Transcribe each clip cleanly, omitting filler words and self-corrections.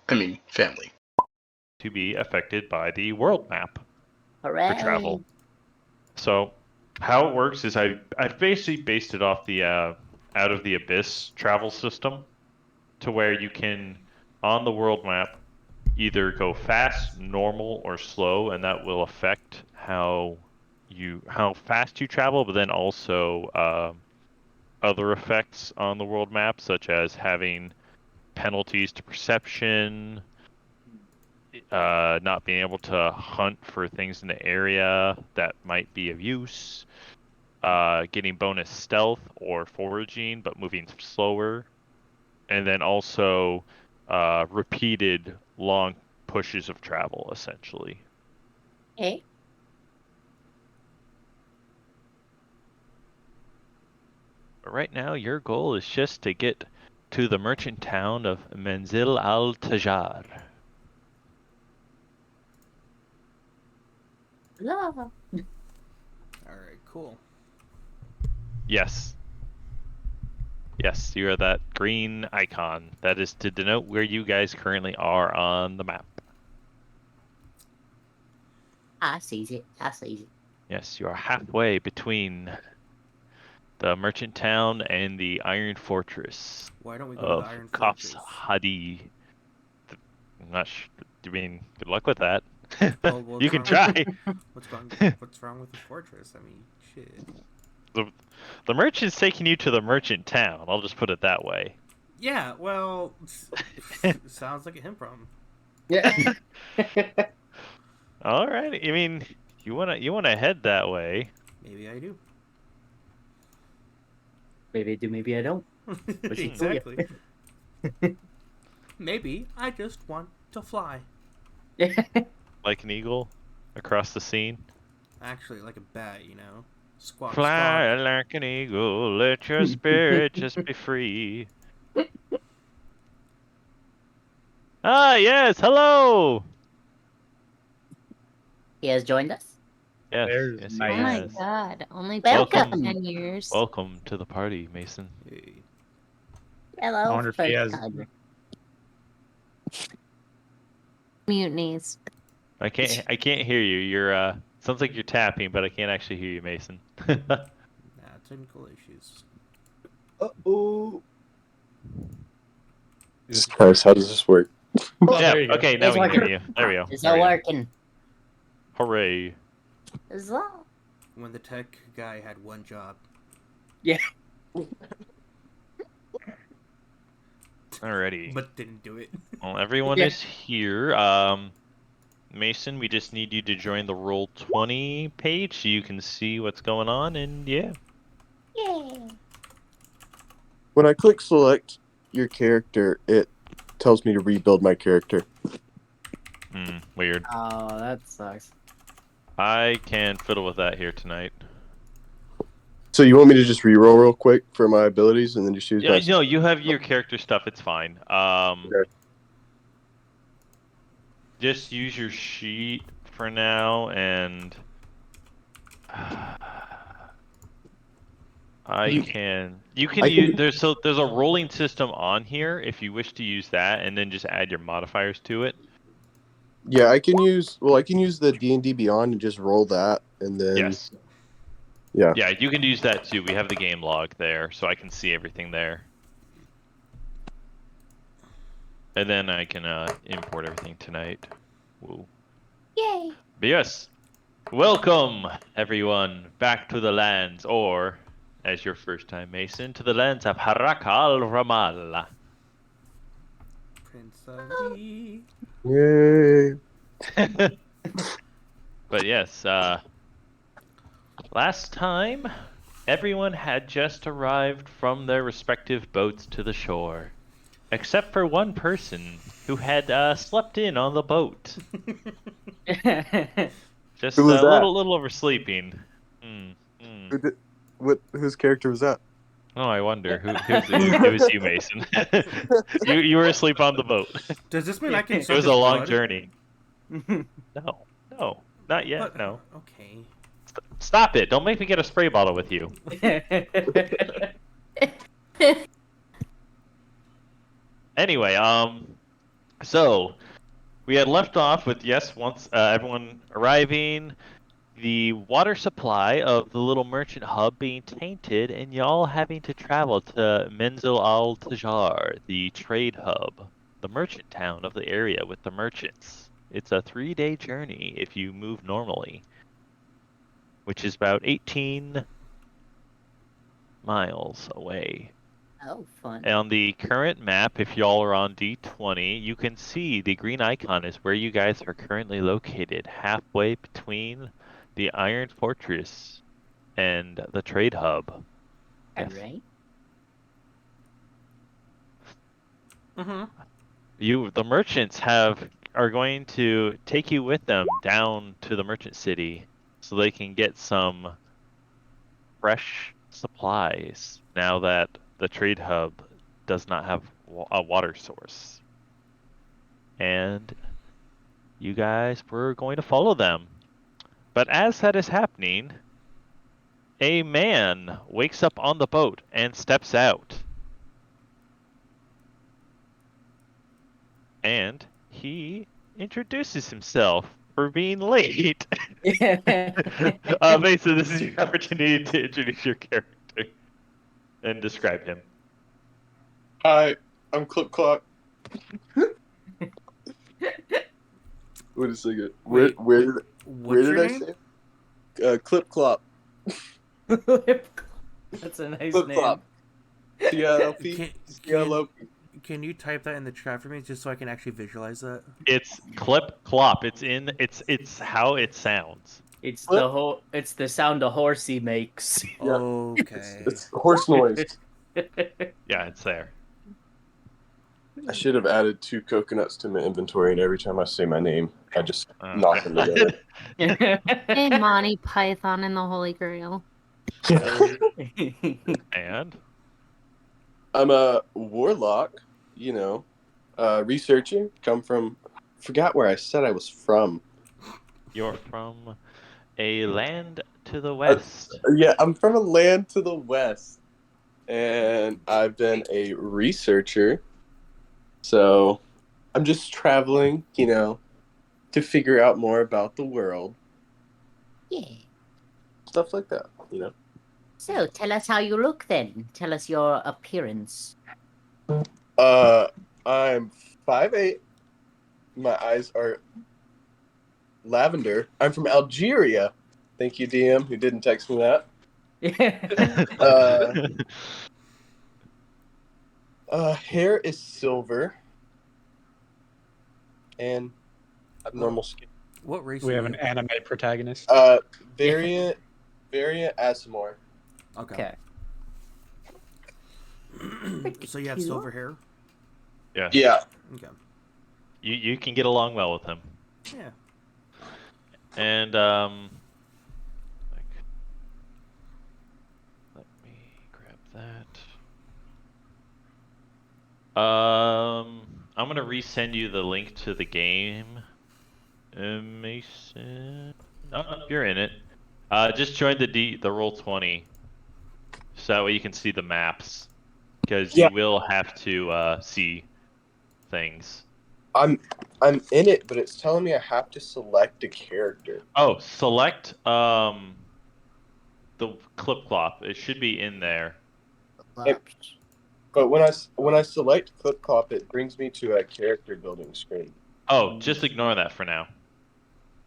family. To be affected by the world map Hooray! for travel. So how it works is I've basically based it off the Out of the Abyss travel system, to where you can, on the world map, either go fast, normal, or slow, and that will affect how fast you travel, but then also other effects on the world map, such as having penalties to perception, not being able to hunt for things in the area that might be of use, getting bonus stealth or foraging but moving slower, and then also repeated long pushes of travel, essentially. Hey. But right now, your goal is just to get to the merchant town of Menzil al-Tajar. Lava. Alright, cool. Yes. Yes, you are that green icon. That is to denote where you guys currently are on the map. I sees it. I sees it. Yes, you are halfway between the merchant town and the Iron Fortress Why don't we go to of the Iron Kaf's Fortress? Hadi. I'm not sure. I mean, good luck with that. Well, what's You can wrong try. What's wrong with the fortress? I mean, shit. The merchant's taking you to the merchant town. I'll just put it that way. Yeah, well, sounds like a him problem. Yeah. All right. I mean, you wanna head that way. Maybe I do. Maybe I do, maybe I don't. Exactly. Maybe I just want to fly. Like an eagle across the scene. Actually, like a bat, you know. Squawk, Fly squawk. like an eagle, let your spirit just be free. Ah, yes, hello! He has joined us. Yes, There's yes, he my- Oh my has. god, only Welcome. 10 years. Welcome to the party, Mason. Hey. Hello. I wonder if he has- Mutinies. I can't hear you. You're sounds like you're tapping, but I can't actually hear you, Mason. Nah, technical issues. Uh-oh. Jesus Christ, how does this work? Oh, Yeah, there you go. okay, now It's we can hear working. you. There we go. It's There all we go. working. Hooray. It's all. When the tech guy had one job. Alrighty. But didn't do it. Well, everyone Yeah. is here. Mason, we just need you to join the Roll20 page so you can see what's going on, and yeah. Yeah. When I click select your character, it tells me to rebuild my character. Weird. Oh, that sucks. I can fiddle with that here tonight. So you want me to just reroll real quick for my abilities and then just use Yeah, my... no, you have your character stuff. It's fine. Okay. Just use your sheet for now, and you can use there's a rolling system on here if you wish to use that, and then just add your modifiers to it. Yeah, I can use the D&D Beyond and just roll that, and then... Yes. Yeah. Yeah, you can use that too. We have the game log there, so I can see everything there. And then I can import everything tonight. Woo. Yay. But yes, welcome everyone back to the lands, or as your first time, Mason, to the lands of Haraq Al-Rammal. Prince Ali. Yay. But yes, last time everyone had just arrived from their respective boats to the shore, except for one person who had slept in on the boat. Just Who was a that? little oversleeping. Whose character was that? Oh, I wonder. It was you, Mason. you were asleep on the boat. Does this mean I can It suck was his a long blood? journey. No, not yet. But- No. Okay. Stop it! Don't make me get a spray bottle with you. Anyway, So we had left off with once everyone arriving, the water supply of the little merchant hub being tainted, and y'all having to travel to Menzel al Tajar, the trade hub, the merchant town of the area with the merchants. It's a 3-day journey if you move normally, which is about 18 miles away. Oh, fun. And on the current map, if y'all are on D20, you can see the green icon is where you guys are currently located, halfway between the Iron Fortress and the trade hub. Yes. Alright. The merchants are going to take you with them down to the merchant city so they can get some fresh supplies now that the trade hub does not have a water source. And you guys were going to follow them. But as that is happening, a man wakes up on the boat and steps out. And he introduces himself for being late. Basically, this is your opportunity to introduce your character and describe him. Hi, I'm Clip Clock. Wait a second. Where did What's your I name? say? Clip Clop. That's a nice Clip name. Clop. CLP. CLOP. Can you type that in the chat for me, just so I can actually visualize that? It's clip clop. It's how it sounds. It's What? it's the sound a horsey makes. Yeah. Okay. It's horse noise. Yeah, it's there. I should have added 2 coconuts to my inventory, and every time I say my name, I just knock them together. Hey, Monty Python and the Holy Grail. And I'm a warlock, researcher. Come from, forgot where I said I was from. you're from a land to the west. Yeah, I'm from a land to the west, and I've been a researcher. So I'm just traveling, to figure out more about the world. Yeah. Stuff like that, So, tell us how you look then. Tell us your appearance. I'm 5'8". My eyes are lavender. I'm from Algeria. Thank you, DM, who didn't text me that. Hair is silver. And abnormal skin. What race We are have you? an anime protagonist. Variant Asimor. Okay. So you have cute. silver hair? Yeah. Yeah. Okay. You can get along well with him. Yeah. And let me grab that. I'm gonna resend you the link to the game. Mason, you're in it. Just join the Roll20, so that way you can see the maps, because Yeah. you will have to see things. I'm in it, but it's telling me I have to select a character. Oh, select the clip clop. It should be in there. But when I select Clip Clop, it brings me to a character building screen. Oh, just ignore that for now.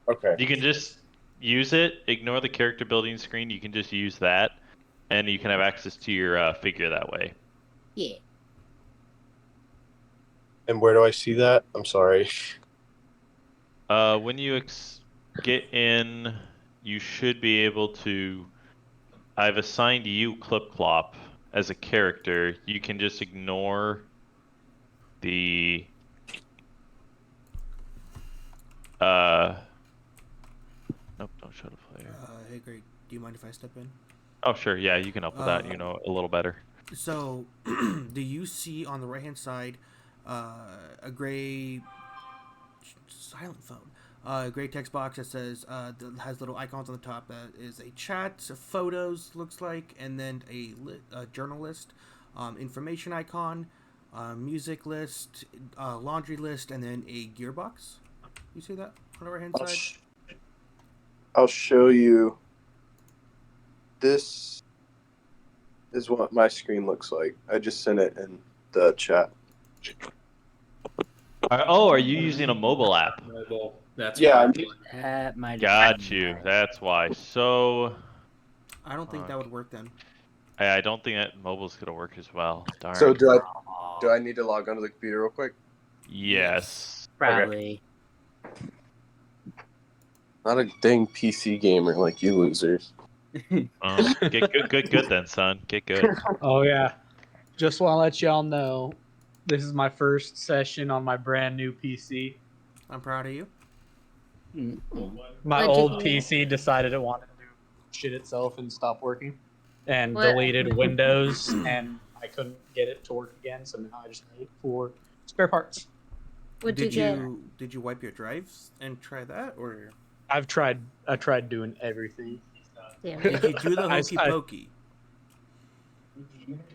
Okay. You can just use it. Ignore the character building screen. You can just use that, and you can have access to your figure that way. Yeah. And where do I see that? I'm sorry. When you get in, you should be able to. I've assigned you Clip Clop as a character. You can just ignore the. Nope, don't show the player. Hey, Greg, do you mind if I step in? Oh, sure. Yeah, you can help with that. You know a little better. So, do you see on the right-hand side a gray silent phone? A gray text box that says that has little icons on the top. That is a chat, photos looks like, and then a journalist information icon. music list, laundry list, and then a gearbox. You see that on the right hand side? I'll show you. This is what my screen looks like. I just sent it in the chat. Are you using a mobile app? Mobile. That's Yeah, correct. That might Got you. That's why. So I don't think that would work then. I don't think that mobile's gonna work as well. Darn. So do I need to log onto the computer real quick? Yes. probably. Not a dang PC gamer like you losers. Get good then, son. Get good. Oh yeah. Just want to let y'all know, this is my first session on my brand new PC. I'm proud of you. My What'd you old do? PC decided it wanted to do shit itself and stop working, and What? deleted Windows, and I couldn't get it to work again. So now I just need it for spare parts. What'd you get? Did you wipe your drives and try that, or I tried doing everything. Damn. did you do the I- hokey pokey?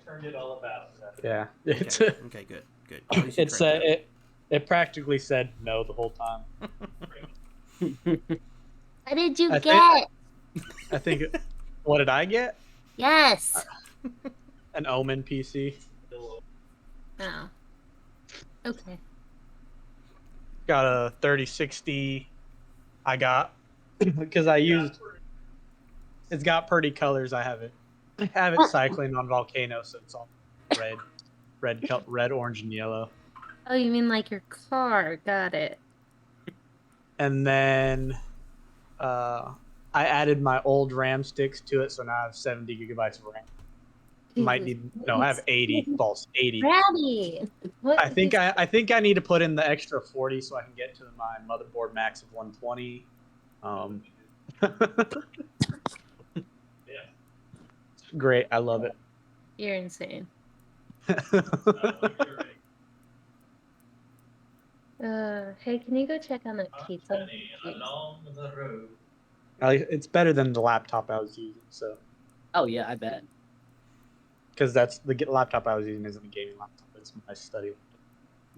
Turned it all about. Yeah, it's Okay, good. At least you it's tried that. it practically said no the whole time. What did you I get? I think. What did I get? Yes. An Omen PC. Oh. Okay. Got a 3060. I got because I used. It's got pretty colors. I have it cycling on Volcano, so it's all red, orange, and yellow. Oh, you mean like your car? Got it. And then I added my old RAM sticks to it, so now I have 70 gigabytes of RAM. Might need I have 80. False 80. Ratty. What? I think I need to put in the extra 40 so I can get to my motherboard max of 120. Great, I love it. You're insane. Hey, can you go check on that pizza? It's better than the laptop I was using, so Oh yeah, I bet. because that's the laptop I was using isn't a gaming laptop; it's my study.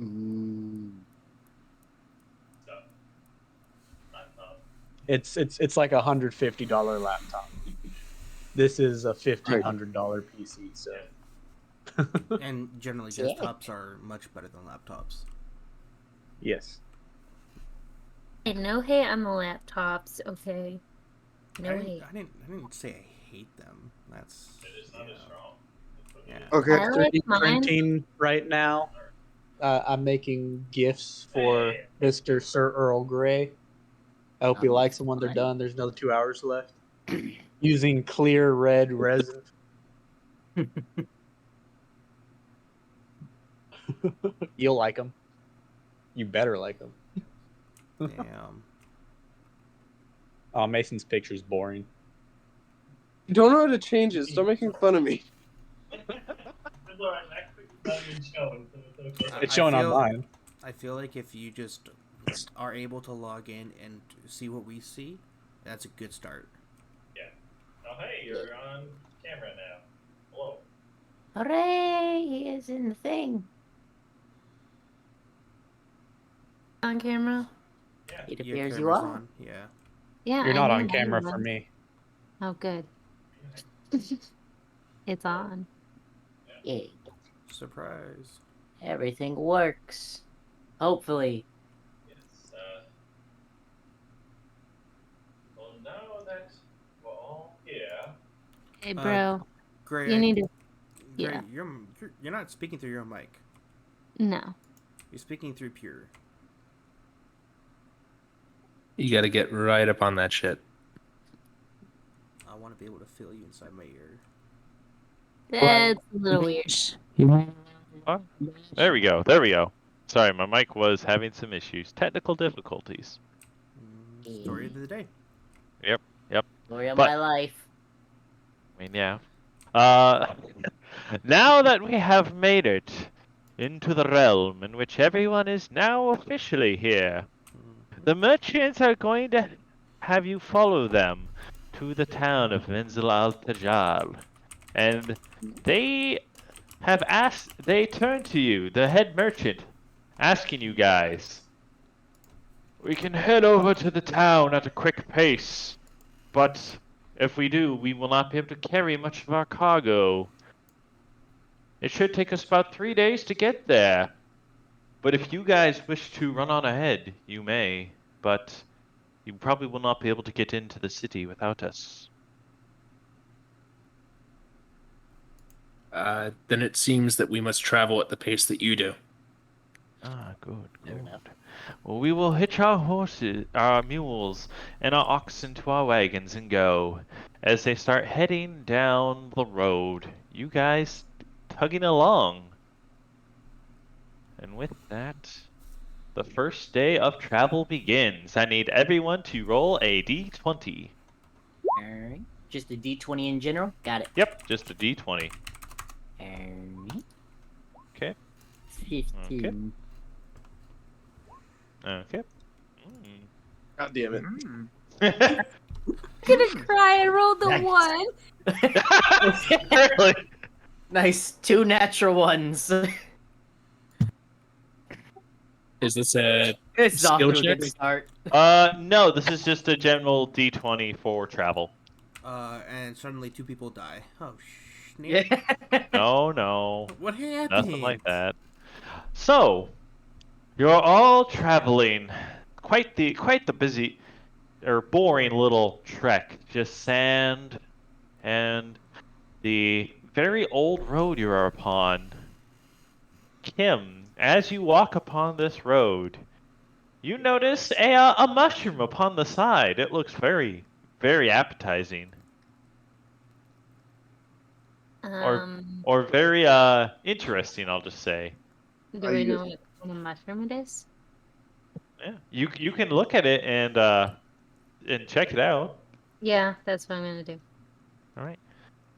Mm. It's like $150 laptop. This is a $1,500 PC. So And generally, Sick. desktops are much better than laptops. yes, And no hate on the laptops, okay? No I hate. didn't say I hate them. That's yeah. Okay. I like mine. printing right now. I'm making gifts for Mr. Sir Earl Grey. I hope he likes them when they're done. There's another 2 hours left. Using clear red resin. You'll like them. You better like them. Damn. Oh, Mason's picture's boring. You don't know how to change it. Stop making fun of me. It's showing on mine. I feel like if you just are able to log in and see what we see, that's a good start. Oh, hey, you're on camera now. Hello. Hooray! He is in the thing. On camera? It Your appears you camera's are. on, yeah. Yeah. You're I not know on mine camera was. for me. Oh, good. It's on. Yeah. Surprise. Everything works. Hopefully. Yes. Well, now that we're all here. Hey, bro. Gray, You need to. Gray, yeah. you're not speaking through your mic. No. You're speaking through Pure. You got to get right up on that shit. I want to be able to feel you inside my ear. That's a little weird. There we go. There we go. Sorry, my mic was having some issues. Technical difficulties. Story of the day. Story of But- my life. I mean, yeah. Now that we have made it into the realm in which everyone is now officially here, the merchants are going to have you follow them to the town of Menzil al-Tajal. And they have asked, they turn to you, the head merchant, asking you guys, we can head over to the town at a quick pace, but if we do, we will not be able to carry much of our cargo. It should take us about 3 days to get there. But if you guys wish to run on ahead, you may, but you probably will not be able to get into the city without us. Then it seems that we must travel at the pace that you do. Ah, good, Fair good. enough. Well, we will hitch our horses, our mules, and our oxen to our wagons and go. As they start heading down the road, you guys tugging along. And with that, the first day of travel begins. I need everyone to roll a d20. Alright. Just a D20 in general? Got it. Yep, just a d20. Alright. Okay. 15. Okay. God damn it. I'm gonna cry. I rolled the Nice. 1. Really? Nice. 2 natural ones. Is this a It's off to skill a good check? start. No, this is just a general d20 for travel. And suddenly 2 people die. Oh, Yeah. snap. No. What happened? Nothing like that. So, you're all traveling. Quite the busy or boring little trek. Just sand and the very old road you are upon. Kim, as you walk upon this road, you notice a mushroom upon the side. It looks very, very appetizing. Or very interesting, I'll just say. Do we know what kind of mushroom it is? Yeah, you can look at it and check it out. Yeah, that's what I'm gonna do. All right.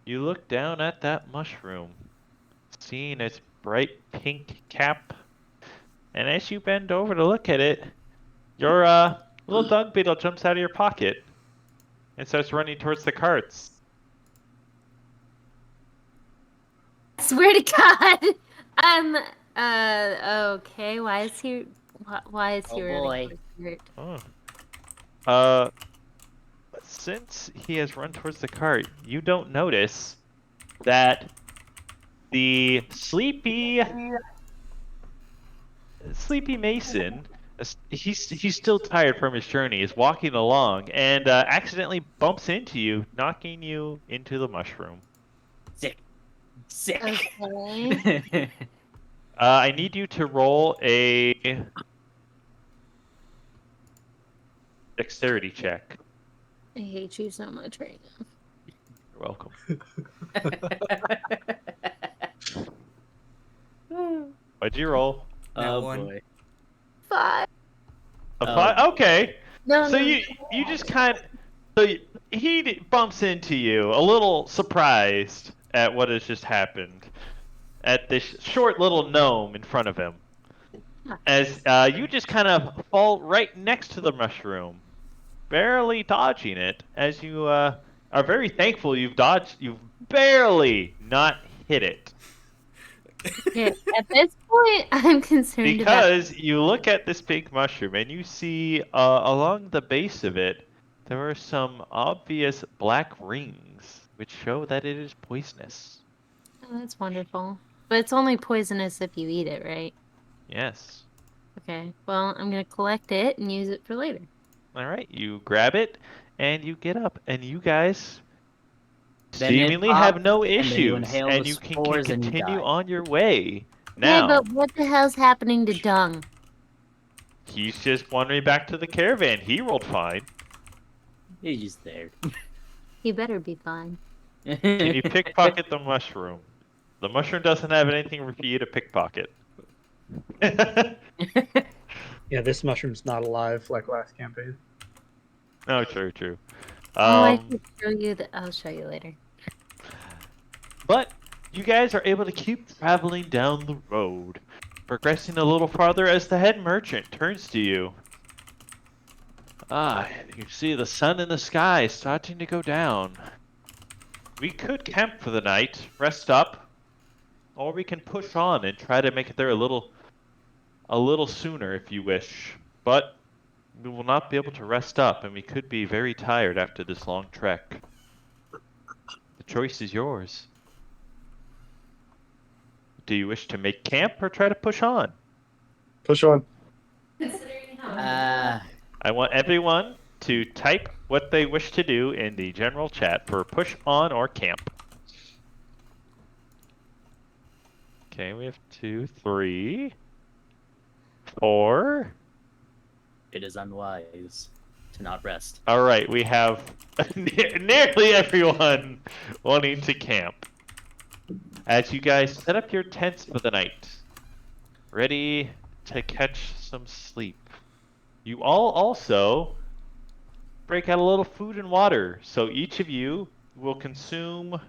You look down at that mushroom, seeing its bright pink cap, and as you bend over to look at it, your little dung beetle jumps out of your pocket and starts running towards the carts. Swear to God. Okay. Why is he? Why is he Oh, running boy. towards the cart? Since he has run towards the cart, you don't notice that the sleepy Mason, he's still tired from his journey, is walking along and accidentally bumps into you, knocking you into the mushroom. Sick. Sick. Okay. I need you to roll a dexterity check. I hate you so much right now. You're welcome. What'd you roll? Oh one. boy. 5. A 5? Okay. No. So no. you just kind of, he bumps into you, a little surprised at what has just happened, at this short little gnome in front of him, as you just kind of fall right next to the mushroom, barely dodging it, as you are very thankful you've barely not hit it. Okay, at this point, I'm concerned Because you look at this pink mushroom and you see along the base of it, there are some obvious black rings, which show that it is poisonous. about. Oh, that's wonderful. But it's only poisonous if you eat it, right? Yes. Okay. Well, I'm gonna collect it and use it for later. All right, you grab it and you get up, and you guys Then it seemingly have pops, no and then you issues, inhale and the you can spores and you continue die. on your way. Yeah, Now, but what the hell's happening to Dung? he's just wandering back to the caravan. He rolled fine. He's just there. He better be fine. Can you pickpocket the mushroom? The mushroom doesn't have anything for you to pickpocket. Yeah, this mushroom's not alive like last campaign. No, true. I should show you I'll show you later. But you guys are able to keep traveling down the road, progressing a little farther as the head merchant turns to you. You see the sun in the sky starting to go down. We could camp for the night, rest up, or we can push on and try to make it there a little sooner if you wish. But we will not be able to rest up, and we could be very tired after this long trek. The choice is yours. Do you wish to make camp or try to push on? Push on. Uh, I want everyone to type what they wish to do in the general chat for push on or camp. Okay, we have 2, 3, 4. it is unwise to not rest. All right, we have nearly everyone wanting to camp. As you guys set up your tents for the night, ready to catch some sleep. You all also break out a little food and water. So each of you will consume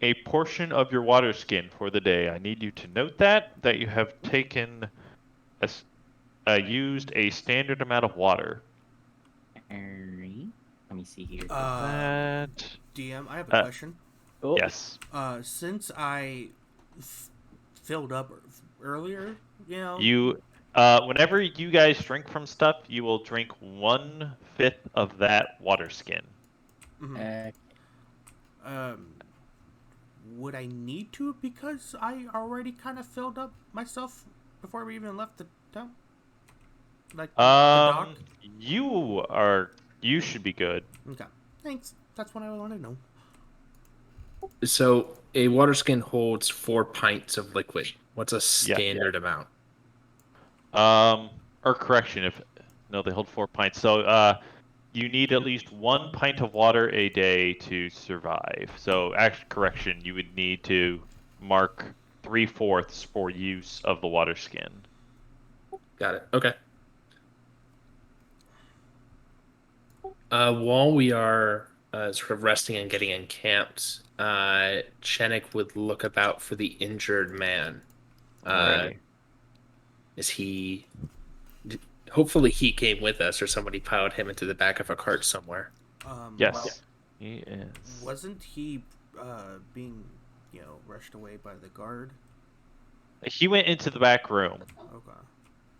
a portion of your water skin for the day. I need you to note that you have taken used a standard amount of water. Let me see here. That DM, I have a question. Oh, yes. Since I filled up earlier, you know. You whenever you guys drink from stuff, you will drink 1/5 of that water skin. Mhm. Would I need to because I already kind of filled up myself before we even left the town? Like the dock? You should be good. Okay. Thanks. That's what I want to know. So a water skin holds 4 pints of liquid. What's a standard amount? Or correction, they hold 4 pints. So you need at least 1 pint of water a day to survive. So correction, you would need to mark 3/4 for use of the water skin. Got it. Okay. While we are sort of resting and getting encamped, Chenik would look about for the injured man. Alrighty. Is he? Hopefully, he came with us, or somebody piled him into the back of a cart somewhere. Yes, he is. Wasn't he being, rushed away by the guard? He went into the back room. Okay.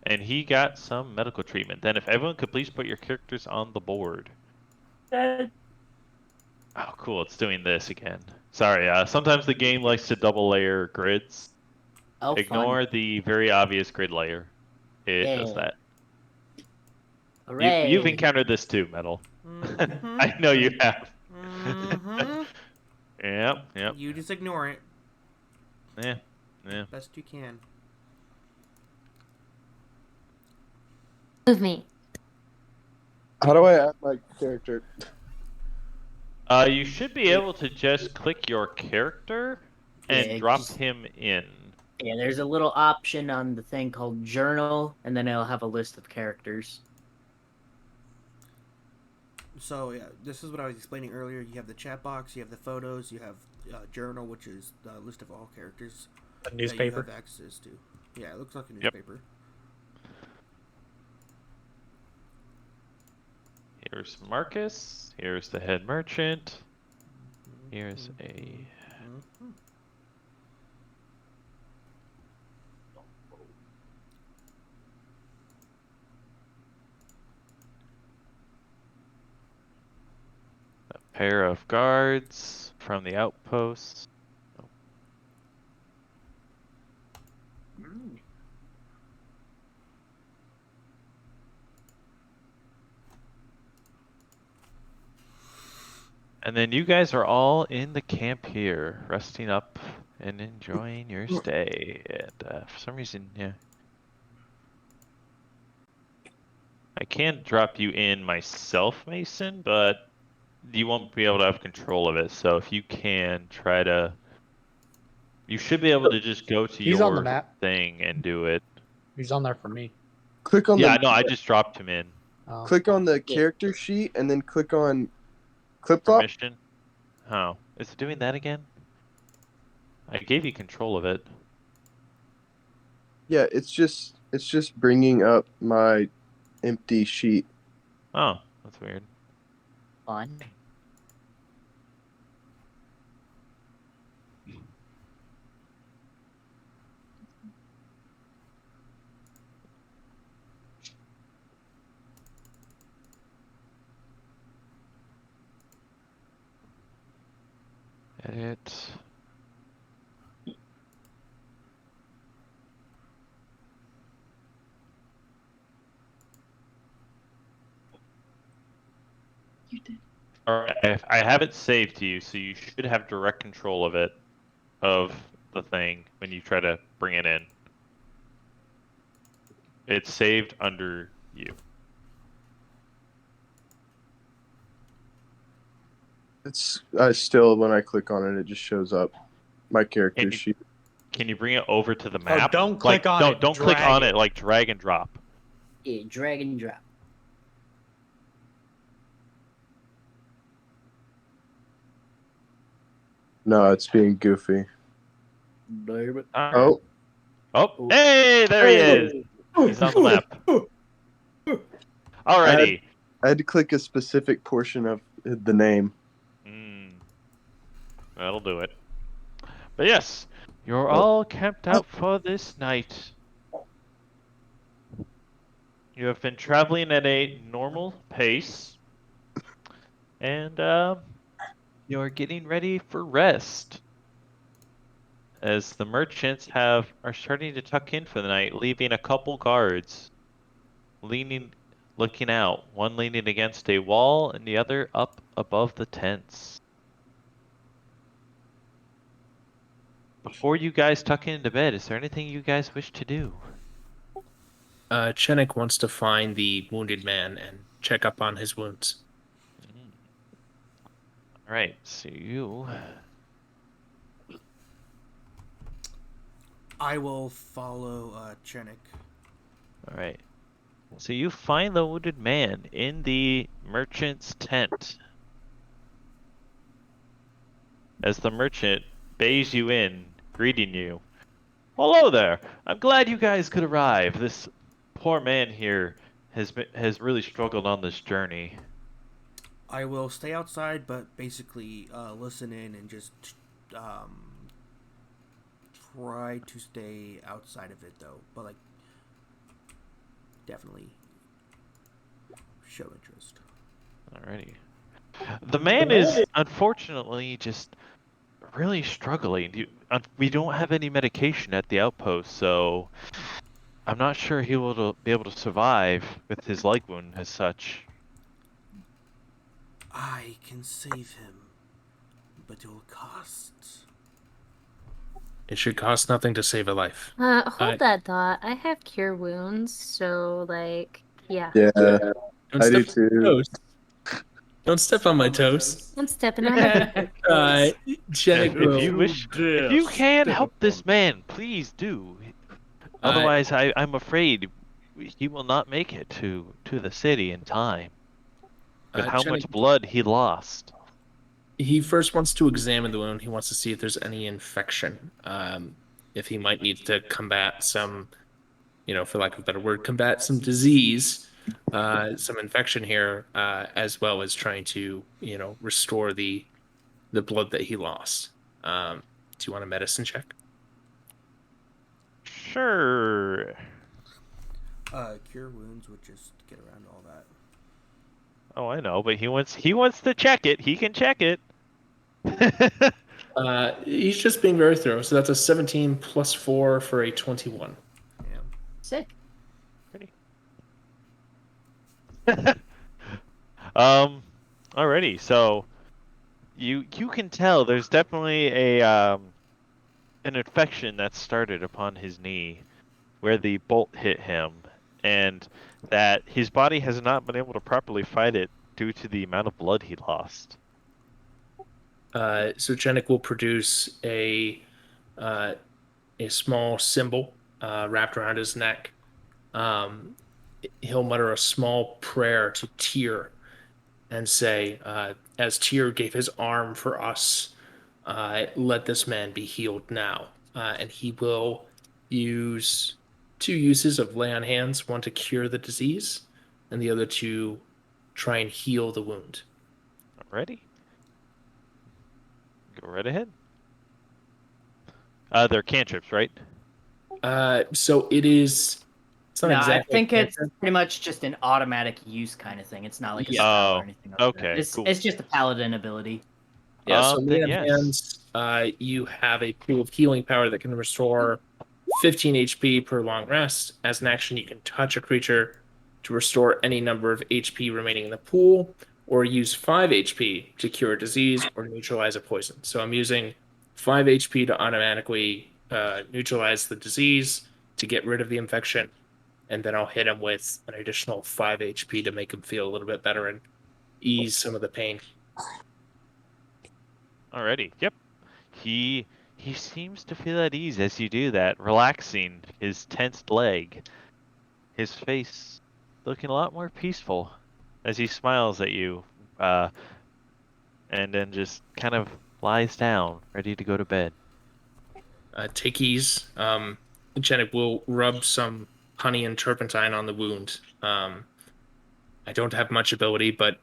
And he got some medical treatment. Then if everyone could please put your characters on the board. Oh, cool. It's doing this again. Sorry, sometimes the game likes to double layer grids. Oh, Ignore the very obvious grid layer. It does that. Hooray. You've encountered this too, Metal. Mm-hmm. I know you have. Mm-hmm. Yep. You just ignore it. Yeah. Best you can. Move me. How do I add my character? You should be able to just click your character and Yeah, drop just- him in. Yeah, there's a little option on the thing called Journal, and then it'll have a list of characters. So yeah, this is what I was explaining earlier. You have the chat box, you have the photos, you have journal, which is the list of all characters A that newspaper. you have access to. Yeah, it looks like a newspaper. Here's Marcus. Here's the head merchant. Here's a... Mhm. pair of guards from the outposts. And then you guys are all in the camp here, resting up and enjoying your stay. And for some reason, yeah. I can drop you in myself, Mason, but you won't be able to have control of it. So if you can try to... You should be able to just go to He's on the your map. thing and do it. He's on there for me. Click on Yeah, the no, I just dropped him in. Oh. click on the character sheet and then click on clip flop. Permission? Oh, is it doing that again? I gave you control of it. Yeah, it's just bringing up my empty sheet. Oh, that's weird. Fun. it. You did. Alright, I have it saved to you, so you should have direct control of it, of the thing, when you try to bring it in. It's saved under you. It's still when I click on it, it just shows up my character And you- sheet. Can you bring it over to the map? don't click on it, Don't click drag on it. it, like drag and drop. Yeah, drag and drop. No, it's being goofy. Damn it. Oh, Oh, hey, there he is. He's on the map. Alrighty. I had to click a specific portion of the name. That'll do it. But yes, you're all camped out for this night. You have been traveling at a normal pace, and you're getting ready for rest. As the merchants are starting to tuck in for the night, leaving a couple guards looking out, one leaning against a wall and the other up above the tents. Before you guys tuck into bed, is there anything you guys wish to do? Chenik wants to find the wounded man and check up on his wounds. Alright, so you... I will follow Chenik. Alright. So you find the wounded man in the merchant's tent. As the merchant bays you in, greeting you. Hello there! I'm glad you guys could arrive. This poor man here has really struggled on this journey. I will stay outside, but basically listen in and just try to stay outside of it, though. But like, definitely show interest. Alrighty. The man is unfortunately just really struggling. We don't have any medication at the outpost, so I'm not sure he will be able to survive with his leg wound as such. I can save him, but it will cost. It should cost nothing to save a life. Hold that thought. I have cure wounds, so like, yeah. Yeah, Don't I do step on my too. toes. Don't step on my toes. I'm stepping on it. Chenik If you can help this man, please do. Otherwise, I'm afraid he will not make it to the city in time. With how Chenik, much blood he lost. he first wants to examine the wound. He wants to see if there's any infection. If he might need to combat some, for lack of a better word, combat some disease, some infection here, as well as trying to, restore the blood that he lost. Do you want a medicine check? Sure. Cure wounds would just get around all that. Oh, I know, but he wants to check it. He can check it. He's just being very thorough. So that's a 17 plus 4 for a 21. Yeah. Sick. Pretty. Alrighty. So you can tell there's definitely an infection that started upon his knee, where the bolt hit him, and that his body has not been able to properly fight it due to the amount of blood he lost. So Chenik will produce a small symbol wrapped around his neck. He'll mutter a small prayer to Tyr and say, as Tyr gave his arm for us, let this man be healed now. And he will use 2 uses of lay on hands, one to cure the disease and the other to try and heal the wound. Alrighty. Go right ahead. They're cantrips, right? So it is. It's not No, exactly. I think it's pretty much just an automatic use kind of thing. It's not like a spell or anything like okay, that. cool. It's just a paladin ability. Yeah. So lay then on yes. hands you have a pool of healing power that can restore 15 HP per long rest. As an action, you can touch a creature to restore any number of HP remaining in the pool, or use 5 HP to cure a disease or neutralize a poison. So I'm using 5 HP to automatically neutralize the disease, to get rid of the infection, and then I'll hit him with an additional 5 HP to make him feel a little bit better and ease some of the pain. Alrighty. Yep. He seems to feel at ease as you do that, relaxing his tensed leg. His face looking a lot more peaceful as he smiles at you, and then just kind of lies down, ready to go to bed. Take ease. Jenny will rub some honey and turpentine on the wound. I don't have much ability, but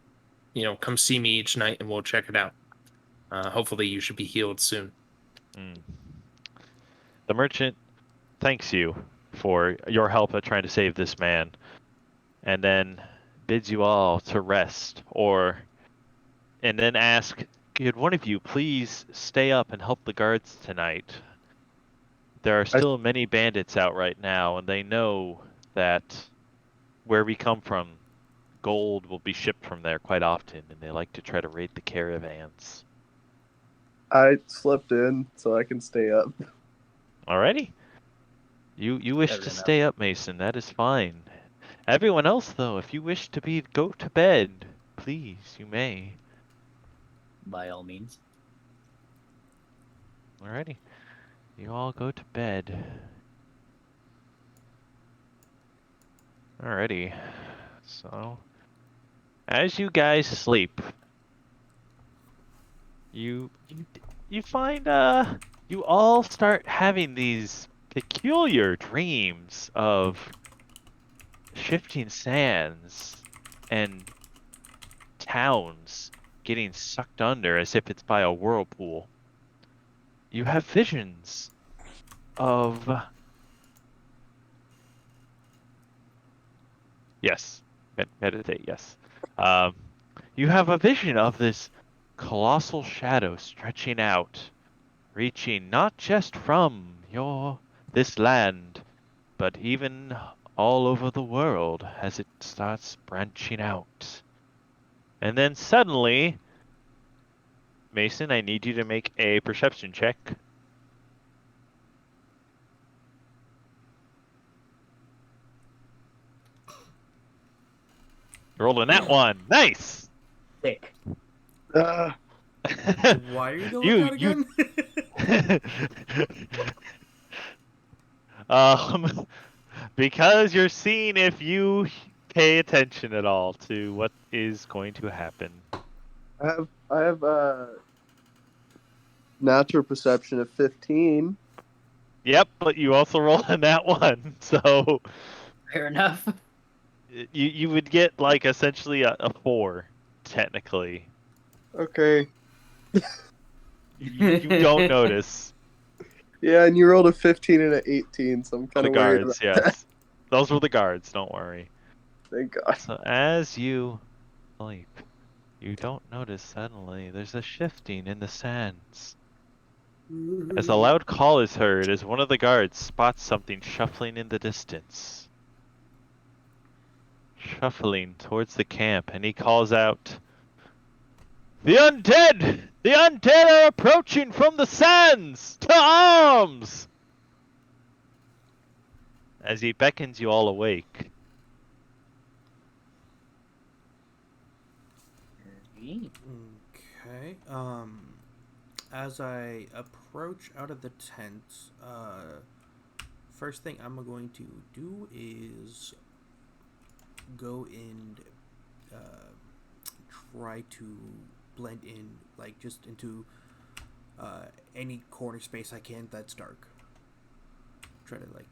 come see me each night and we'll check it out. Hopefully you should be healed soon. The merchant thanks you for your help at trying to save this man, and then bids you all to rest, and then ask, could one of you please stay up and help the guards tonight? There are still many bandits out right now, and they know that where we come from, gold will be shipped from there quite often, and they like to try to raid the caravans. I slept in so I can stay up. Alrighty. You wish to stay up, Mason. That is fine. Everyone else, though, if you wish to go to bed, please, you may. By all means. Alrighty. You all go to bed. Alrighty. So, as you guys sleep, you find you all start having these peculiar dreams of shifting sands and towns getting sucked under as if it's by a whirlpool. You have visions of... Yes. Meditate, yes. You have a vision of this colossal shadow stretching out, reaching not just from this land, but even all over the world as it starts branching out. And then suddenly, Mason, I need you to make a perception check. Rolled a nat 1. Nice! Thick. Why are you doing that again? Because you're seeing if you pay attention at all to what is going to happen. I have natural perception of 15. Yep, but you also roll a nat 1, so Fair enough. you would get like essentially a 4, technically. Okay. You don't notice. Yeah, and you rolled a 15 and an 18, so I'm kind The of worried guards, about that. yes. Those were the guards, don't worry. Thank God. So as you sleep, you don't notice suddenly there's a shifting in the sands. As a loud call is heard as one of the guards spots something shuffling in the distance. Shuffling towards the camp, and he calls out, "The undead! The undead are approaching from the sands! To arms!" As he beckons you all awake. Okay. As I approach out of the tent, first thing I'm going to do is go and try to blend in, like, just into any corner space I can that's dark. Try to, like,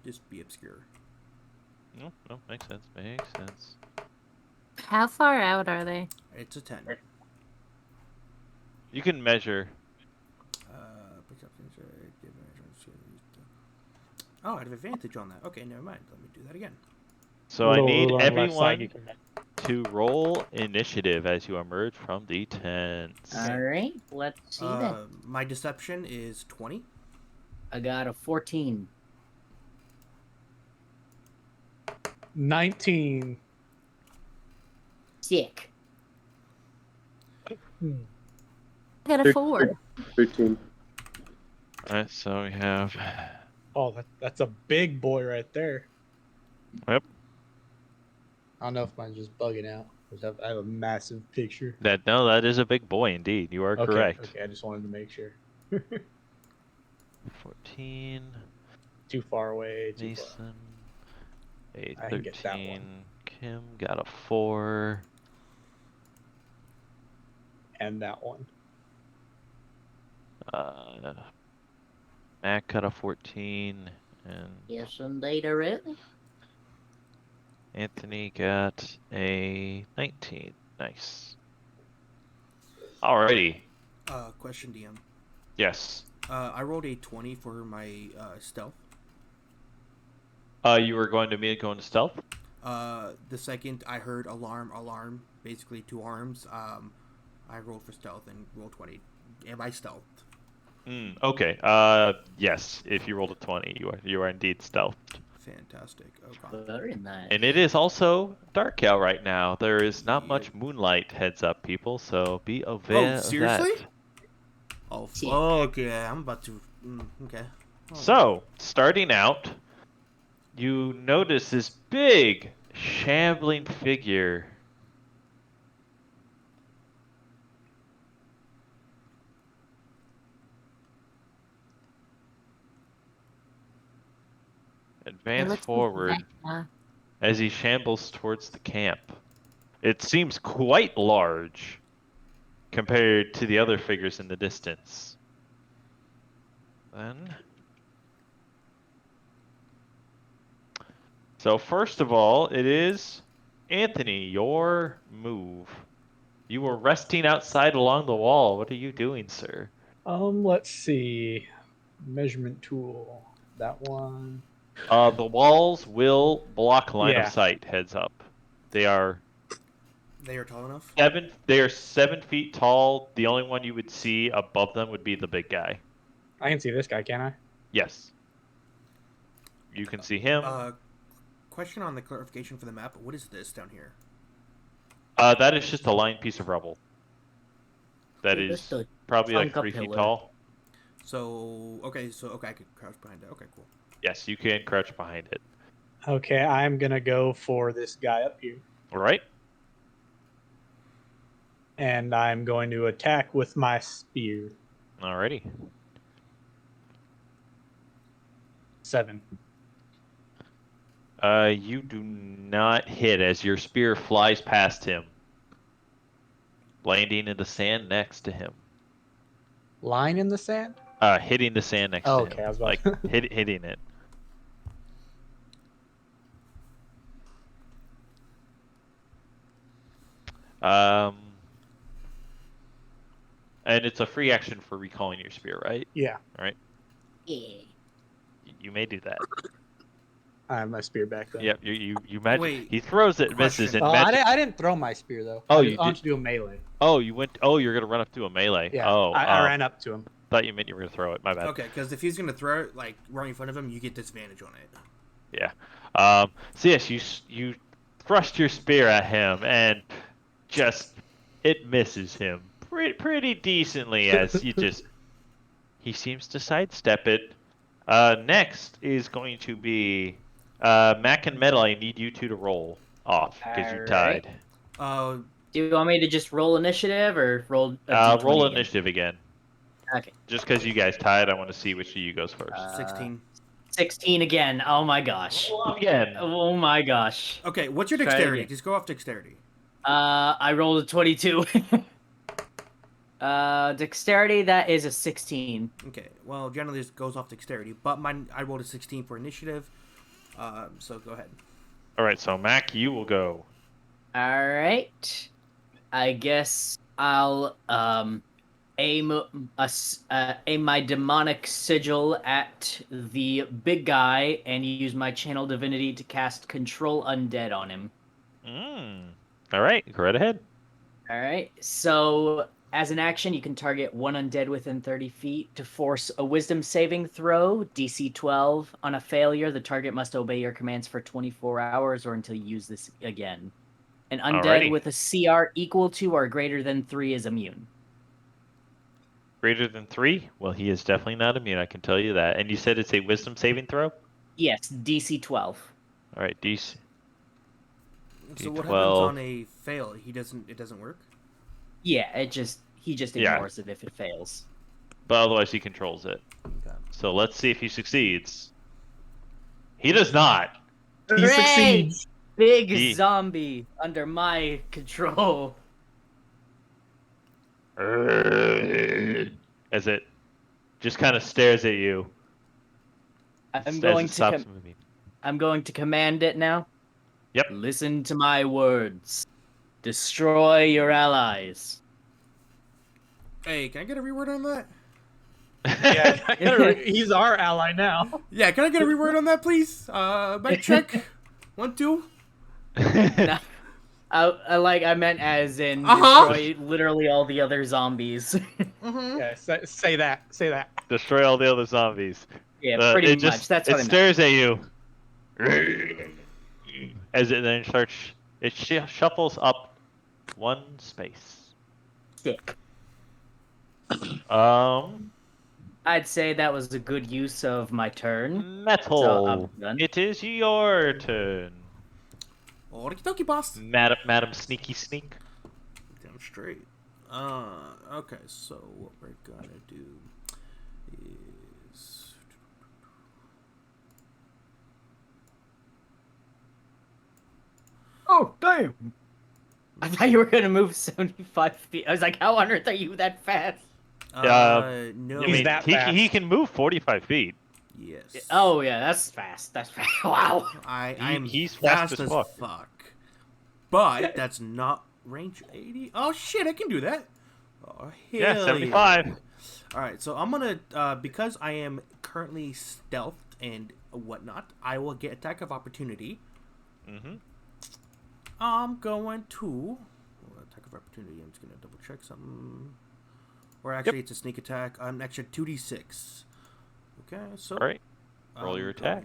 just be obscure. No, makes sense. Makes sense. How far out are they? It's a 10. You can measure. Oh, I have advantage on that. Okay, never mind. Let me do that again. So I need Little on the left side, everyone you can to roll initiative as you emerge from the tents. Okay. All right, let's see then. My deception is 20. I got a 14. 19. Sick. I got a 4. 13. Alright, so we have. Oh, that's a big boy right there. Yep. I don't know if mine's just bugging out. I have a massive picture. That is a big boy indeed. You are correct. Okay, I just wanted to make sure. 14. Too far away. Too far. Mason. A I can get that 13. one. Kim got a 4. And that one. Mac got a 14. And Yes, indeed, really. Anthony got a 19. Nice. Alrighty. Question, DM. Yes. I rolled a 20 for my stealth. You were going to go into stealth? The second I heard alarm, basically 2 arms, I rolled for stealth and rolled 20. Am I stealthed? Okay. Yes. If you rolled a 20, you are indeed stealthed. Fantastic. Okay. Very nice. And it is also dark out right now. There is not Yeah. much moonlight, heads up, people, so be aware of seriously? that. Oh, Sick. fuck yeah. I'm about to... okay. Oh. So, starting out, you notice this big, shambling figure. Advance forward as he shambles towards the camp. It seems quite large compared to the other figures in the distance. Then... So first of all, it is Anthony, your move. You were resting outside along the wall. What are you doing, sir? Let's see. Measurement tool. That one. The walls will block line Yeah. of sight. Heads up. They are They are tall enough? 7. They are 7 feet tall. The only one you would see above them would be the big guy. I can see this guy, can I? Yes. You can see him. Question on the clarification for the map. What is this down here? That is just a lined piece of rubble. That is Just a probably like chunk of 3 feet pillar. tall. So, okay, I could crouch behind it. Okay, cool. Yes, you can crouch behind it. Okay, I'm gonna go for this guy up here. All right. And I'm going to attack with my spear. Alrighty. 7. You do not hit as your spear flies past him, landing in the sand next to him. Line in the sand? Hitting the sand next Oh, to him. okay, I was about Like to- hitting it. And it's a free action for recalling your spear, right? Yeah, Yeah. You may do that. I have my spear back then. Yep. You magic. Wait, He throws it, misses, question. and Oh, magic. I didn't throw my spear though. Oh, I you just wanted did? to do a melee. Oh, you went. Oh, you're gonna run up to a melee. Yeah, Oh, I ran up to him. thought you meant you were gonna throw it. My bad. Okay, because if he's gonna throw it, like, right in front of him, you get disadvantage on it. Yeah. So yes, you thrust your spear at him, and just it misses him pretty decently as you just he seems to sidestep it. Next is going to be Mac and Metal. I need you two to roll off because you Alright. tied. Do you want me to just roll initiative or roll? A D20 Roll again? initiative again. Okay. Just because you guys tied, I want to see which of you goes first. 16. 16 again. Oh my gosh. Again. Oh my gosh. Okay, what's your Try dexterity? again. Just go off dexterity. I rolled a 22. Dexterity, that is a 16. Okay, well, generally this goes off dexterity, but I rolled a 16 for initiative, so go ahead. All right, so Mac, you will go. Alright. I guess I'll aim my demonic sigil at the big guy and use my channel divinity to cast control undead on him. All right, go right ahead. All right. So, as an action, you can target one undead within 30 feet to force a wisdom saving throw, DC 12. On a failure, the target must obey your commands for 24 hours or until you use this again. An undead Alrighty. with a CR equal to or greater than 3 is immune. Greater than 3? Well, he is definitely not immune. I can tell you that. And you said it's a wisdom saving throw. Yes, DC 12. All right, DC. So what happens 12. on a fail? It doesn't work? Yeah, he just Yeah. ignores it if it fails. But otherwise, he controls it. Okay. So let's see if he succeeds. He does not. He Hooray! succeeds. Big He- zombie under my control. As it just kind of stares at you. I'm as going it to stops moving. I'm going to command it now. Yep. Listen to my words. Destroy your allies. Hey, can I get a reword on that? Yeah, he's our ally now. Yeah, can I get a reword on that, please? Mic check. 1, 2. No, I meant as in Uh-huh. destroy literally all the other zombies. Mm-hmm. Yeah, say that. Say that. Destroy all the other zombies. Yeah, pretty it much. just, That's it what I meant. stares at you. As it then starts, it shuffles up one space. Sick. I'd say that was a good use of my turn. Metal. So I'm done. It is your turn, Okie dokie, boss. Madam Sneaky Sneak. Damn straight. Okay, so what we're gonna do is... Oh, damn. I thought you were going to move 75 feet. I was like, how on earth are you that fast? no. I He's mean, that he fast. can move 45 feet. Yes. Oh, yeah, that's fast. That's fast. Wow. I'm he's fast fast as as fuck. But that's not range 80. Oh shit, I can do that. Oh, hell Yeah, 75. Alright, so I'm gonna, because I am currently stealthed and whatnot, I will get attack of opportunity. Mm-hmm. I'm going to... attack of opportunity, I'm just gonna double check something. Or actually, it's a sneak attack. An extra 2d6. Okay, so... All right. Roll your attack.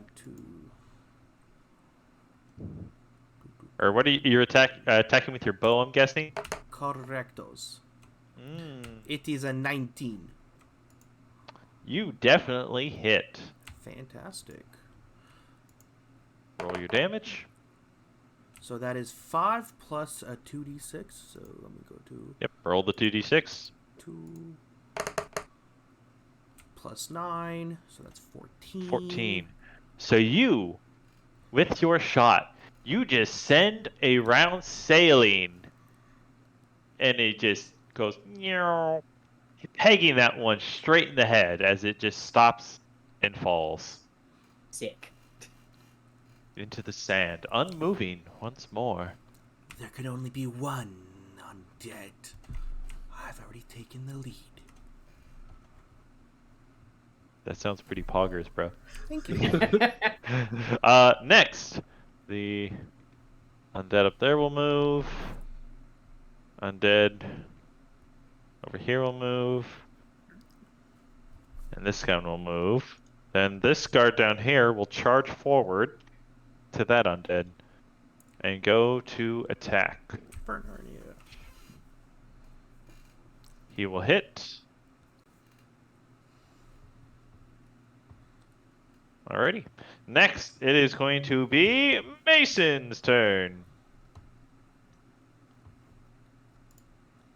Or what are you're attacking with your bow, I'm guessing? Correctos. Mm. It is a 19. You definitely hit. Fantastic. Roll your damage. So that is 5 plus a 2d6. So let me go to Yep, roll the 2d6. 2 plus 9. So that's 14. 14. So you, with your shot, you just send a round sailing, and it just goes, pegging that one straight in the head as it just stops and falls Sick. into the sand, unmoving once more. There can only be one undead. I've already taken the lead. That sounds pretty poggers, bro. Thank you. Next, the undead up there will move. Undead over here will move. And this guy will move. Then this guard down here will charge forward to that undead and go to attack. He will hit. Alrighty. Next, it is going to be Mason's turn.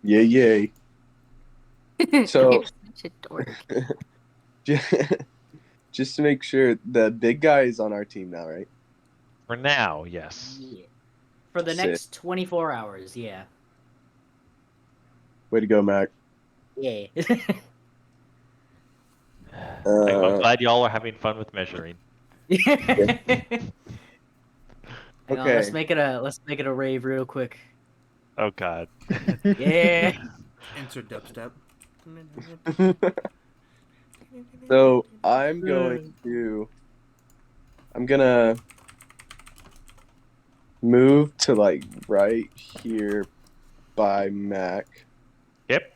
Yay, yay. So- You're such a dork. Just to make sure, the big guy is on our team now, right? For now, yes. Yeah. For the Sick. next 24 hours, yeah. Way to go, Mac. Yeah. I'm glad y'all are having fun with measuring. Hang on, Okay. let's make it a rave real quick. Oh god. Yeah. Insert dubstep. So I'm gonna move to like right here by Mac, Yep.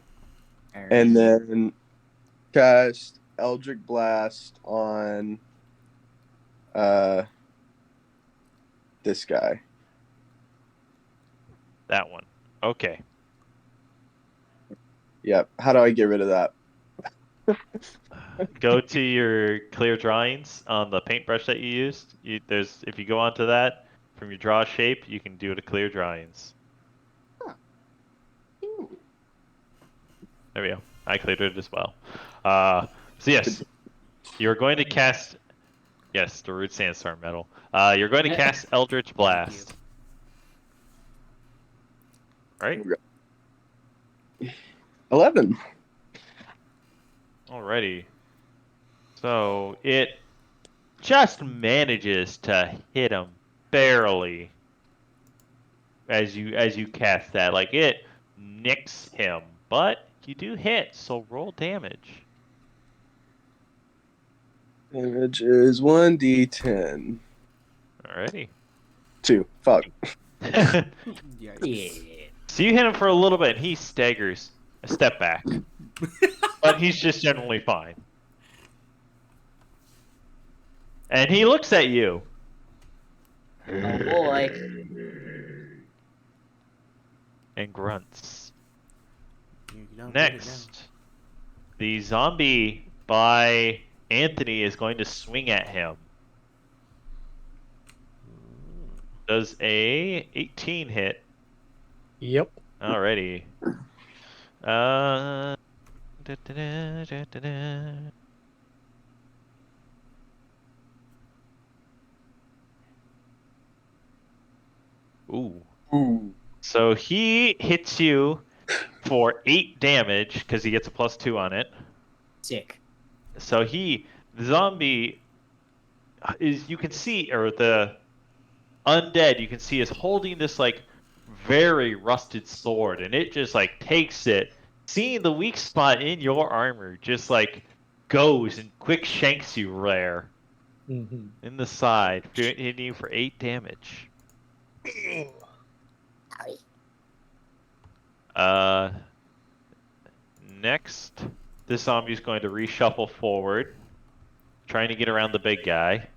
and then cast Eldritch Blast on this guy. That one. Okay. Yep. How do I get rid of that? Go to your clear drawings on the paintbrush that you used. If you go onto that from your draw shape, you can do it to clear drawings. There we go. I cleared it as well. So yes, you're going to cast. Yes, the root sandstorm metal. You're going to cast Eldritch Blast. Right? 11. Alrighty. So it just manages to hit him barely as you cast that. Like it nicks him, but you do hit, so roll damage. Damage is 1d10. Alrighty. 2. Fuck. Yikes. Yeah. So you hit him for a little bit, and he staggers a step back. But he's just generally fine. And he looks at you. Oh boy. And grunts. You don't get it now. Next, the zombie by Anthony is going to swing at him. Does a 18 hit? Yep. Alrighty. Da-da-da-da-da-da. Ooh. Ooh. So he hits you for 8 damage because he gets a +2 on it. Sick. So the zombie is, you can see, or the undead, you can see, is holding this like very rusted sword, and it just like takes it, seeing the weak spot in your armor, just like goes and quick shanks you there Mm-hmm. in the side, hitting you for 8 damage. Next, this zombie is going to reshuffle forward, trying to get around the big guy.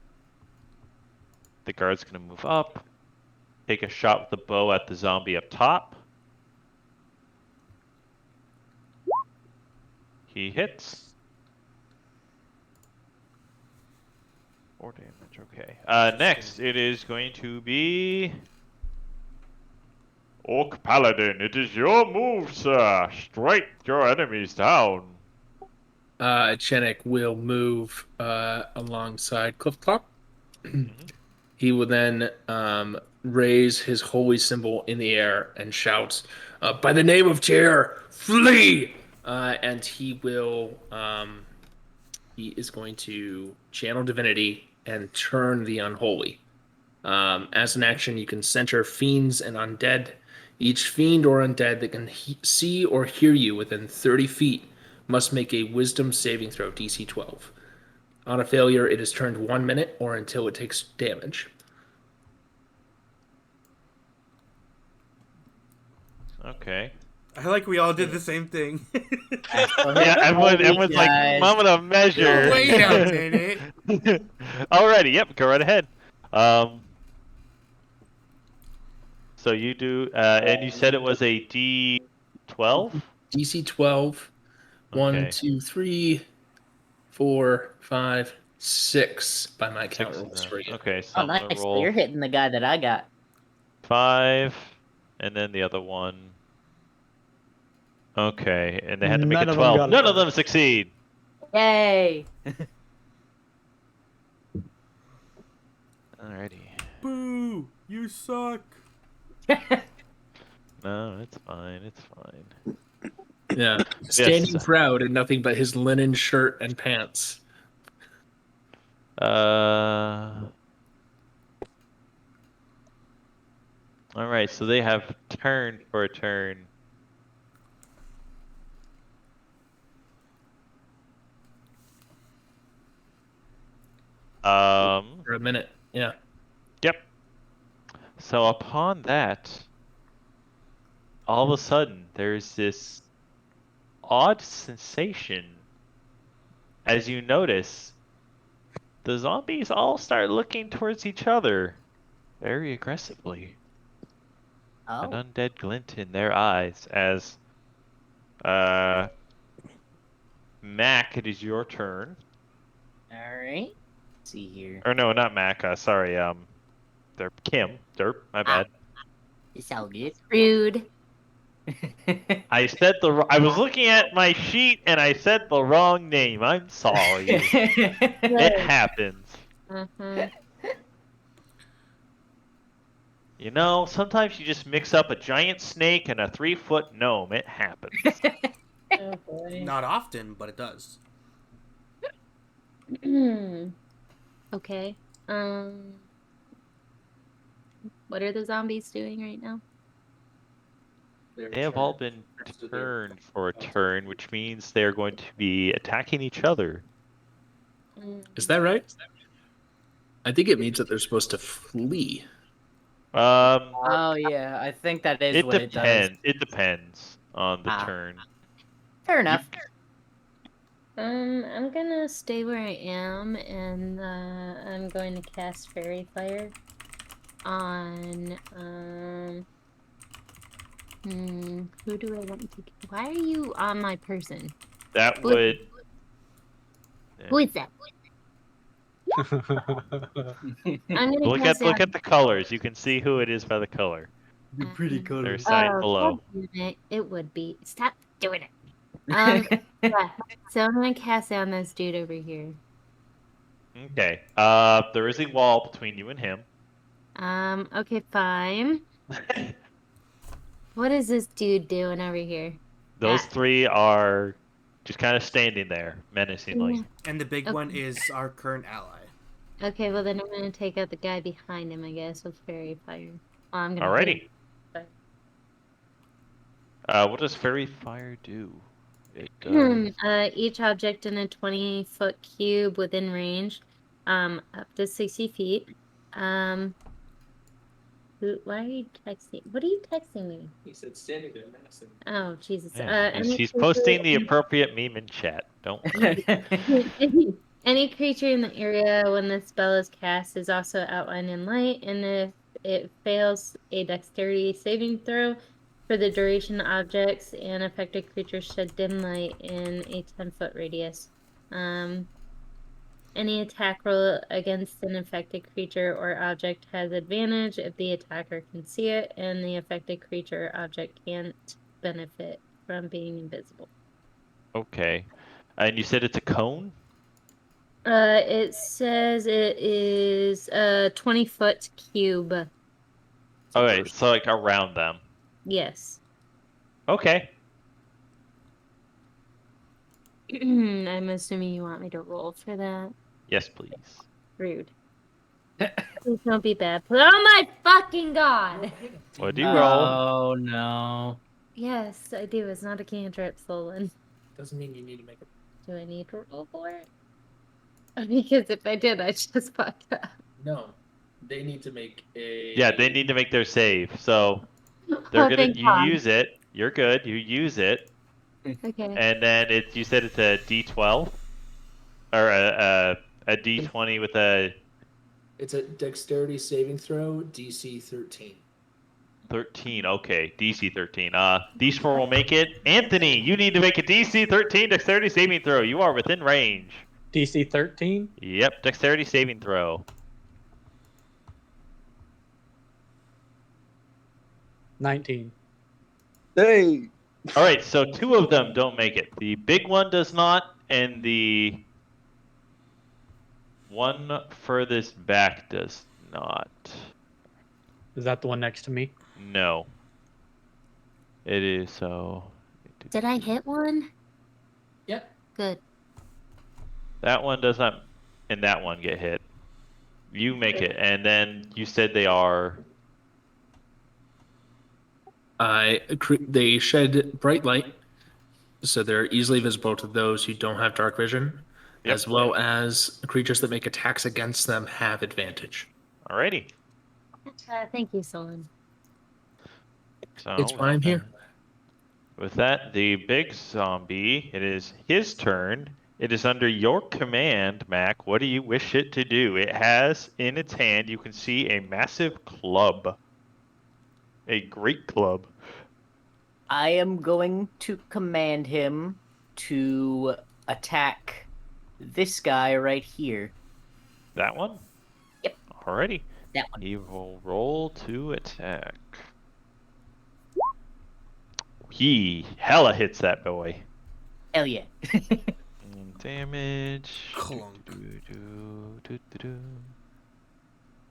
The guard's going to move up, take a shot with the bow at the zombie up top. He hits. 4 damage, okay. Next, it is going to be Orc Paladin. It is your move, sir. Strike your enemies down. Chenik will move alongside Clifftop. He will then raise his holy symbol in the air and shouts, "By the name of Tyr, flee!" And he will. He is going to channel divinity and turn the unholy. As an action, you can center fiends and undead. Each fiend or undead that can see or hear you within 30 feet must make a wisdom saving throw, DC 12. On a failure, it is turned 1 minute or until it takes damage. Okay. I like we all did the same thing. Yeah, everyone's like, I'm gonna measure. Wait a minute. Alrighty, yep, go right ahead. So you do, and you said it was a D12? DC 12. Okay. 1, 2, 3, 4, 5, 6 by my count rolls for you. Okay, so Oh, I'm gonna nice. So roll you're hitting the guy that I got. 5, and then the other one. Okay, and they had to make None a of them 12. got a None of 5. them succeed. Yay! Alrighty. Boo! You suck. No, it's fine. It's fine. Yeah. Standing proud in nothing but his linen shirt and pants. Alright, so they have turned for a turn. For a minute. Yeah. Yep. So upon that, all of a sudden, there's this odd sensation as you notice the zombies all start looking towards each other very aggressively. An Oh. undead glint in their eyes as Mac, it is your turn. All right. Let's see here. Or no, not Mac. Sorry, Kim. Derp. My bad. It's all good. Rude. I was looking at my sheet and I said the wrong name. I'm sorry. It happens. Mhm. You know, sometimes you just mix up a giant snake and a 3-foot gnome. It happens. Oh boy. Not often, but it does. Okay. What are the zombies doing right now? They have all been turned for a turn, which means they're going to be attacking each other. Is that right? I think it means that they're supposed to flee. Oh yeah, I think that is It what it does. depends. It depends on the Ah. turn. Fair enough. I'm gonna stay where I am, and I'm going to cast Fairy Fire on who do I want to? Why are you on my person? That Who- would. Who is that? I'm gonna Look cast at the colors. You can see who it is by the color. The pretty They're colors. signed below. God damn it would be. Stop doing it. Yeah. So I'm gonna cast down this dude over here. Okay. There is a wall between you and him. Okay, fine. What is this dude doing over here? Those Ah. three are just kind of standing there menacingly. And the big Okay. one is our current ally. Okay, well then I'm gonna take out the guy behind him, I guess, with Fairy Fire. Oh, I'm gonna hit him. Alrighty. What does Fairy Fire do? It does. Each object in a 20-foot cube within range, up to 60 feet. Why are you texting? What are you texting me? He said standing there menacing. Oh, Jesus. Yeah, Any he's creature- posting the appropriate meme in chat. Don't worry. Any creature in the area when the spell is cast is also outlined in light, and if it fails a dexterity saving throw for the duration, objects and affected creatures shed dim light in a 10-foot radius. Any attack roll against an affected creature or object has advantage if the attacker can see it, and the affected creature or object can't benefit from being invisible. Okay. And you said it's a cone? It says it is a 20-foot cube. Okay, so like around them. Yes. Okay. I'm assuming you want me to roll for that. Yes, please. Rude. Please don't be bad. Oh my fucking god! What do you roll? Oh no. Yes, I do. It's not a cantrip, Solon. Doesn't mean you need to make it. Do I need to roll for it? Because if I did, I just fucked up. No, they need to make a. Yeah, they need to make their save. So they're Oh, gonna thank you God. use it. You're good. You use it, Okay. and then you said it's a D12 or a D20 with a It's a dexterity saving throw, DC 13. 13. Okay, DC 13. These four will make it. Anthony, you need to make a DC 13 dexterity saving throw. You are within range. DC 13. Yep, dexterity saving throw. 19. Hey, All right, so two of them don't make it. The big one does not, and the one furthest back does not. Is that the one next to me? No. It is so. Did I hit one? Yep. Good. That one does not, and that one get hit. You make it, and then you said they are. They shed bright light, so they're easily visible to those who don't have dark vision, Yep. as well as creatures that make attacks against them have advantage. Alrighty. Thank you, Solon. So It's why I'm here. With that, the big zombie, it is his turn. It is under your command, Mac. What do you wish it to do? It has in its hand, you can see a massive club. A great club. I am going to command him to attack this guy right here. That one? Yep. Alrighty. That one. He will roll to attack. He hella hits that boy. Hell yeah. Damage. Clunk.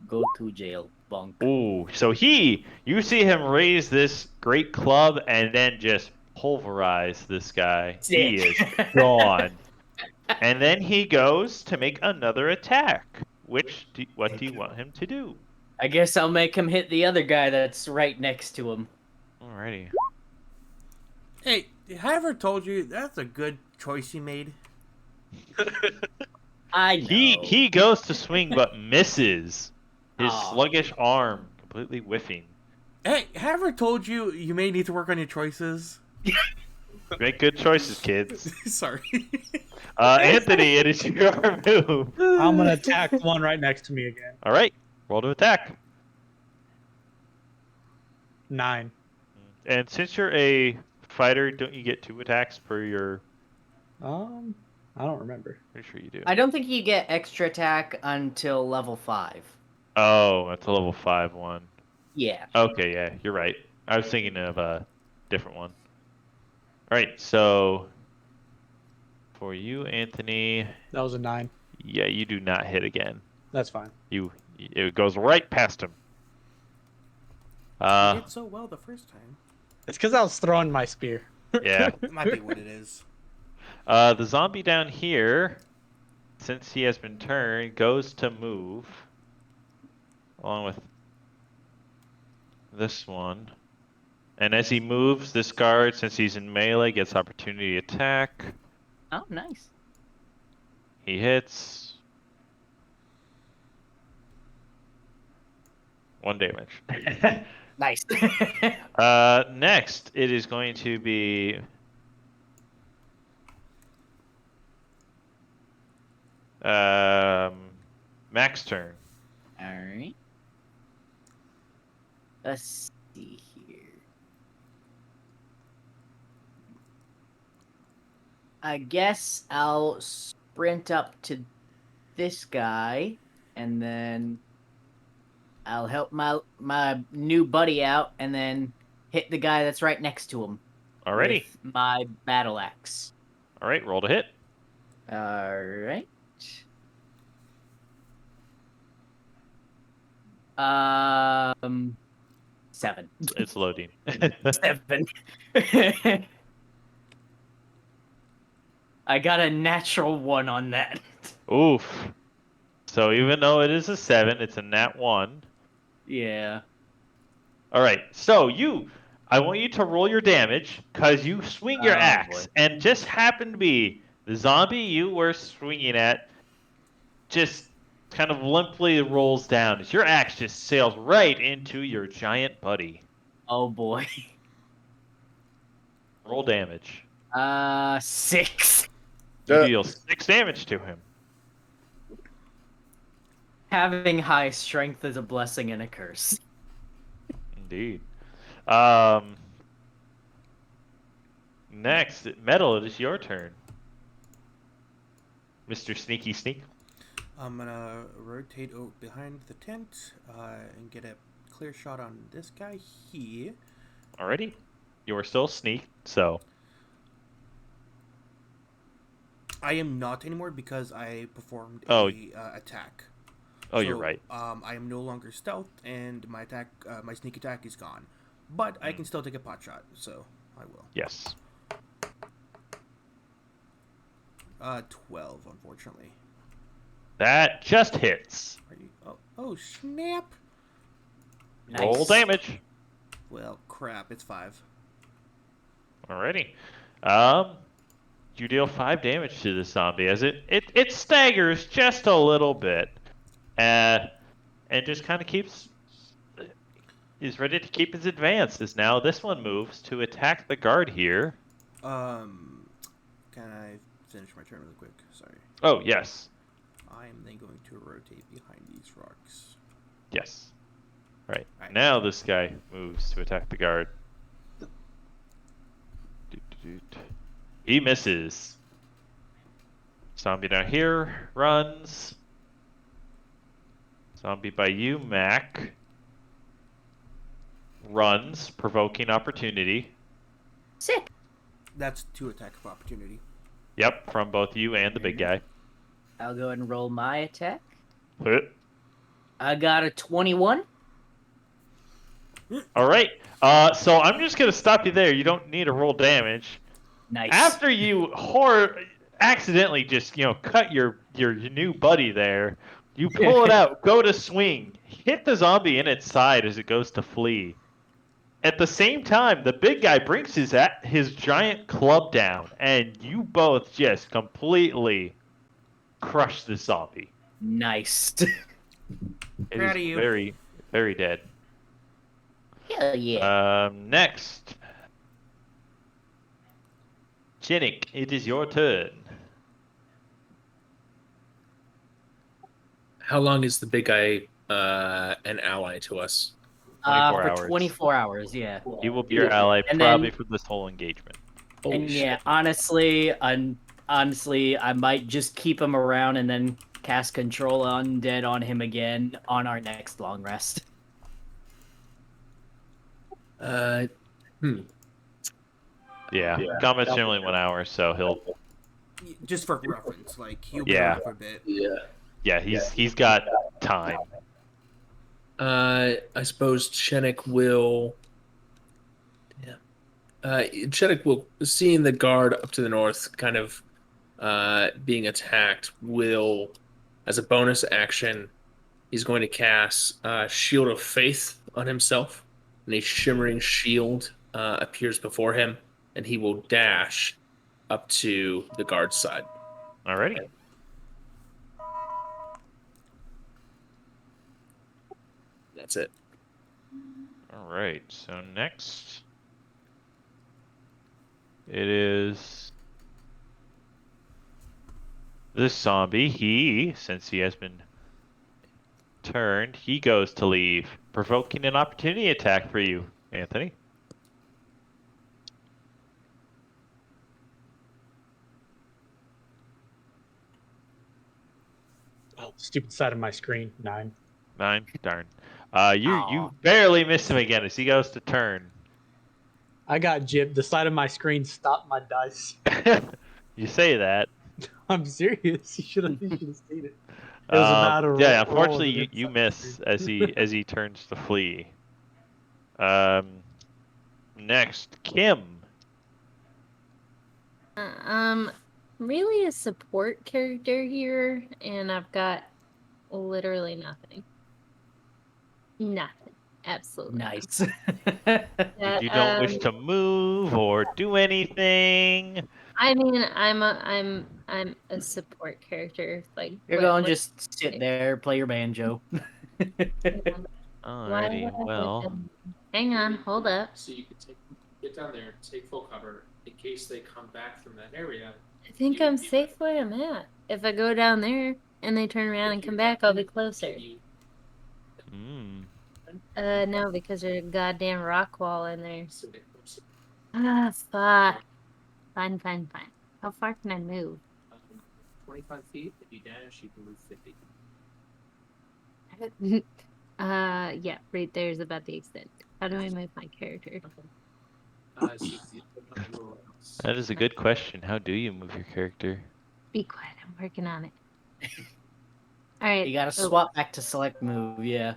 Go to jail, bunk. Ooh, so you see him raise this great club and then just pulverize this guy. He is gone. And then he goes to make another attack. What do you want him to do? I guess I'll make him hit the other guy that's right next to him. Alrighty. Hey, have I ever told you that's a good choice you made? I know. He goes to swing but misses. His Aw. sluggish arm completely whiffing. Hey, have I ever told you you may need to work on your choices? Make good choices, kids. Sorry. Anthony, it is your move. I'm gonna attack the one right next to me again. All right, roll to attack. 9. And since you're a fighter, don't you get 2 attacks per your? I don't remember. Pretty sure you do. I don't think you get extra attack until level 5. Oh, that's a level 5 one. Yeah. Okay, yeah, you're right. I was thinking of a different one. All right, so for you, Anthony, That was a 9. yeah, you do not hit again. That's fine. It goes right past him. You did so well the first time. It's because I was throwing my spear. Yeah. It might be what it is. The zombie down here, since he has been turned, goes to move along with this one. And as he moves, this guard, since he's in melee, gets opportunity attack. Oh, nice. He hits. 1 damage. Nice. Next, it is going to be Mac's turn. Alright. Let's see here. I guess I'll sprint up to this guy, and then I'll help my new buddy out, and then hit the guy that's right next to him. Alrighty. With my battle axe. Alright, roll to hit. Alright. 7. It's loading. 7. I got a natural 1 on that. Oof. So even though it is a 7, it's a nat 1. Yeah. Alright, so I want you to roll your damage, because you swing your Oh, axe, boy. and just happened to be the zombie you were swinging at just kind of limply rolls down as your axe just sails right into your giant buddy. Oh boy. Roll damage. 6. You deal 6 damage to him. Having high strength is a blessing and a curse. Indeed. Next, Metal, it is your turn. Mr. Sneaky Sneak. I'm gonna rotate over behind the tent and get a clear shot on this guy here. Alrighty. You are still sneaked, so. I am not anymore because I performed Oh. a attack. Oh, you're So, right. I am no longer stealth, and my attack, my sneak attack is gone. But I can still take a pot shot, so I will. Yes. 12, unfortunately. That just hits. Are you? Oh, snap! Nice. Roll damage. Well, crap. It's 5. Alrighty. You deal 5 damage to this zombie as it staggers just a little bit, and just kind of keeps is ready to keep his advance. As now this one moves to attack the guard here. Can I finish my turn really quick? Sorry. Oh yes, I am then going to rotate behind these rocks. yes. Right. Right. Now this guy moves to attack the guard. He misses. Zombie down here runs. Zombie by you, Mac. Runs, provoking opportunity. Sick. That's 2 attack of opportunity. Yep, from both you and the big guy. I'll go ahead and roll my attack. Hit. I got a 21. All right. So I'm just gonna stop you there. You don't need to roll damage. Nice. After you accidentally just cut your new buddy there, you pull it out, go to swing, hit the zombie in its side as it goes to flee. At the same time, the big guy brings his giant club down, and you both just completely crush the zombie. Nice. It Proud is of you. very, very dead. Hell yeah. Next. Jenik, it is your turn. How long is the big guy an ally to us? 24 For hours. 24 hours, yeah. He will be your ally And probably then- for this whole engagement. Holy And shit. yeah, honestly, I might just keep him around and then cast Control Undead on him again on our next long rest. Yeah. Combat's generally 1 hour, so he'll. Just for reference, like he'll be Yeah. around for a bit. Yeah, he's got time. I suppose Chenik will. Yeah. Chenik will, seeing the guard up to the north, kind of being attacked, will, as a bonus action, he's going to cast Shield of Faith on himself, and a shimmering shield appears before him, and he will dash up to the guard's side. Alrighty. That's it. Alright, so next. It is. This zombie, since he has been turned, he goes to leave, provoking an opportunity attack for you, Anthony. Oh, stupid side of my screen. 9. 9? Darn. You barely miss him again as he goes to turn. I got gypped. The side of my screen stopped my dice. You say that. I'm serious. You should have seen it. It was a matter of yeah, roll unfortunately and you it's miss as he turns to flee. Next, Kim. Really a support character here, and I've got literally nothing. Nothing. Absolutely. Nice. You don't wish to move or do anything. I mean, I'm a support character. Like You're what- going what- just sit there, play your banjo. Why Alrighty, would I well. let them- Hang on, hold up. So you can get down there, take full cover in case they come back from that area. I think I'm safe where I'm at. If I go down there and they turn around and come back, I'll be closer. No, because there's a goddamn rock wall in there. Ah, fuck. Fine. How far can I move? 25 feet. If you dash, you can move 50. Yeah, right there's about the extent. How do I move my character? So you put on your rolls. That is a good question. How do you move your character? Be quiet, I'm working on it. Alright. You gotta swap back to select move, yeah.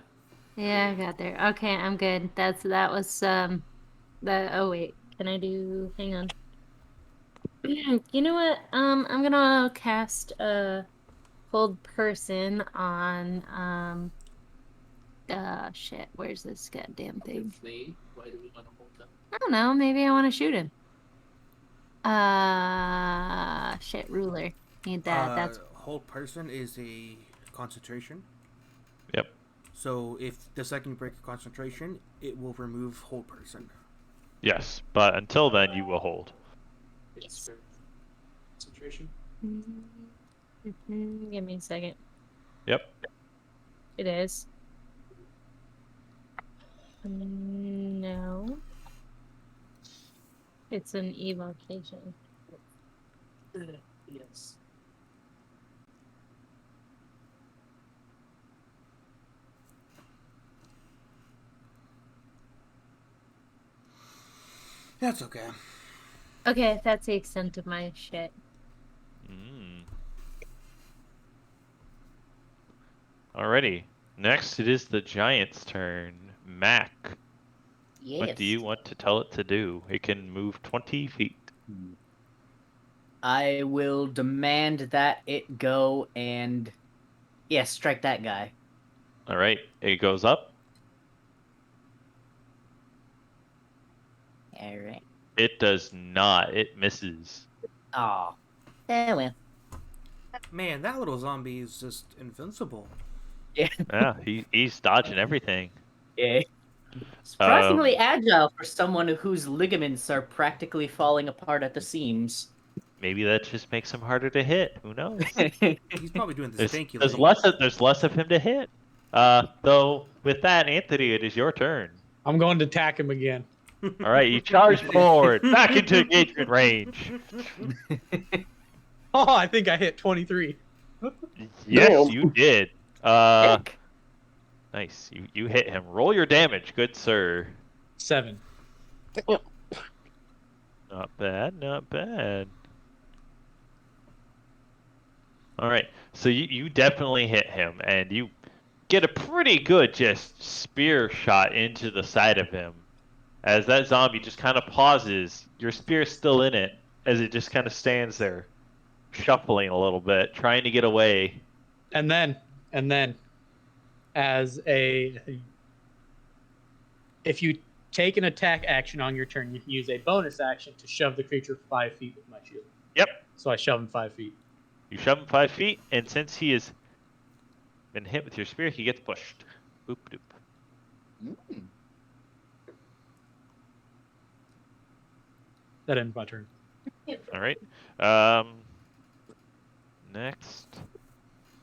Yeah, I got there. Okay, I'm good. That was oh wait, can I do hang on. You know what? I'm gonna cast hold person on shit, where's this goddamn thing? Flee. Why do we want to hold them? I don't know, maybe I wanna shoot him. Shit, ruler. Need that. That's Hold person is a concentration. Yep. So if the second you break a concentration, it will remove hold person. Yes, but until then, you will hold. It's for concentration. Give me a second. Yep. It is. No. It's an evocation. Yes. That's okay. Okay, that's the extent of my shit. Alrighty. Next, it is the giant's turn. Mac, Yes. what do you want to tell it to do? It can move 20 feet. I will demand that it go and strike that guy. Alright, it goes up. All right. It does not. It misses. Oh. Well. Man, that little zombie is just invincible. Yeah, he's dodging everything. Yeah. Surprisingly agile for someone whose ligaments are practically falling apart at the seams. Maybe that just makes him harder to hit. Who knows? He's probably doing the There's stanky there's leg. less of him to hit. Though with that, Anthony, it is your turn. I'm going to attack him again. All right, you charge forward, back into engagement range. Oh, I think I hit 23. Yes, Damn. you did. Heck. Nice. You hit him. Roll your damage, good sir. 7. Not bad, not bad. All right, so you definitely hit him, and you get a pretty good just spear shot into the side of him. As that zombie just kind of pauses, your spear's still in it, as it just kind of stands there, shuffling a little bit, trying to get away. And then, if you take an attack action on your turn, you can use a bonus action to shove the creature 5 feet with my shield. Yep. So I shove him 5 feet. You shove him 5 feet, and since he has been hit with your spear, he gets pushed. Boop doop. That ends my turn. All right. Next,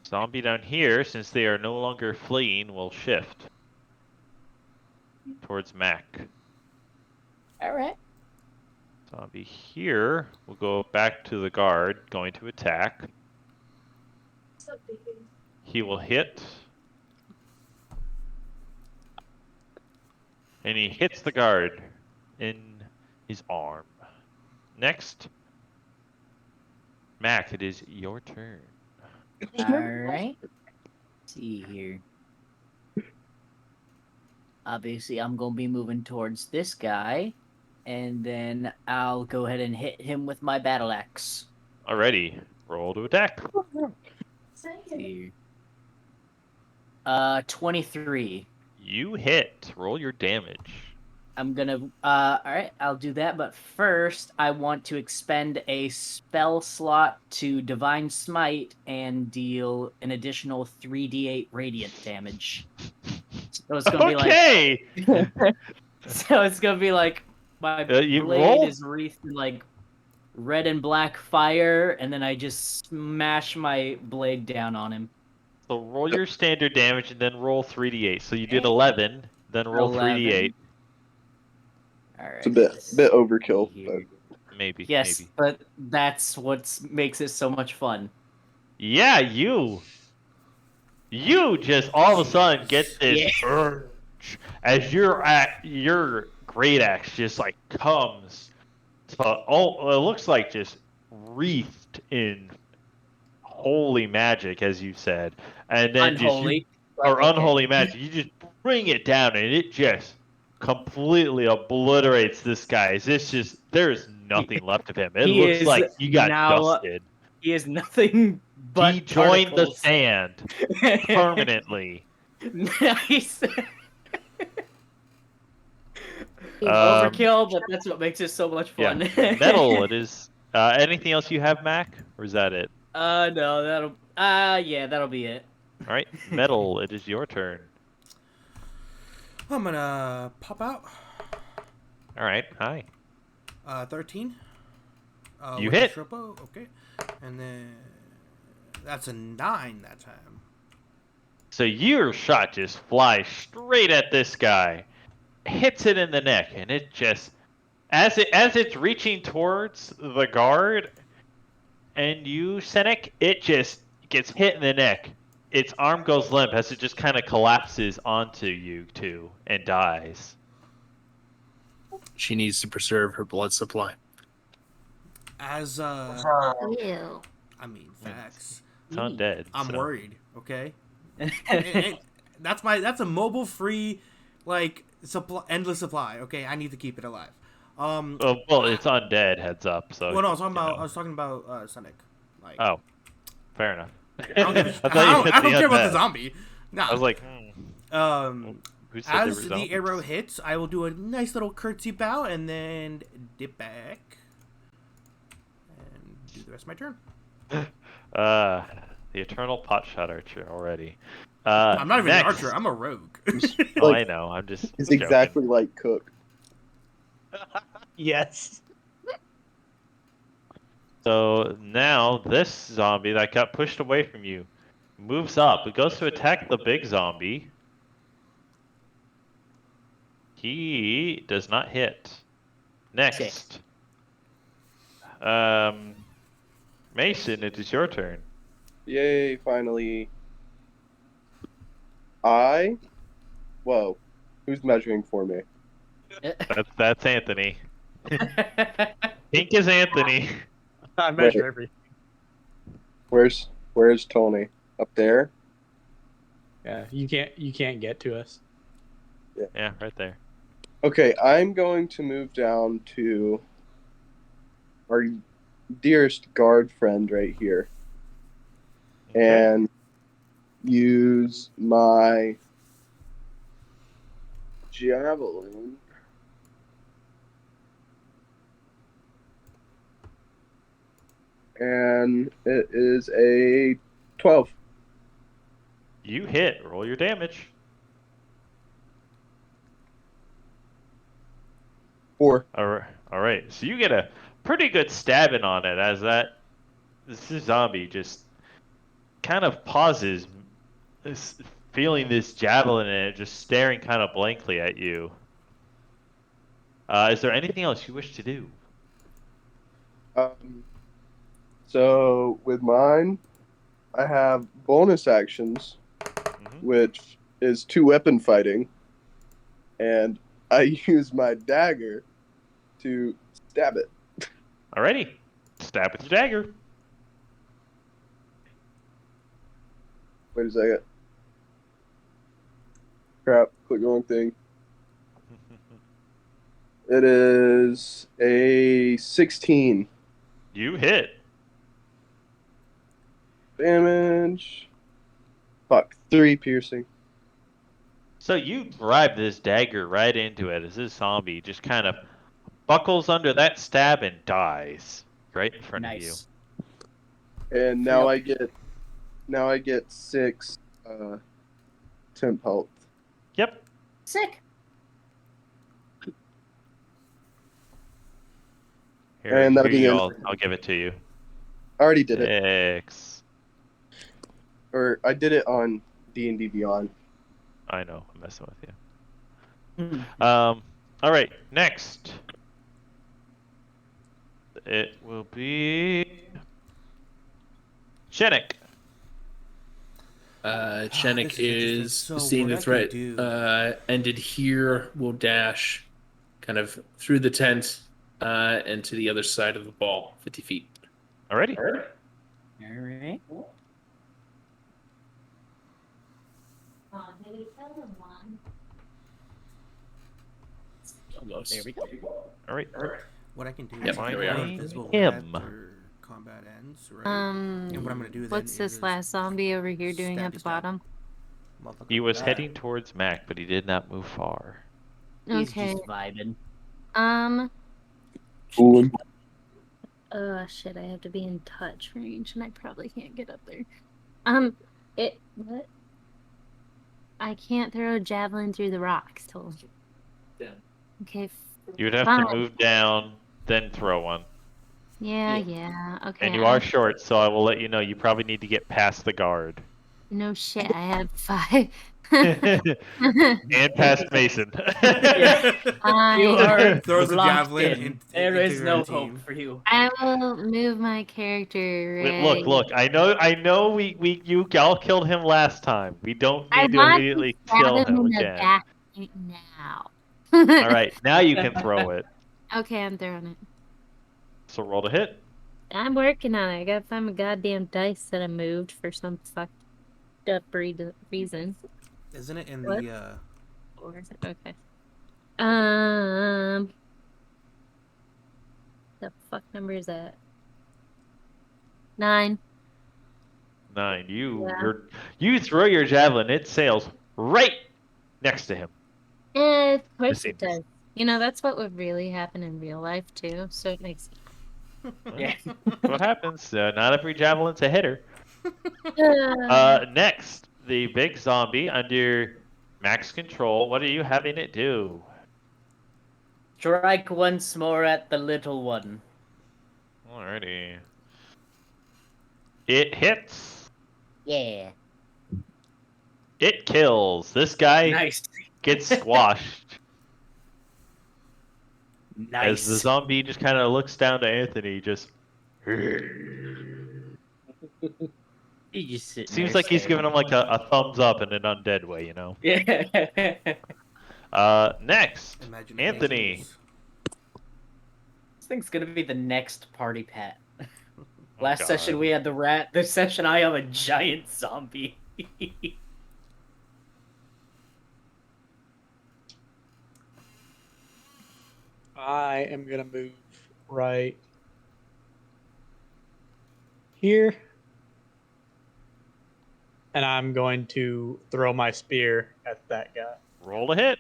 zombie down here, since they are no longer fleeing, will shift towards Mac. All right. Zombie here will go back to the guard, going to attack. He will hit. And he hits the guard in his arm. Next, Mac, it is your turn. All right. Let's see here. Obviously, I'm going to be moving towards this guy, and then I'll go ahead and hit him with my battle axe. Alrighty, roll to attack. Here. 23. You hit. Roll your damage. I'm gonna, alright, I'll do that, but first, I want to expend a spell slot to Divine Smite and deal an additional 3d8 radiant damage. So it's gonna Okay! be like... so it's gonna be like, my you blade roll? is wreathed in, like, red and black fire, and then I just smash my blade down on him. So roll your standard damage and then roll 3d8. So you did 11, then roll 3d8. Alright. It's a bit overkill. But... Maybe. Yes, maybe. but that's what makes it so much fun. Yeah, you just all of a sudden get this urge as your great axe just like comes to it looks like just wreathed in holy magic, as you said, and then Unholy. Unholy magic. You just bring it down and it just completely obliterates this guy. There's nothing left of him. It looks like he got dusted. He is nothing but he joined particles. the sand permanently. Nice. Overkill, but that's what makes it so much fun. Yeah. Metal, it is. Anything else you have, Mac? Or is that it? No, that'll be it. All right, Metal, it is your turn. I'm gonna pop out. All right. Hi. 13. You with the hit. short bow, okay. And then that's a 9 that time. So your shot just flies straight at this guy, hits it in the neck, and it just as it's reaching towards the guard and you, Senek, it just gets hit in the neck. Its arm goes limp as it just kind of collapses onto you two and dies. She needs to preserve her blood supply. As Ew. I mean, facts. It's undead. I'm so. worried. Okay. And that's a mobile free, like supply, endless supply. Okay, I need to keep it alive. Well, it's undead. Heads up. So. Well, no, I was talking about Sonic. Like, Oh, fair enough. I don't, give a, I thought you hit I don't the care about the undead. zombie. Nah. I was like, who said as there were the zombies? arrow hits, I will do a nice little curtsy bow and then dip back and do the rest of my turn. The eternal potshot archer already. I'm not even an next. archer. I'm a rogue. Oh, I know. I'm just. It's joking. exactly like Cook. Yes. So now this zombie that got pushed away from you moves up. It goes to attack the big zombie. He does not hit. Next. Mason, it is your turn. Yay, finally. Whoa. Who's measuring for me? That's Anthony. Pink is Anthony. I measure Wait. everything. Where's Tony? Up there? Yeah, you can't get to us. Yeah, right there. Okay, I'm going to move down to our dearest guard friend right here. And use my javelin. And it is a 12. You hit. Roll your damage. 4. All right. So you get a pretty good stabbing on it as this zombie just kind of pauses, feeling this javelin in it, just staring kind of blankly at you. Is there anything else you wish to do? So with mine, I have bonus actions, which is 2 weapon fighting, and I use my dagger to stab it. Alrighty. Stab with your dagger. Wait a second. Crap, click the wrong thing. It is a 16. You hit. Damage. Fuck, 3 piercing. So you drive this dagger right into it as this zombie just kind of buckles under that stab and dies right in front of you. And now I get 6 temp health. Yep. Sick. And that'll be I'll give it to you. I already did it. 6. Or I did it on D&D Beyond. I know, I'm messing with you. All right, next. It will be Shenik. Shenik this is so seeing what the I threat can do. ended here. Will dash kind of through the tent and to the other side of the ball, 50 feet. Alrighty. All right. Almost. There we go. All right. What I can do Yep, is there we are. go invisible Him. after combat ends, right? And what I'm gonna do then What's this is last zombie over here doing stab at the his dad. bottom? Motherfucker He was die. heading towards Mac, but he did not move far. He's Okay. just vibing. Fooling. Oh shit! I have to be in touch range, and I probably can't get up there. What? I can't throw a javelin through the rocks. Told you. Yeah. Okay. You'd have Fine. to move down, then throw one. Yeah. Okay. And you are short, so I will let you know you probably need to get past the guard. No shit. I have 5. And past Mason. You are Throws a locked javelin in. in- There into is your no team. hope for you. I will move my character right. Wait, look. I know. You all killed him last time. We don't I need to want immediately to stab kill him him in the again. back right now. All right, now you can throw it. Okay, I'm throwing it. So roll to hit. I'm working on it. I gotta find my goddamn dice that I moved for some fucked up reason. Isn't it in What? the Or is it? Okay. The fuck number is that? 9. 9. Yeah. You throw your javelin. It sails right next to him. Of course The it does. You know, that's what would really happen in real life too, so it makes Yeah. What happens? Not every javelin's a hitter. Next, the big zombie under max control. What are you having it do? Strike once more at the little one. Alrighty. It hits. Yeah. It kills. This guy Nice. gets squashed. Nice. As the zombie just kind of looks down to Anthony, just He just sitting seems there like he's staring. giving him like a thumbs up in an undead way, you know. Yeah. Next, Imagine Anthony. This thing's gonna be the next party pet. Oh, Last God. session we had the rat. This session I have a giant zombie. I am gonna move right here, and I'm going to throw my spear at that guy. Roll to hit.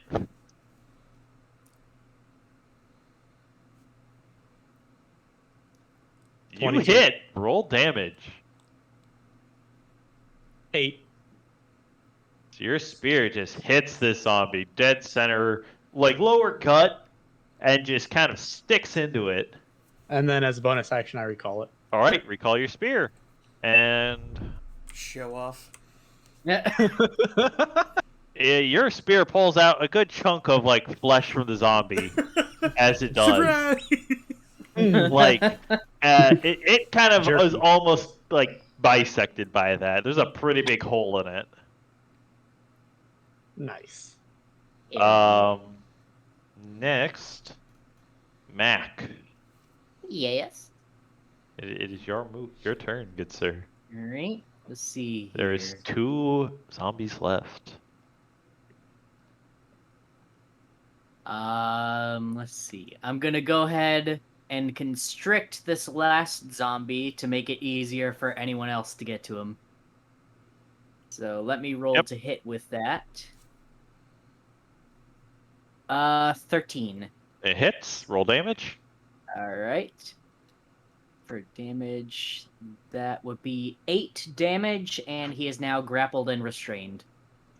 You 22. hit. Roll damage. 8. So your spear just hits this zombie dead center, like lower gut, and just kind of sticks into it. And then as a bonus action, I recall it. All right, recall your spear, and show off? your spear pulls out a good chunk of like flesh from the zombie, as it does. Like, it kind of Jerky. is almost like bisected by that. There's a pretty big hole in it. Nice. Next, Mac. Yes. It is your turn, good sir. All right. Let's see. There's here. 2 zombies left. Let's see. I'm gonna go ahead and constrict this last zombie to make it easier for anyone else to get to him. So let me roll to hit with that. 13. It hits. Roll damage. All right. For damage, that would be 8 damage, and he is now grappled and restrained.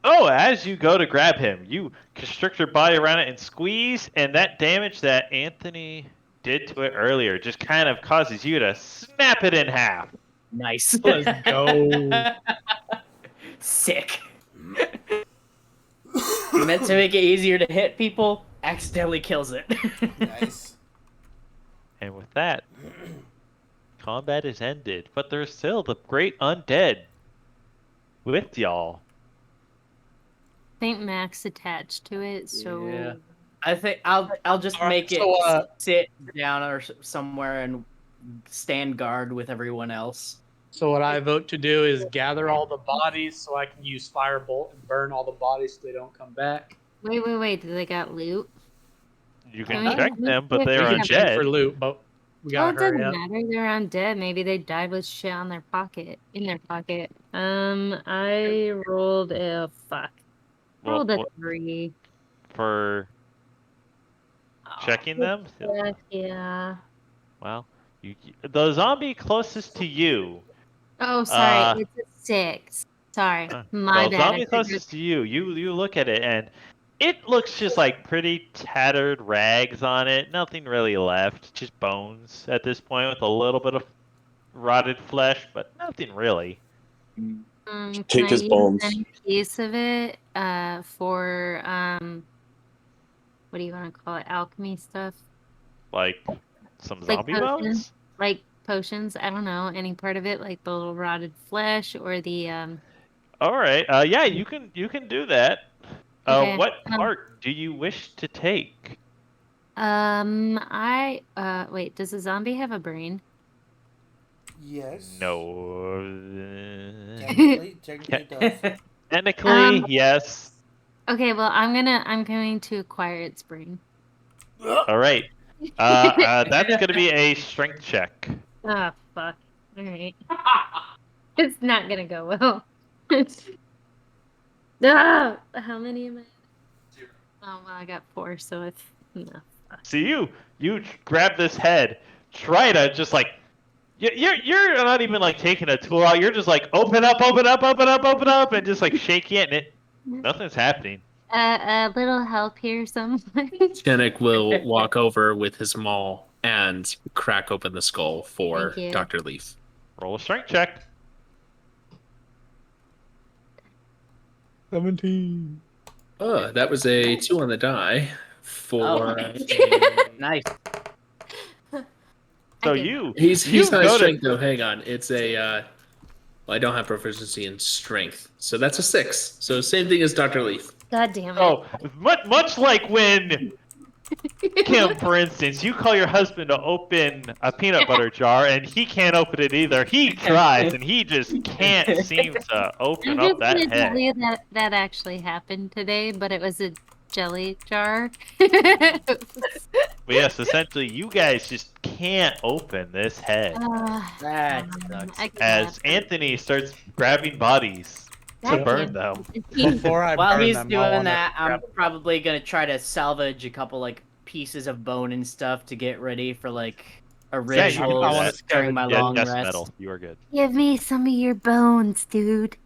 Oh, as you go to grab him, you constrict your body around it and squeeze, and that damage that Anthony did to it earlier just kind of causes you to snap it in half. Nice. Let's go. Sick. Meant to make it easier to hit people, accidentally kills it. Nice. And with that, combat is ended, but there's still the great undead with y'all. I think Max attached to it, so Yeah. I think I'll just Alright, make it so, sit down or somewhere and stand guard with everyone else. So what I vote to do is gather all the bodies so I can use firebolt and burn all the bodies so they don't come back. wait. Do they got loot? You can Alright, check let's them, see but if they're We can check for undead. loot, but we Oh, gotta it doesn't hurry up. matter. They're undead. Maybe they died with shit on their pocket. In their pocket. I rolled a fuck. Well, Rolled a what- 3. for checking them? Yeah. Well, the zombie closest to you. Oh, sorry. Uh, It's a 6. Sorry, my Well, bad. zombie closest to you. You look at it and it looks just like pretty tattered rags on it. Nothing really left. Just bones at this point with a little bit of rotted flesh, but nothing really. Can Take I his use bones. any piece of it for what do you want to call it? Alchemy stuff? Like some Like zombie potions? bones? Like potions? I don't know. Any part of it, like the little rotted flesh or the All right. Yeah, you can do that. Okay. What part do you wish to take? I wait, does a zombie have a brain? Yes. No. Technically it does. Technically, yes. Okay, well I'm going to acquire its brain. All right. That's gonna be a strength check. Oh fuck. Alright. It's not gonna go well. Ah! How many am I? 0. Oh well, I got 4, so it's no. So you grab this head, try to just like you're not even like taking a tool out. You're just like open up, open up, open up, open up, and just like shaking it, and nothing's happening. A little help here, someone. Janik will walk over with his maul and crack open the skull for Thank you. Dr. Leaf. Roll a strength check. 17. That was a 2 on the die for. Nice. So I did. you He's you high go to- strength though. Hang on, it's a. Well, I don't have proficiency in strength, so that's a 6. So same thing as Dr. Leaf. God damn it. Oh, much like when Kim, for instance, you call your husband to open a peanut butter jar, and he can't open it either. He tries, and he just can't seem to open I'm up just that gonna head. tell you that actually happened today, but it was a jelly jar. But yes, essentially, you guys just can't open this head. That sucks. I can't. As Anthony starts grabbing bodies to God burn damn them. it. Before I While burn he's them, I doing wanna that, I'm grab- probably gonna try to salvage a couple like pieces of bone and stuff to get ready for like a Yeah, you can ritual do that. during my Yeah, long yes, rest. metal. You are good. Give me some of your bones, dude.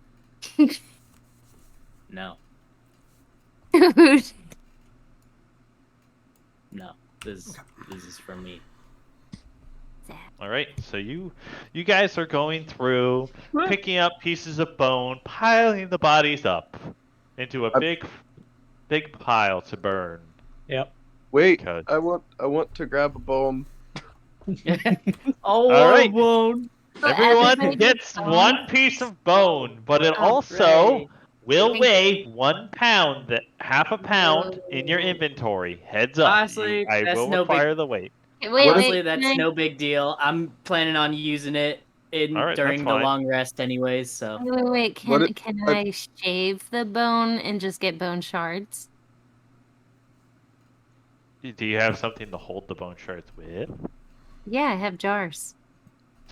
No, Dude. no, this is for me. All right, so you guys are going through, picking up pieces of bone, piling the bodies up into a big pile to burn. Yep. Wait, Okay. I want to grab a bone. Oh, All right. I won't. Everyone Everybody gets bone? one piece of bone, but it also Alright. will weigh 1 pound, half a pound in your inventory. Heads up. Honestly, I that's will no big- require the weight. Wait, Honestly, wait, that's can I- no big deal. I'm planning on using it All right, during that's the fine. long rest, anyways. So Wait, What can it- I shave the bone and just get bone shards? Do you have something to hold the bone shards with? Yeah, I have jars.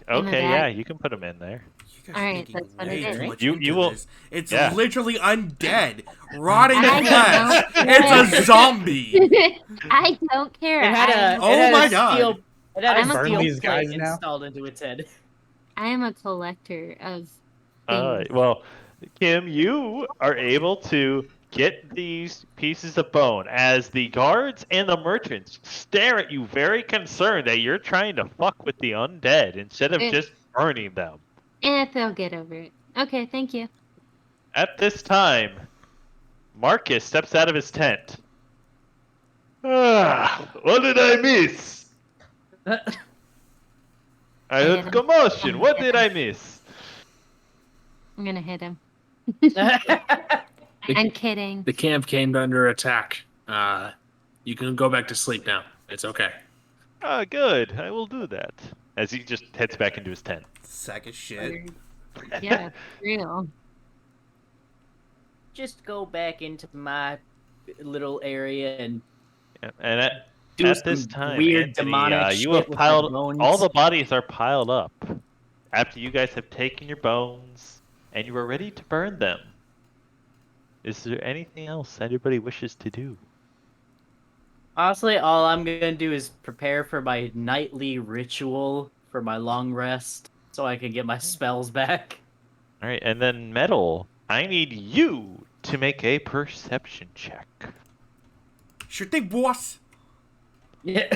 In my Okay, yeah, bag. you can put them in there. You guys are Alright, thinking that's what way it too is. much You into will- this. It's yeah. literally undead, rotting I flesh. don't It's care. a zombie. I don't care. it had a Oh it had my a God. steel, it had I'm a a steel these plate guys now? installed into its head. I am a collector of All things. right. Well, Kim, you are able to get these pieces of bone as the guards and the merchants stare at you very concerned that you're trying to fuck with the undead instead of Eh. just burning them. They'll get over it. Okay, thank you. At this time, Marcus steps out of his tent. What did I miss? I heard hit him. commotion. What did I miss? I'm gonna hit him. The- I'm kidding. The camp came under attack. You can go back to sleep now. It's okay. Ah, good. I will do that. As he just heads back into his tent. Sack of shit. Yeah, real. Just go back into my little area and And at do this some time, weird Anthony, demonic you shit have with my piled bones. all the bodies are piled up. After you guys have taken your bones and you are ready to burn them. Is there anything else anybody wishes to do? Honestly, all I'm gonna do is prepare for my nightly ritual for my long rest, so I can get my spells back. All right, and then Metal, I need you to make a perception check. Sure thing, boss. Yeah.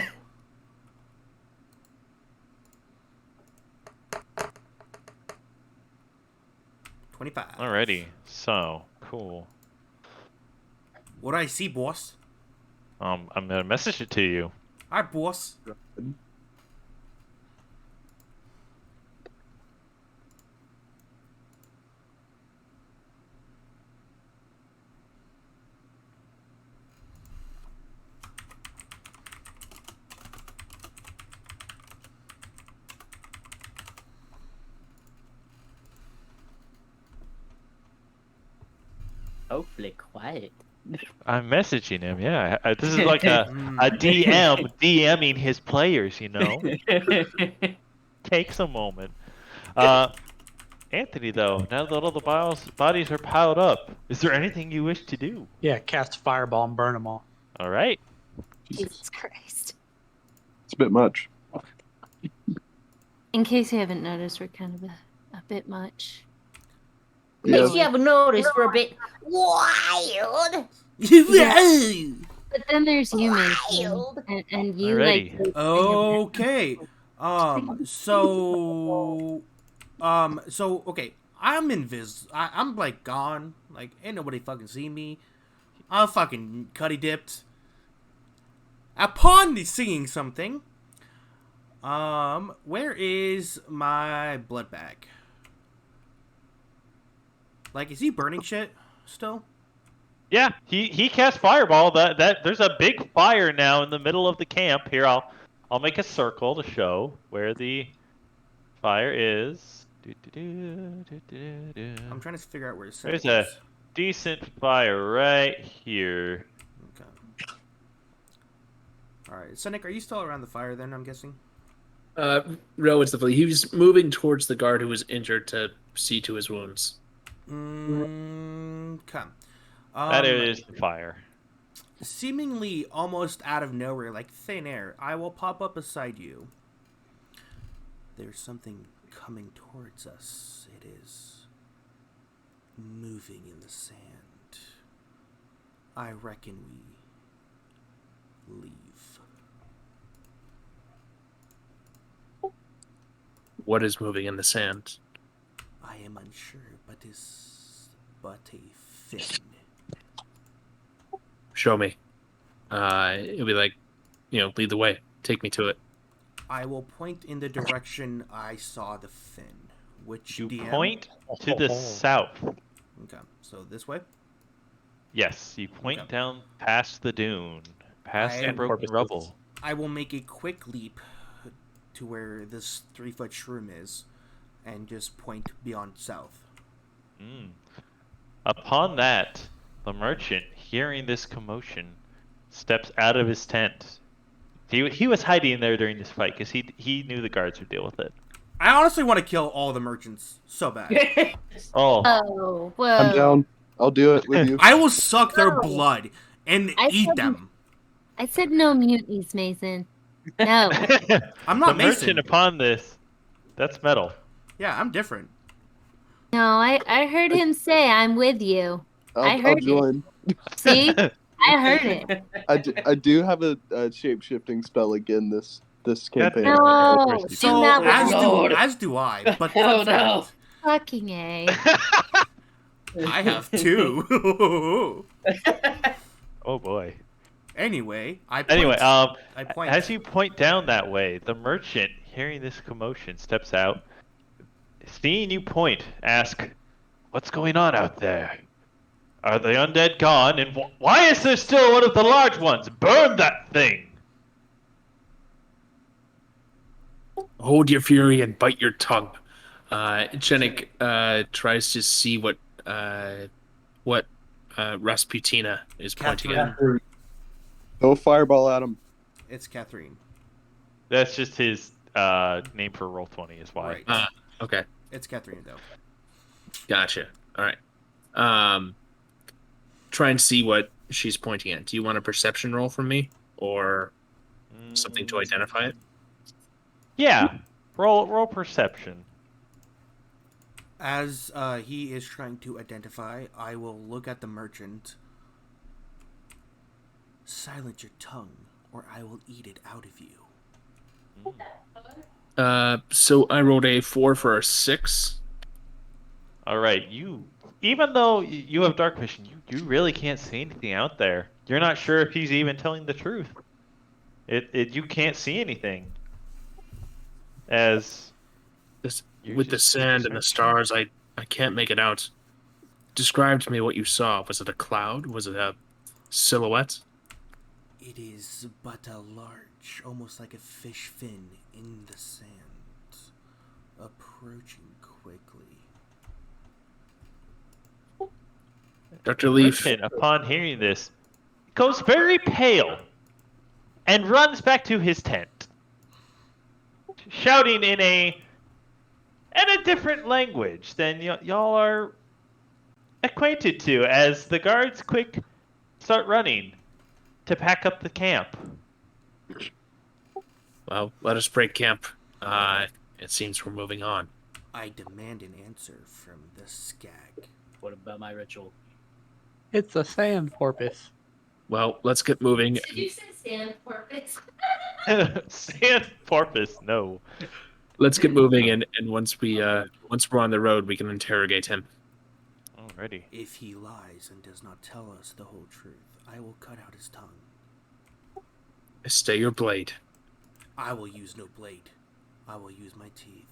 $25. Alrighty, so cool. What do I see, boss? I'm gonna message it to you. All right, boss. Hopefully quiet. I'm messaging him. Yeah, this is like a Mm. DM DMing his players. You know, takes a moment. Anthony, though, now that all the bodies are piled up, is there anything you wish to do? Yeah, cast fireball and burn them all. All right. Jesus Christ. It's a bit much. In case you haven't noticed, we're kind of a bit much. In case you haven't noticed, we're a bit wild. But then there's you, Mason, and you Alrighty. like. Okay. So okay. I'm I'm like gone. Like ain't nobody fucking see me. I'm fucking cuddy dipped. Upon the singing something. Where is my blood bag? Like, is he burning shit still? Yeah, he cast fireball. That there's a big fire now in the middle of the camp. Here, I'll make a circle to show where the fire is. I'm trying to figure out where it's. There's a decent fire right here. Okay. All right, Cynic, are you still around the fire? Then I'm guessing. Ro is he was moving towards the guard who was injured to see to his wounds. Okay. That is the fire. Seemingly almost out of nowhere, like thin air, I will pop up beside you. There's something coming towards us. It is moving in the sand. I reckon we leave. What is moving in the sand? I am unsure, but is but a fin. Show me. It'll be like, lead the way. Take me to it. I will point in the direction I saw the fin. Which You DM? point to the south. Okay, so this way? Yes, you point Okay. down past the dune, past the broken rubble. I will make a quick leap to where this 3-foot shroom is and just point beyond south. Upon that, the merchant, hearing this commotion, steps out of his tent. He was hiding there during this fight because he knew the guards would deal with it. I honestly want to kill all the merchants so bad. Oh, Oh, whoa. I'm down. I'll do it with you. I will suck their No. blood and I eat said- them. I said no mutinies, Mason. No. I'm not the Mason. merchant upon this. That's metal. Yeah, I'm different. No, I heard him say I'm with you. I I'll heard it. join. See? I heard it. I do have a shape-shifting spell again this campaign. damn it. No, Do do So not as do I. But fun fact, fucking A. I have 2. Oh boy. Anyway, I point. Anyway, I point. as you point down that way, the merchant, hearing this commotion, steps out. Seeing you point, ask, "What's going on out there? Are the undead gone? And why is there still one of the large ones? Burn that thing!" Hold your fury and bite your tongue. Jenik tries to see what Rasputina is pointing at. Catherine. Go fireball at him. It's Catherine. That's just his name for Roll20 is why. Right. Okay, It's Catherine though. gotcha. All right. Try and see what she's pointing at. Do you want a perception roll from me, or something to identify it? Yeah. Roll perception. As he is trying to identify, I will look at the merchant. Silence your tongue, or I will eat it out of you. So I rolled a 4 for a 6. All right, even though you have dark vision, you really can't see anything out there. You're not sure if he's even telling the truth. You can't see anything. As With the sand and the stars, I can't make it out. Describe to me what you saw. Was it a cloud? Was it a silhouette? It is but a large, almost like a fish fin in the sand, approaching quickly. Dr. Leaf. Merchant, upon hearing this, goes very pale and runs back to his tent, shouting in a different language than y'all are acquainted to, as the guards start running to pack up the camp. Well, let us break camp. It seems we're moving on. I demand an answer from the skag. What about my ritual? It's a sand porpoise. Well, let's get moving. Did you say sand porpoise? Sand porpoise, no. Let's get moving, and once we're on the road, we can interrogate him. Alrighty. If he lies and does not tell us the whole truth, I will cut out his tongue. Stay your blade. I will use no blade. I will use my teeth.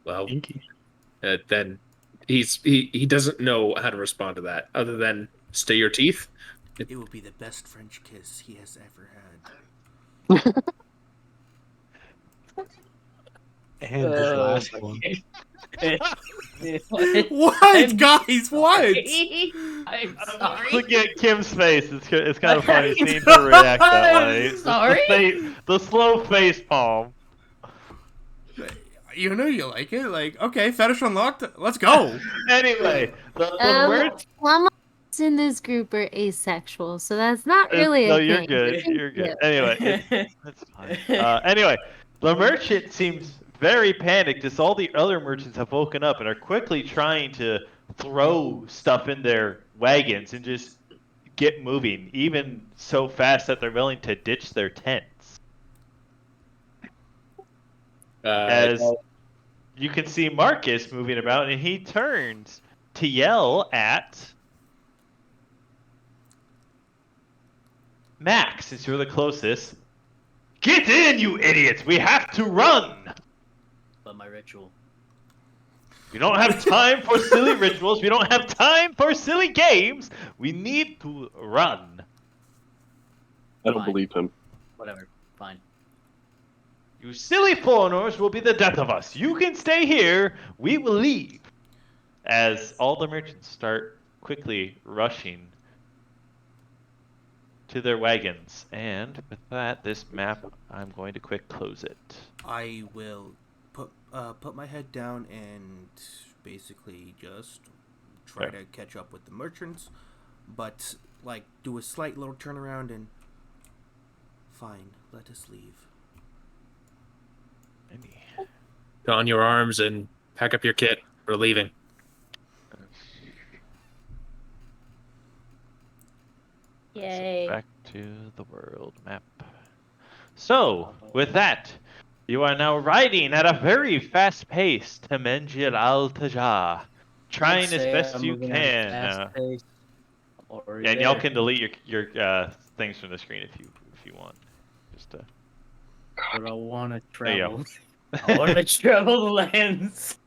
Well, then he doesn't know how to respond to that, other than stay your teeth. It will be the best French kiss he has ever had. And this last one. What, guys? What? I'm sorry. Look at Kim's face. It's kind of funny seeing her react that way. I'm sorry. The slow face palm. You know you like it. Like, okay, fetish unlocked. Let's go. Anyway, the merch. Some of us in this group are asexual, so that's not really No, a you're thing. good. You're good. Anyway, that's fine. Anyway, the merchant seems very panicked as all the other merchants have woken up and are quickly trying to throw stuff in their wagons and just get moving, even so fast that they're willing to ditch their tents. As you can see Marcus moving about, and he turns to yell at Max, since you're the closest. Get in, you idiots! We have to run! But my ritual. We don't have time for silly rituals. We don't have time for silly games. We need to run. I don't Fine. believe him. Whatever. Fine. You silly foreigners will be the death of us. You can stay here. We will leave. As all the merchants start quickly rushing to their wagons. And with that, this map, I'm going to quick close it. I will put my head down and basically just try to catch up with the merchants, but like do a slight little turnaround and fine, let us leave. Don your arms and pack up your kit. We're leaving. Yay. Back to the world map. So, with that, you are now riding at a very fast pace to Menjir al-Tajah, trying as best you can. And y'all can delete your things from the screen if you want. Just to. But I want to There you go. travel. I want to travel the lands.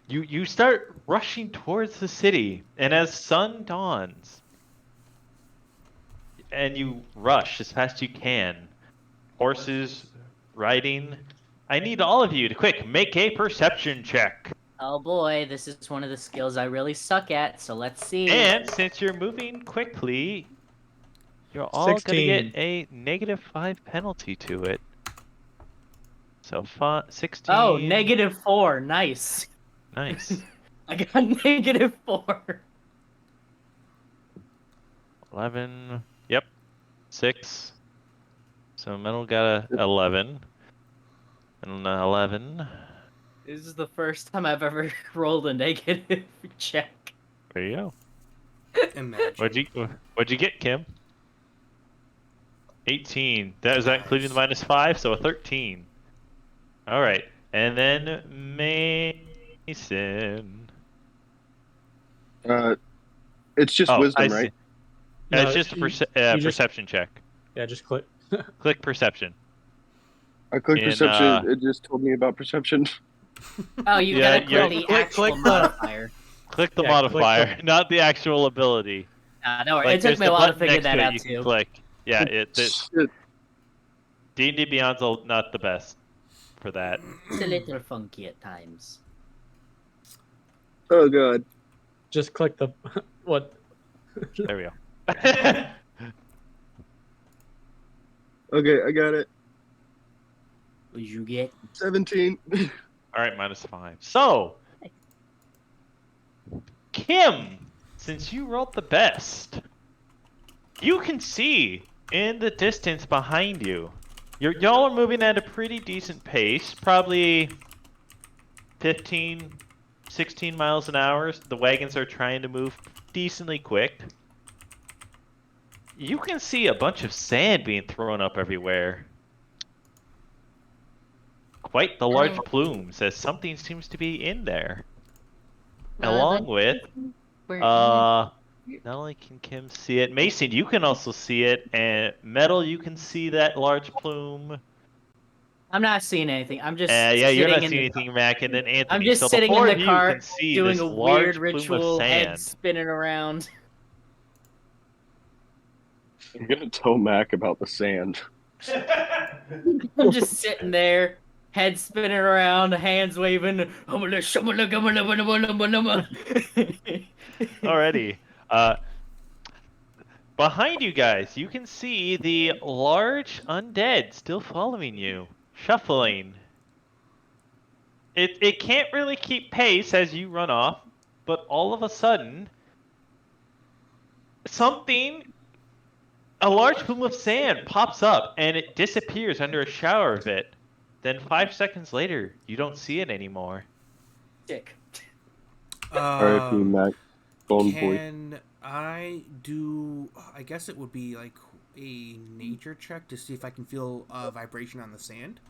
You start rushing towards the city, and as sun dawns, and you rush as fast as you can, horses riding. I need all of you to quick make a perception check. Oh boy, this is one of the skills I really suck at, so let's see. And since you're moving quickly, you're all going to 16. get a -5 penalty to it. So 16. Oh, -4. Nice. Nice. I got -4. 11. Yep. 6. So Metal got a 11. And 11. This is the first time I've ever rolled a negative check. There you go. Imagine. What'd you get, Kim? 18. Is that including the -5? So a 13. All right. And then Mason. It's just I wisdom, see. right? No, it's just a you just- perception check. Yeah, just click. Click perception. I clicked In, perception. It just told me about perception. Oh, you Yeah, gotta click the click actual the- modifier. Click the Yeah, click modifier, not the actual ability. No, Like, it took there's me a the while to button figure next that to it out you can too. click. Yeah, Shit. D&D Beyond's not the best for that. It's a little funky at times. Oh god. Just click the what? There we go. Okay, I got it. What did you get? 17. All right, -5. So, Kim, since you rolled the best, you can see in the distance behind you. Y'all are moving at a pretty decent pace, probably 15, 16 miles an hour. The wagons are trying to move decently quick. You can see a bunch of sand being thrown up everywhere. Quite the large plumes, as something seems to be in there. Along with, not only can Kim see it, Mason, you can also see it, and Metal, you can see that large plume. I'm not seeing anything. I'm just Yeah, you're not sitting in seeing the anything, Mac, and then Anthony. I'm just so sitting the four in of the you car can see doing this a large weird plume ritual, of head sand. spinning around. I'm gonna tell Mac about the sand. I'm just sitting there, head spinning around, hands waving. Alrighty. Behind you guys, you can see the large undead still following you, shuffling. It can't really keep pace as you run off, but all of a sudden, a large plume of sand pops up and it disappears under a shower of it. Then 5 seconds later, you don't see it anymore. Dick. R.I.P. Mac. Bone boy. Can I do? I guess it would be like a nature check to see if I can feel vibration on the sand.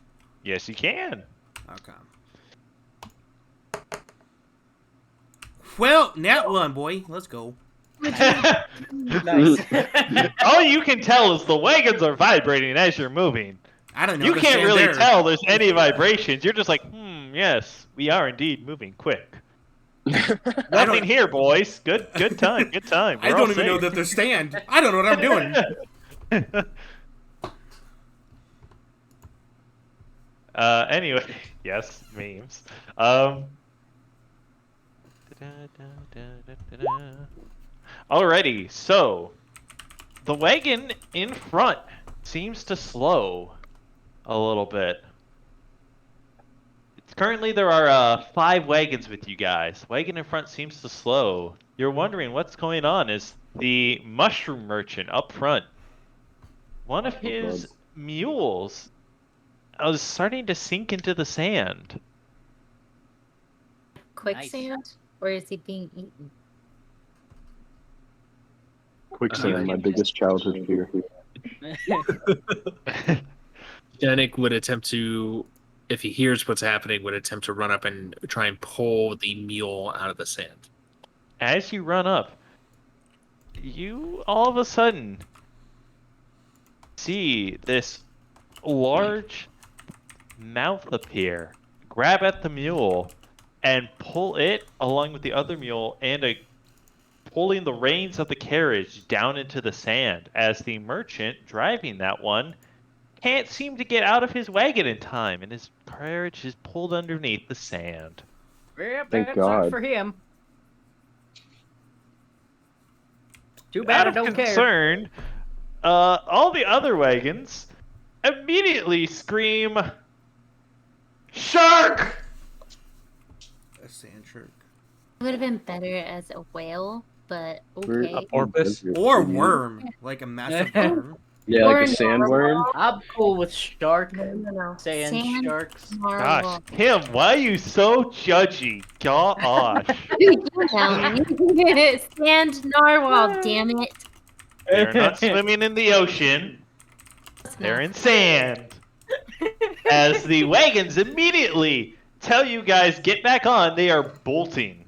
Yes, you can. Okay. Well, nat one, boy. Let's go. Nice. All you can tell is the wagons are vibrating as you're moving. I don't know. You the can't sand really there. tell there's any vibrations. You're just like, yes, we are indeed moving quick. Nothing here, boys. Good time. Good time. I don't even know that there's sand. I don't know what I'm doing. Anyway, yes, memes. Alrighty, so the wagon in front seems to slow a little bit. Currently, there are 5 wagons with you guys. Wagon in front seems to slow. You're wondering what's going on. Is the mushroom merchant up front? One of his mules is starting to sink into the sand. Quicksand? Or is he being eaten? Quicksand, my biggest childhood fear. Danik would attempt to, if he hears what's happening, would attempt to run up and try and pull the mule out of the sand. As you run up, you all of a sudden see this large mouth appear, grab at the mule, and pull it along with the other mule and pulling the reins of the carriage down into the sand as the merchant driving that one can't seem to get out of his wagon in time, and his carriage is pulled underneath the sand. Yeah, Thank bad God. luck for him. Too bad I Out of don't care. concern, all the other wagons immediately scream, "Shark!" A sand shark. It would have been better as a whale, but We're okay. Porpoise. Or worm. Like a massive worm. Yeah, Or like a sandworm. I'm cool with shark. No. Sand sharks. Gosh, Narwhal. Kim, why are you so judgy? Gosh. You know me. Sand narwhal, damn it. They're not swimming in the ocean. They're in sand. As the wagons immediately tell you guys get back on, they are bolting.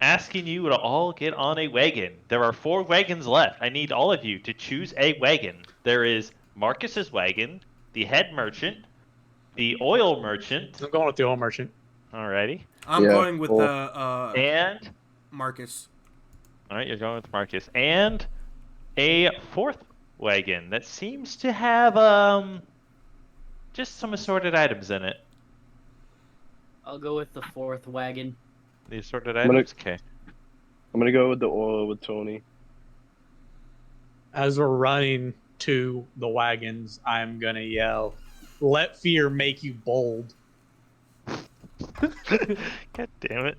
Asking you to all get on a wagon. There are 4 wagons left. I need all of you to choose a wagon. There is Marcus's wagon, the head merchant, the oil merchant. I'm going with the oil merchant. Alrighty. I'm Yeah, going with cool. the And Marcus. alright, you're going with Marcus. And a 4th wagon that seems to have just some assorted items in it. I'll go with the 4th wagon. The assorted I'm gonna- items? Okay. I'm gonna go with the oil with Tony. As we're running to the wagons, I'm gonna yell, "Let fear make you bold." God damn it.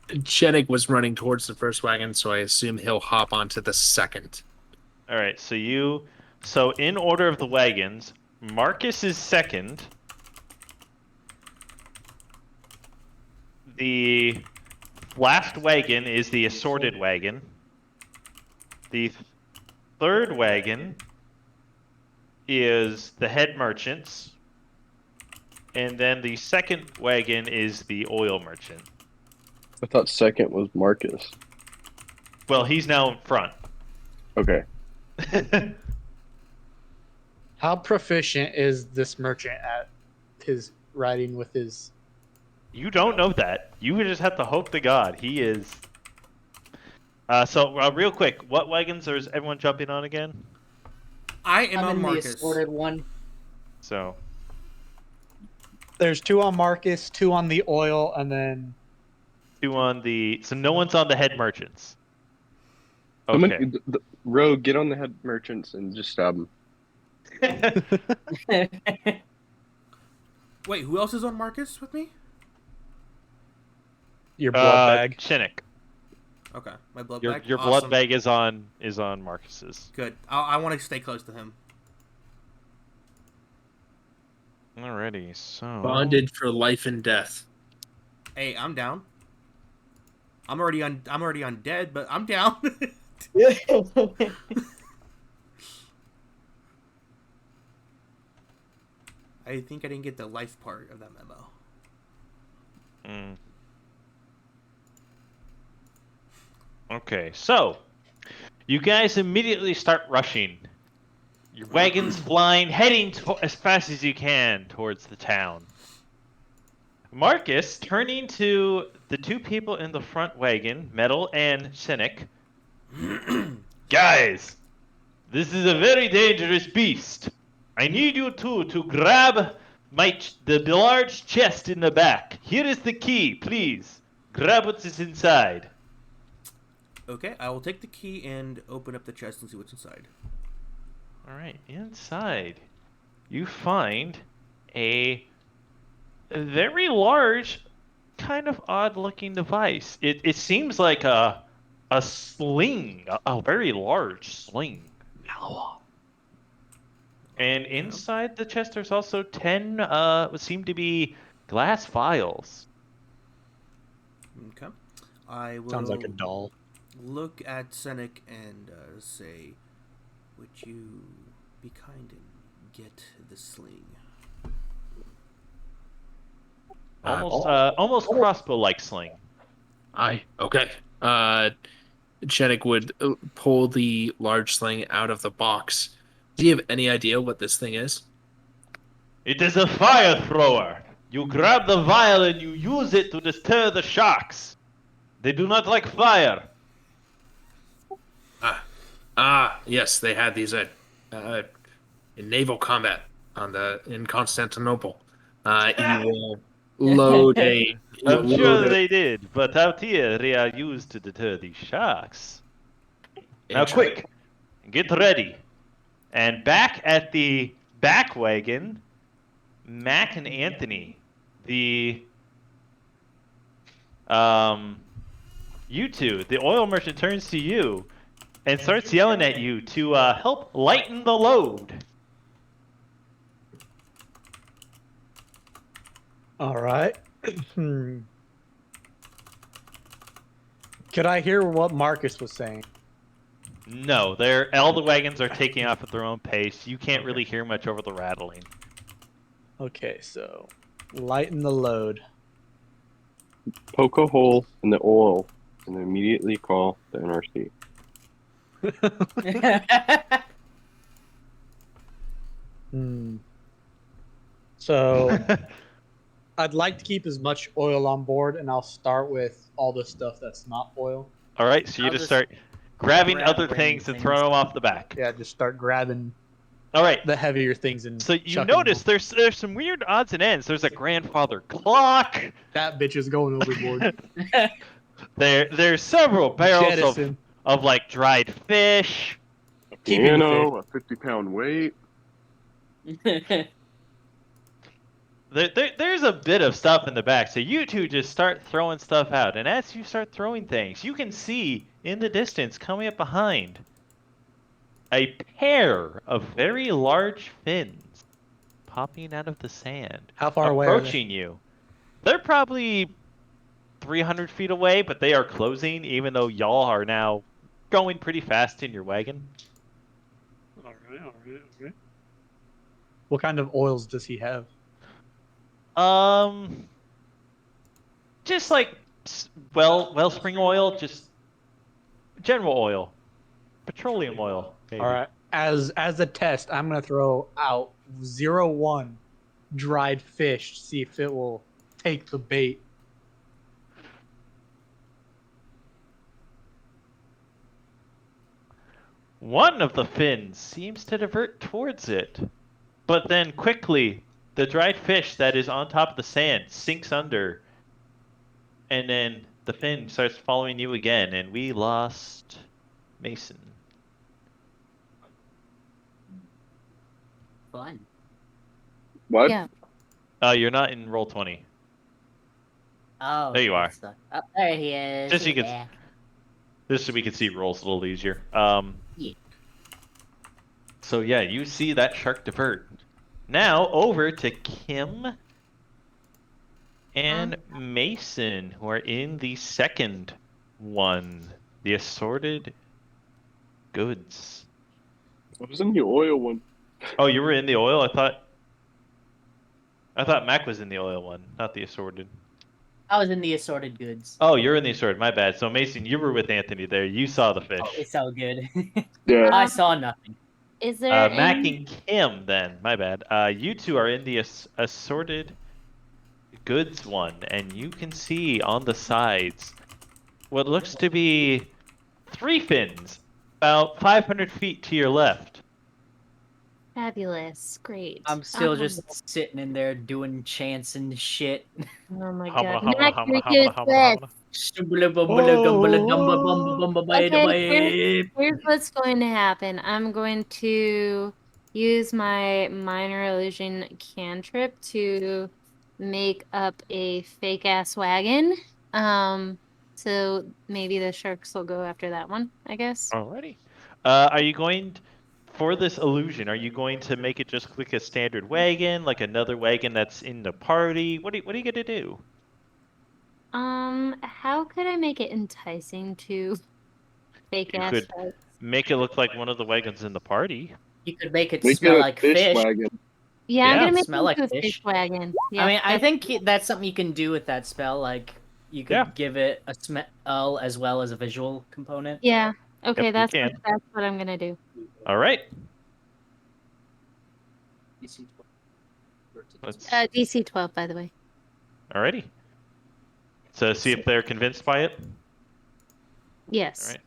Chenik was running towards the first wagon, so I assume he'll hop onto the second. Alright, so in order of the wagons, Marcus is second. The last wagon is the assorted wagon. The 3rd wagon is the head merchants. And then the 2nd wagon is the oil merchant. I thought second was Marcus. Well, he's now in front. Okay. How proficient is this merchant at his riding with his? You don't know that. You would just have to hope to God. He is. So, real quick, what wagons is everyone jumping on again? I am I'm on in the Marcus. assorted one. So, There's 2 on Marcus, 2 on the oil, and then 2 on the. So, no one's on the head merchants. Someone- Okay. Rogue, get on the head merchants and just stab him. Wait, who else is on Marcus with me? your blood bag. Shinik. Okay, my blood Your bag. your Awesome. blood bag is on Marcus's. Good. I want to stay close to him. Alrighty, so. Bonded for life and death. Hey, I'm down. I'm already on dead, but I'm down. I think I didn't get the life part of that memo. Mm. Okay, so you guys immediately start rushing. Your wagon's flying, heading as fast as you can towards the town. Marcus, turning to the 2 people in the front wagon, Metal and Cynic. Guys, this is a very dangerous beast. I need you two to grab the large chest in the back. Here is the key, please. Grab what is inside. Okay, I will take the key and open up the chest and see what's inside. Alright, inside you find a very large, kind of odd looking device. It seems like a sling, a very large sling. And inside the chest there's also 10 what seem to be glass vials. Okay. I will Sounds like a doll. look at Senek and say, would you be kind and get the sling? Almost crossbow-like sling. Okay. Chenik would pull the large sling out of the box. Do you have any idea what this thing is? It is a fire thrower. You grab the vial and you use it to deter the sharks. They do not like fire. Yes, they had these in naval combat in Constantinople. You will load a. I'm sure they did, but out here they are used to deter the sharks. Now, quick, get ready. And back at the back wagon, Mac and Anthony, the You two, the oil merchant turns to you and starts yelling at you to help lighten the load. All right. Could I hear what Marcus was saying? No, all the wagons are taking off at their own pace. You can't really hear much over the rattling. Okay, so lighten the load. Poke a hole in the oil and immediately call the NRC. So I'd like to keep as much oil on board, and I'll start with all the stuff that's not oil. All right, so you I'll just just start grabbing grab other random things and things. throwing them off the back. Yeah, just start grabbing All right. the heavier things and So you chucking notice them. there's some weird odds and ends. There's a grandfather clock. That bitch is going overboard. There's several barrels Jettison. of like dried fish. Keeping the Piano, a 50-pound weight. There's a bit of stuff in the back, so you two just start throwing stuff out. And as you start throwing things, you can see in the distance, coming up behind, a pair of very large fins popping out of the sand. How far away are they? Approaching you. They're probably 300 feet away, but they are closing, even though y'all are now going pretty fast in your wagon. All right. What kind of oils does he have? Just like wellspring oil, just general oil, petroleum oil. Maybe. All right. As a test, I'm gonna throw out 0-1 dried fish to see if it will take the bait. One of the fins seems to divert towards it, but then quickly the dried fish that is on top of the sand sinks under, and then the fin starts following you again, and we lost Mason. Fun. What? Yeah. You're not in roll 20. Oh, There you are. Oh, there he is. Just so you He's can- back. Just so we can see rolls a little easier. Yeah. So yeah, you see that shark divert. Now over to Kim and Mason, who are in the second one, the assorted goods. I was in the oil one. Oh, you were in the oil? I thought Mac was in the oil one, not the assorted. I was in the assorted goods. Oh, you're in the assorted. My bad. So Mason, you were with Anthony there. You saw the fish. Oh, it's so good. Yeah. I saw nothing. Is there Mac any... and Kim, then. My bad. You two are in the assorted goods one, and you can see on the sides what looks to be 3 fins, about 500 feet to your left. Fabulous. Great. I'm still just sitting in there doing chants and shit. Oh my Humma, god. humma, Mac, humma, you're humma, just humma, this. humma. Okay, here's what's going to happen. I'm going to use my minor illusion cantrip to make up a fake ass wagon. So maybe the sharks will go after that one, I guess. Alrighty. Are you going for this illusion? Are you going to make it just like a standard wagon, like another wagon that's in the party? What are you gonna do? How could I make it enticing to fake You ass could sharks? make it look like one of the wagons in the party. You could make it Make smell it a like fish fish. wagon. Yeah, I'm Yeah, gonna make smell it like into a fish. fish wagon. Yeah, I mean, I that's- think that's something you can do with that spell. Like, you could Yeah. give it a smell as well as a visual component. Yeah. Okay, you that's can. what I'm gonna do. All right. Let's. DC 12, by the way. Alrighty. So see if they're convinced by it. Yes. All right.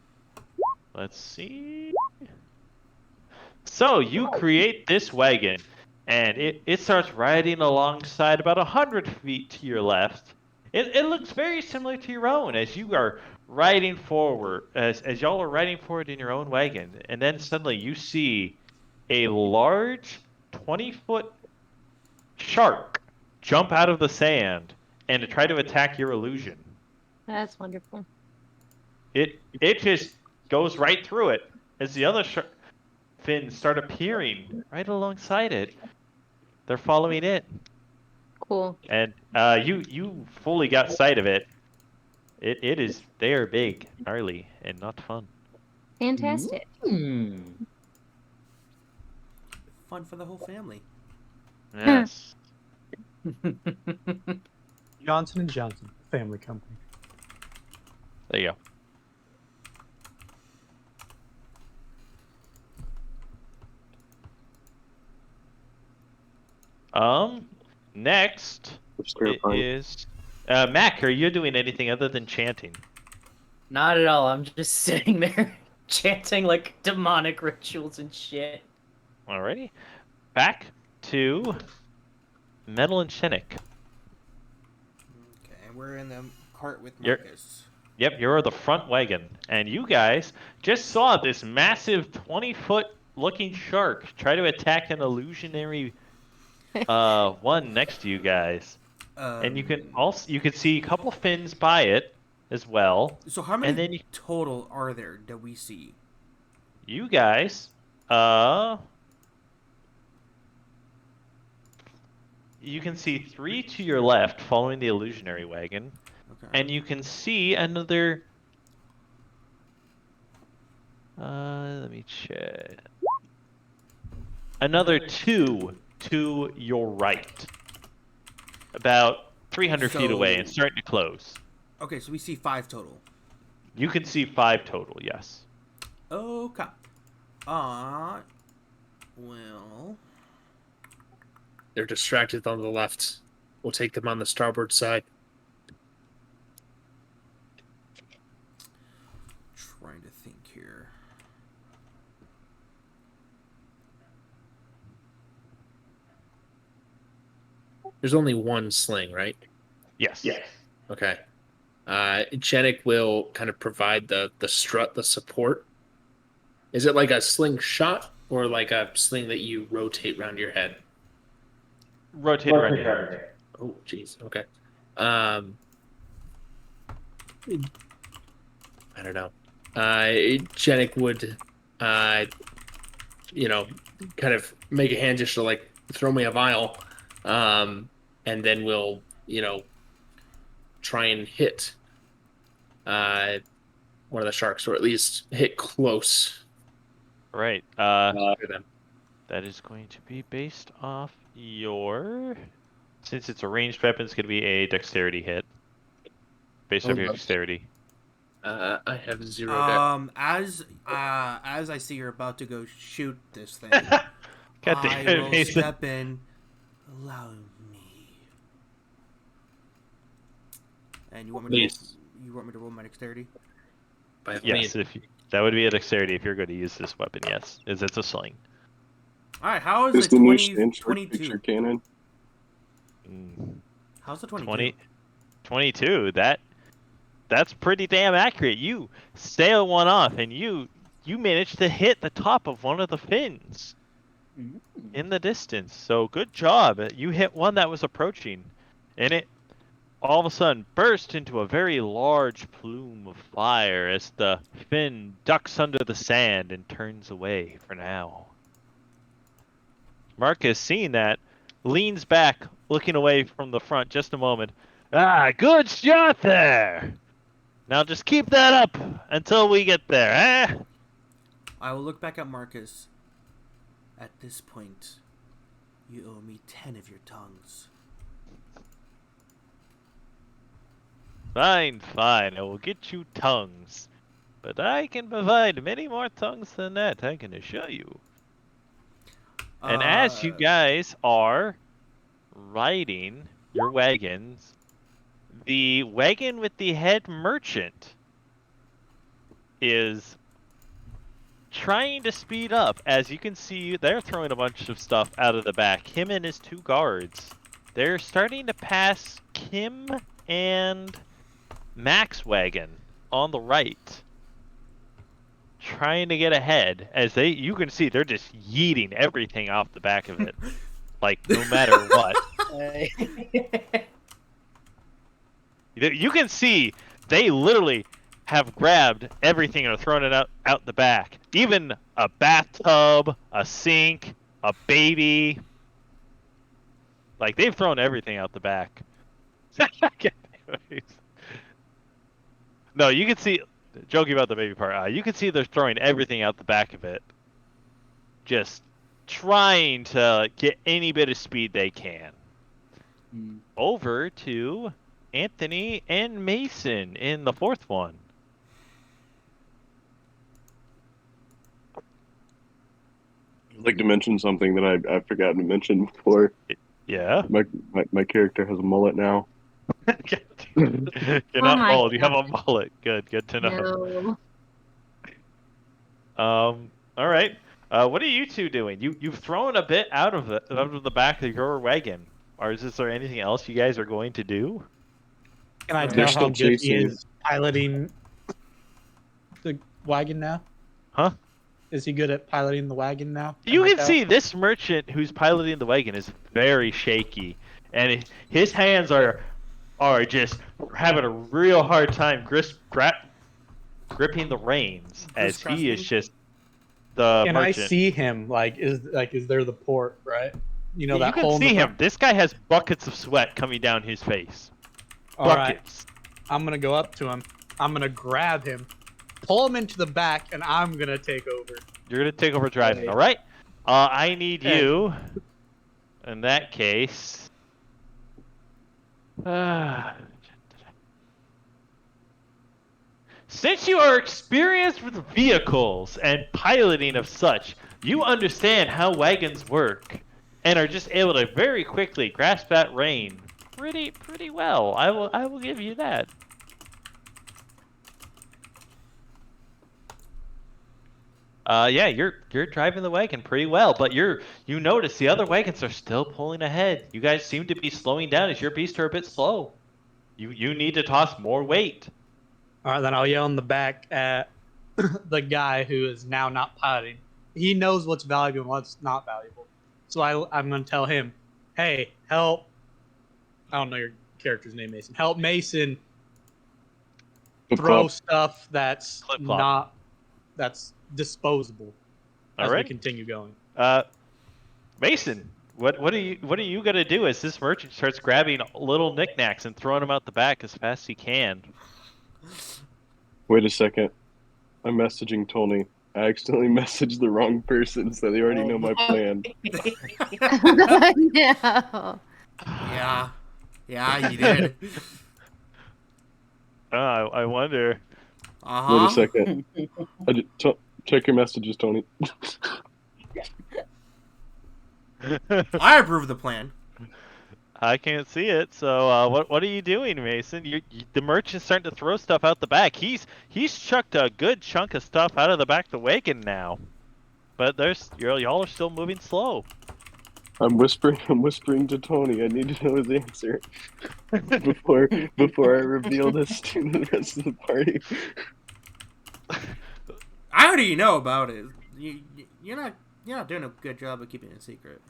Let's see. So you create this wagon, and it starts riding alongside about 100 feet to your left. It looks very similar to your own as you are riding forward, as y'all are riding forward in your own wagon, and then suddenly you see a large 20-foot shark jump out of the sand and to try to attack your illusion. That's wonderful. It just goes right through it as the other fins start appearing right alongside it. They're following it, Cool. and you fully got sight of it. It is, they are big, gnarly, and not fun. Fantastic. Fun for the whole family. Yes. Johnson & Johnson, family company. There you go. Next It's terrifying. is Mac. Are you doing anything other than chanting? Not at all. I'm just sitting there chanting like demonic rituals and shit. Alrighty. Back to Metal and Shinnick. Okay, and we're in the cart with You're- Marcus. Yep, you're the front wagon, and you guys just saw this massive 20-foot looking shark try to attack an illusionary one next to you guys. And you can see a couple fins by it as well. So how many and then total are there that we see? You guys, you can see 3 to your left following the illusionary wagon. Okay. And you can see another. Let me check. Another 2 to your right, about 300 feet away, and starting to close. Okay, so we see 5 total. You can see 5 total. Yes. Okay. Well, They're distracted on the left. We'll take them on the starboard side. trying to think here. There's only one sling, right? Yes. Okay. Janik will kind of provide the strut, the support. Is it like a slingshot or like a sling that you rotate around your head? Rotate around your head. Oh, jeez. Okay. I don't know. Janik would, kind of make a hand gesture like, throw me a vial, and then we'll, try and hit one of the sharks, or at least hit close. Right. To them. That is going to be based off your. Since it's a ranged weapon, it's going to be a dexterity hit. Based off your dexterity. I have 0 dex. As I see you're about to go shoot this thing, God damn I it, will Mason. step in. Allow me. And you want me Please. to roll my dexterity? By all Yes, means. that would be a dexterity if you're going to use this weapon. Yes, as it's a sling. All right. How is Is it the new 20, Stanford 22? picture canon? How's the 22? 22. That's pretty damn accurate. You sail one off, and you managed to hit the top of one of the fins in the distance. So good job. You hit one that was approaching, and it all of a sudden burst into a very large plume of fire as the fin ducks under the sand and turns away for now. Marcus, seeing that, leans back, looking away from the front just a moment. Ah, good shot there! Now just keep that up until we get there, eh? I will look back at Marcus. At this point, you owe me 10 of your tongues. Fine, I will get you tongues. But I can provide many more tongues than that, I can assure you. And as you guys are riding your wagons, the wagon with the head merchant is trying to speed up. As you can see, they're throwing a bunch of stuff out of the back. Him and his 2 guards. They're starting to pass Kim and Mac's wagon on the right. Trying to get ahead. As you can see, they're just yeeting everything off the back of it. Like, no matter what. You can see they literally have grabbed everything and are throwing it out the back. Even a bathtub, a sink, a baby. Like, they've thrown everything out the back. No, you can see, joking about the baby part, you can see they're throwing everything out the back of it. Just trying to get any bit of speed they can. Over to Anthony and Mason in the fourth one. I'd like to mention something that I've forgotten to mention before. Yeah? My character has a mullet now. You're not my bald, you have a God. mullet. Good to know. No. All right. What are you two doing? You've thrown a bit out of the back of your wagon. Or is there anything else you guys are going to do? Can I They're tell still how good he chasing. is piloting the wagon now? Huh? Is he good at piloting the wagon now? You I can tell? see this merchant who's piloting the wagon is very shaky, and his hands are just having a real hard time gripping the reins as he is just the Can merchant. I see him? Is there the port, right? You know, You that can hole in see the him. This guy has buckets of sweat coming down his face. All right. Buckets. I'm gonna go up to him. I'm gonna grab him, pull him into the back, and I'm gonna take over. You're gonna take over driving, Hey. all right? I need Hey. you. In that case. Since you are experienced with vehicles and piloting of such, you understand how wagons work, and are just able to very quickly grasp that rein pretty well. I will give you that. Yeah, you're driving the wagon pretty well, but you notice the other wagons are still pulling ahead. You guys seem to be slowing down as your beasts are a bit slow. You need to toss more weight. All right, then I'll yell in the back at the guy who is now not piloting. He knows what's valuable and what's not valuable. So I'm going to tell him, hey, help. I don't know your character's name, Mason. Help Mason throw stuff that's Flip-flop. that's disposable as we continue going. Mason, what are you gonna do as this merchant starts grabbing little knickknacks and throwing them out the back as fast as he can? Wait a second. I'm messaging Tony. I accidentally messaged the wrong person, so they already know my plan. No. Yeah, you did. I wonder. Wait a second. Check your messages, Tony. I approve the plan. I can't see it. So what are you doing, Mason? The merchant's starting to throw stuff out the back. He's chucked a good chunk of stuff out of the back of the wagon now, but y'all are still moving slow. I'm whispering to Tony. I need to know his answer before I reveal this to the rest of the party. I already know about it. You're not doing a good job of keeping it a secret.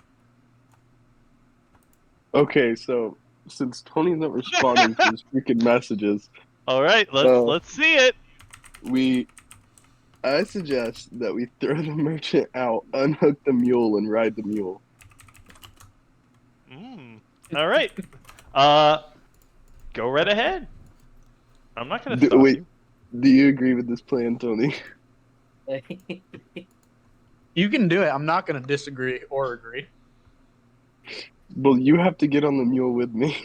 Okay, so since Tony's not responding to his freaking messages, all right, let's see it. I suggest that we throw the merchant out, unhook the mule, and ride the mule. All right. Go right ahead. I'm not gonna stop you. Do you agree with this plan, Tony? You can do it. I'm not going to disagree or agree. Well, you have to get on the mule with me.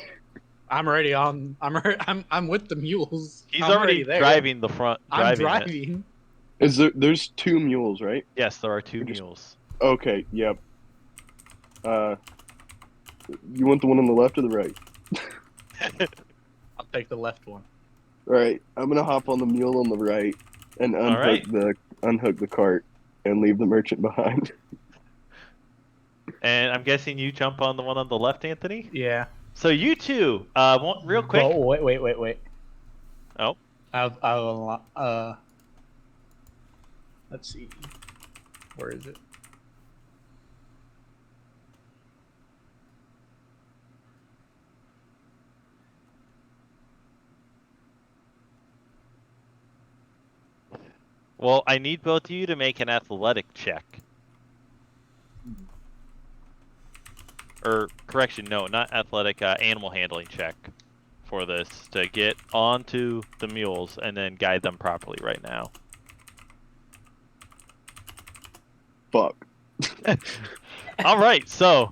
I'm already on. I'm with the mules. He's I'm already there. Driving the front. I'm driving. There's 2 mules, right? Yes, there are 2 mules. Okay. Yep. You want the one on the left or the right? I'll take the left one. All right. I'm gonna hop on the mule on the right and unhook the cart and leave the merchant behind. And I'm guessing you jump on the one on the left, Anthony? Yeah. So you two, real quick. Oh, wait. Oh. Let's see. Where is it? Well, I need both of you to make an athletic check. Or, correction, no, not athletic, animal handling check for this to get onto the mules and then guide them properly right now. Fuck. All right, so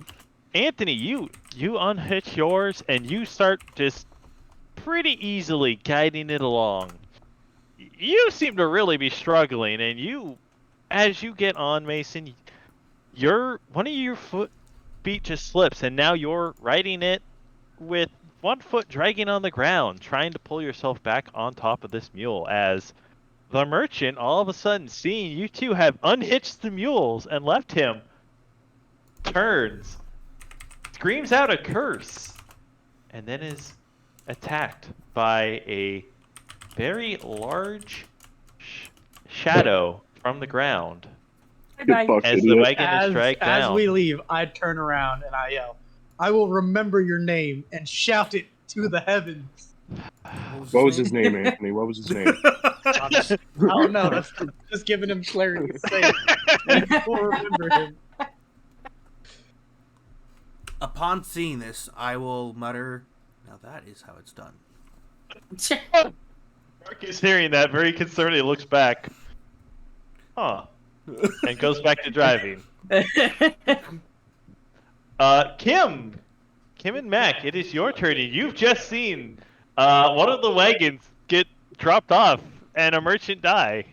Anthony, you unhitch yours and you start just pretty easily guiding it along. You seem to really be struggling, and as you get on, Mason, one of your feet just slips, and now you're riding it with one foot dragging on the ground, trying to pull yourself back on top of this mule as the merchant, all of a sudden, seeing you two have unhitched the mules and left him, turns, screams out a curse, and then is attacked by a very large shadow from the ground. Get fucked, As the idiot. wagon is dragged down. As we leave, I turn around and I yell, "I will remember your name and shout it to the heavens." What was his name, Anthony? What was his name? I don't know. That's just giving him clarity to say it. We'll remember him. Upon seeing this, I will mutter, "Now that is how it's done." Mark is hearing that, very concerned. He looks back. Huh. And goes back to driving. Kim and Mac, it is your turn. And you've just seen one of the wagons get dropped off and a merchant die.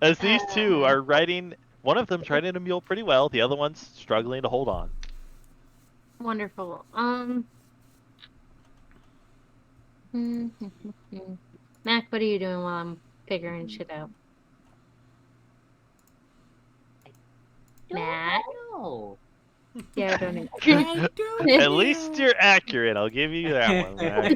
As these two are riding, one of them's riding a mule pretty well, the other one's struggling to hold on. Wonderful. Mac, what are you doing while I'm figuring shit out? Mac? No. Yeah, I don't know. At least you're accurate. I'll give you that one, Mac.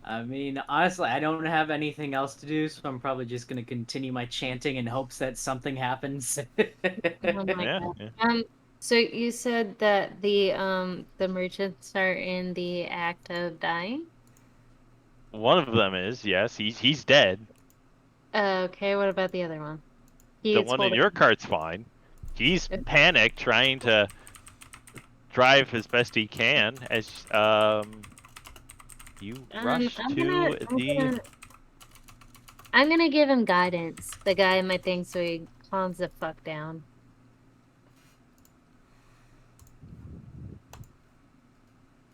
I mean, honestly, I don't have anything else to do, so I'm probably just gonna continue my chanting in hopes that something happens. Oh my God. So you said that the merchants are in the act of dying? One of them is, yes, he's dead. Okay, what about the other one? The one in your cart's fine. He's panicked, trying to drive as best he can as you rush to I'm gonna give him guidance, the guy in my thing, so he calms the fuck down.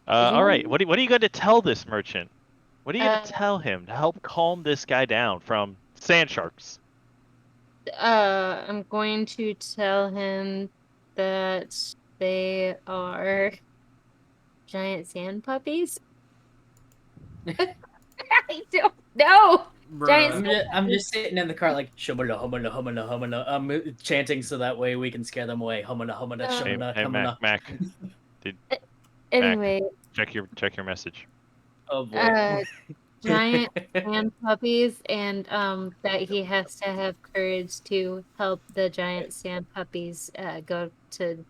All right, what are you going to tell this merchant? What are you going to tell him to help calm this guy down from sand sharks? I'm going to tell him that they are giant sand puppies. I don't know. I'm just sitting in the car like humana humana humana humana. I'm chanting so that way we can scare them away. Humana humana humana humana. Mac. Anyway, Mac, check your message. Oh boy. Giant sand puppies, and that he has to have courage to help the giant sand puppies go to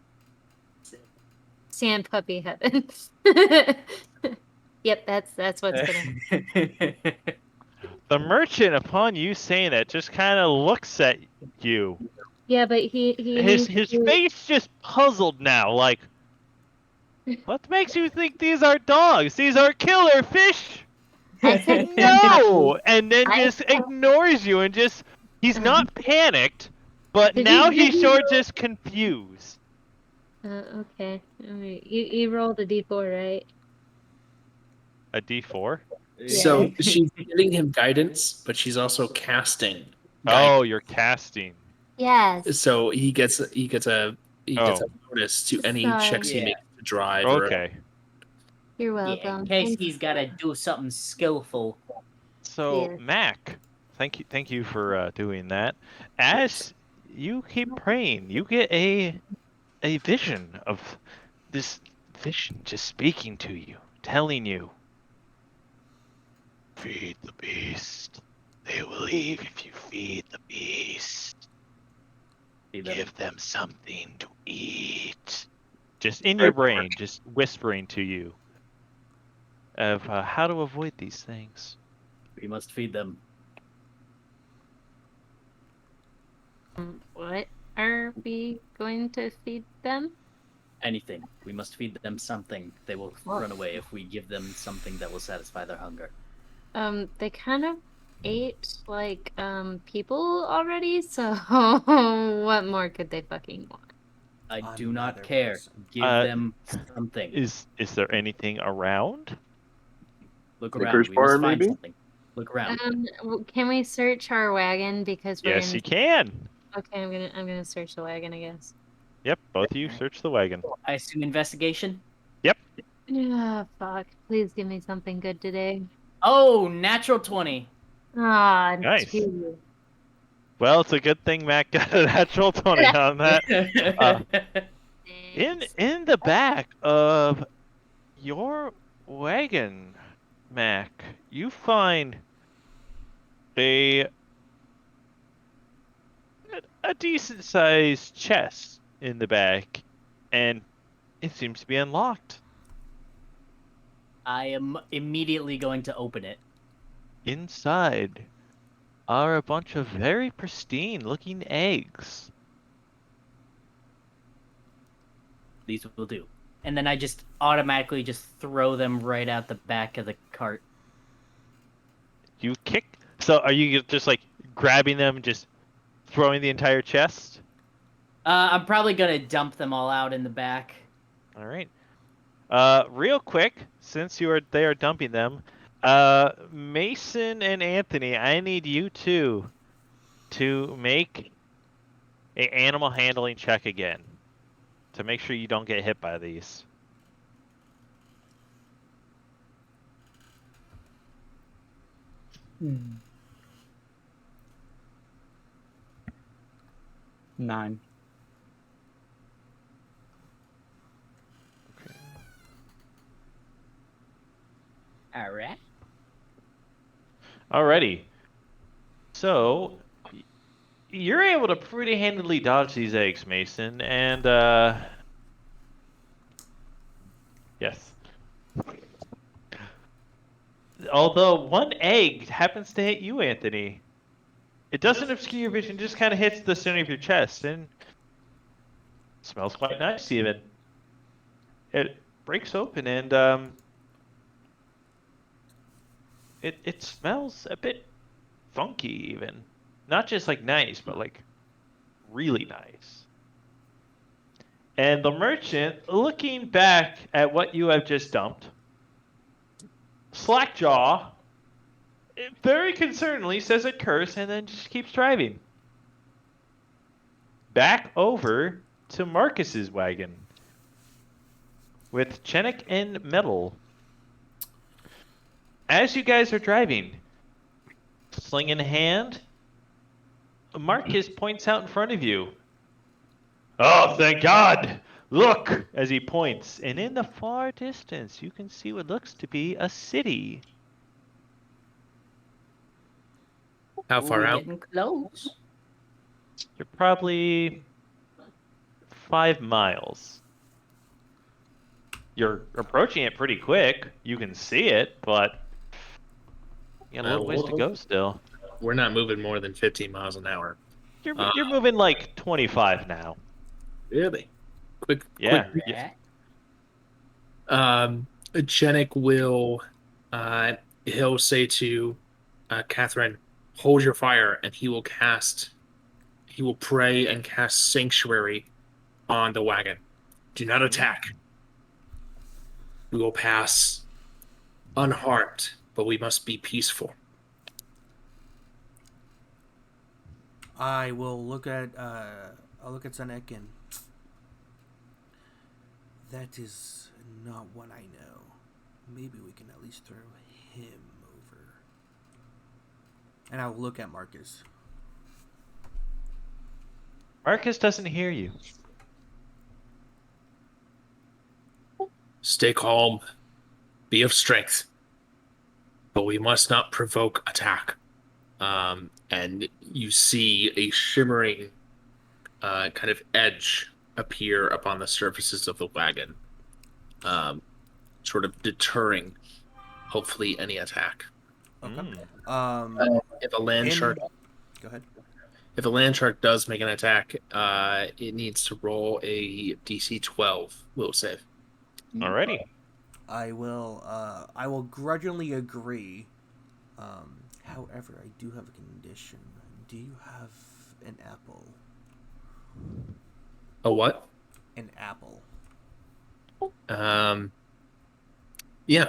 sand puppy heaven. Yep, that's what's gonna. The merchant, upon you saying that, just kind of looks at you. Yeah, but his face just puzzled now, like, what makes you think these are dogs? These are killer fish. No, and then just ignores you and he's not panicked, but now he's sort of just confused. Okay. All right. You rolled a d4, right? A d4? So she's giving him guidance, but she's also casting. Oh, you're casting. Yes. So he gets a bonus to any checks he makes to drive. Okay. You're welcome. Yeah, in case he's got to do something skillful. So Mac, thank you for doing that. As you keep praying, you get a vision of this vision just speaking to you, telling you, feed the beast. They will leave if you feed the beast. Give them something to eat. Just in your brain, just whispering to you. of how to avoid these things. We must feed them. What are we going to feed them? Anything. We must feed them something. They will run away if we give them something that will satisfy their hunger. They kind of ate like people already, so what more could they fucking want? I do Another not care. person. Give them something. Is there anything around? Look Liquor's around. We must bar, find maybe? something. Look around. Can we search our wagon because we're Yes, in? you can. Okay, I'm gonna search the wagon, I guess. Yep, both of you search the wagon. I assume investigation. Yep. Yeah, fuck. Please give me something good today. Oh, natural 20. Ah, Nice. 2. Well, it's a good thing Mac got a natural 20 on that. In the back of your wagon, Mac, you find a decent sized chest in the back, and it seems to be unlocked. I am immediately going to open it. Inside are a bunch of very pristine looking eggs. These will do. And then I just automatically just throw them right out the back of the cart. You kick. So are you just like grabbing them and just throwing the entire chest? I'm probably gonna dump them all out in the back. All right. Real quick, since they are dumping them, Mason and Anthony, I need you two to make an animal handling check again to make sure you don't get hit by these. Hmm. 9. All right. Alrighty. So you're able to pretty handily dodge these eggs, Mason, and yes. Although one egg happens to hit you, Anthony. It doesn't obscure your vision, just kind of hits the center of your chest, and smells quite nice even. It breaks open, and it smells a bit funky even. Not just like nice, but like really nice. And the merchant, looking back at what you have just dumped, Slackjaw, very concernedly says a curse and then just keeps driving. Back over to Marcus's wagon with Chenik and Metal. As you guys are driving, sling in hand, Marcus points out in front of you. Oh, thank God! Look! As he points, and in the far distance, you can see what looks to be a city. How far We're out? getting close. You're probably 5 miles. You're approaching it pretty quick. You can see it, but you got a little ways to go still. We're not moving more than 15 miles an hour. You're moving like 25 now. Really? Quick. Yeah. Quick. Yeah. Chenik will, he'll say to Catherine, hold your fire, and he will pray and cast Sanctuary on the wagon. Do not attack. We will pass unharmed, but we must be peaceful. I will look at I'll look at Senek, and that is not what I know. Maybe we can at least throw him over. And I'll look at Marcus. Marcus doesn't hear you. Stay calm. Be of strength. But we must not provoke attack. And you see a shimmering kind of edge appear upon the surfaces of the wagon, sort of deterring hopefully any attack. Okay. If a land shark, Go ahead. if a land shark does make an attack, it needs to roll a DC 12 will save. Alrighty. I will grudgingly agree. However, I do have a condition. Do you have an apple? A what? An apple. Yeah,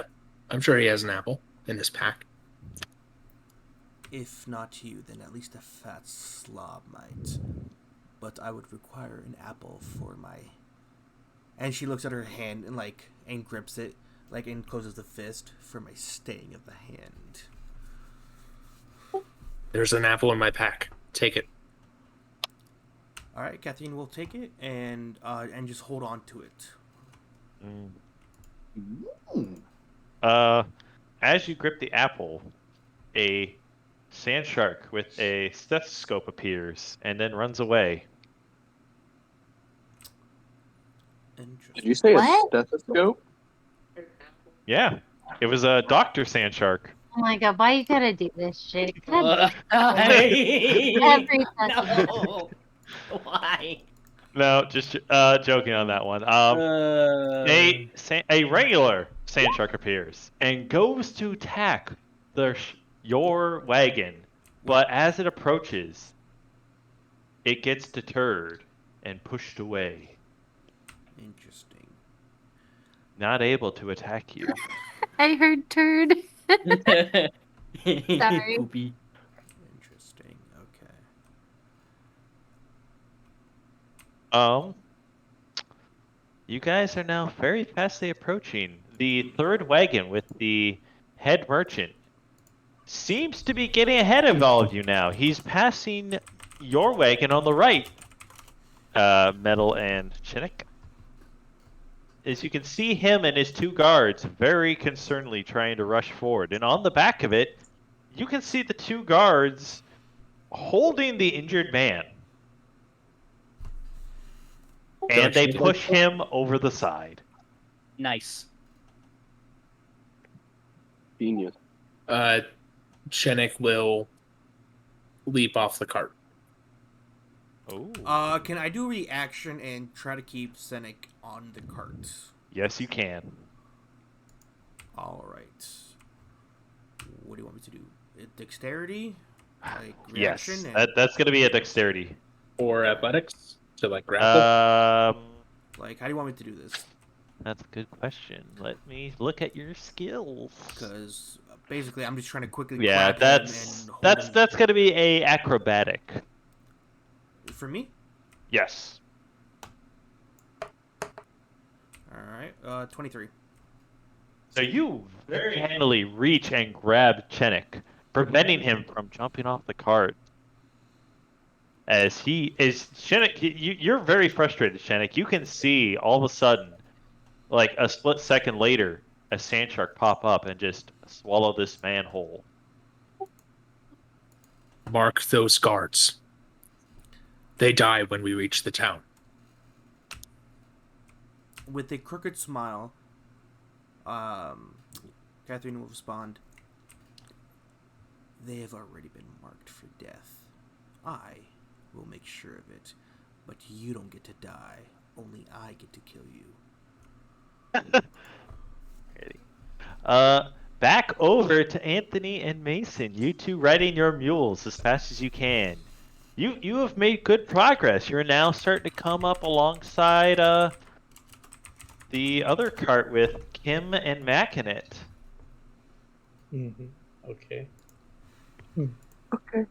I'm sure he has an apple in his pack. If not you, then at least a fat slob might. But I would require an apple for my... And she looks at her hand and grips it, and closes the fist for my staying of the hand. There's an apple in my pack. Take it. All right, Catherine will take it and just hold on to it. As you grip the apple, a sand shark with a stethoscope appears and then runs away. Did you say What? a stethoscope? Yeah, it was a Dr. Sand Shark. Oh my god, why you gotta do this shit? God Why? every No. Why? No, just joking on that one. A regular sand shark appears and goes to attack your wagon, but as it approaches, it gets deterred and pushed away. Interesting. Not able to attack you. I heard turd. Sorry. Poopy. Interesting. Okay. You guys are now very fastly approaching the third wagon with the head merchant. Seems to be getting ahead of all of you now. He's passing your wagon on the right, Metal and Chinook. As you can see him and his two guards very concernedly trying to rush forward. And on the back of it, you can see the two guards holding the injured man. And they push him over the side. Nice. Genius. Chenik will leap off the cart. Oh. Can I do a reaction and try to keep Senek on the cart? Yes, you can. All right. What do you want me to do? Dexterity? Yes, reaction and- that's going to be a dexterity. Or athletics to grapple. how do you want me to do this? That's a good question. Let me look at your skills. Because basically, I'm just trying to quickly. Yeah, grab him and hold him. that's going to be a acrobatic. For me. Yes. All right. 23. So you very handily reach and grab Chenik, preventing him from jumping off the cart. As he is Chenik, you're very frustrated, Chenik. You can see all of a sudden, like a split second later, a sand shark pop up and just swallow this man whole. Mark those guards. They die when we reach the town. With a crooked smile, Catherine will respond. They have already been marked for death. I will make sure of it, but you don't get to die. Only I get to kill you. Back over to Anthony and Mason. You two riding your mules as fast as you can. You have made good progress. You're now starting to come up alongside the other cart with Kim and Mac in it. Mm-hmm. Okay. Okay.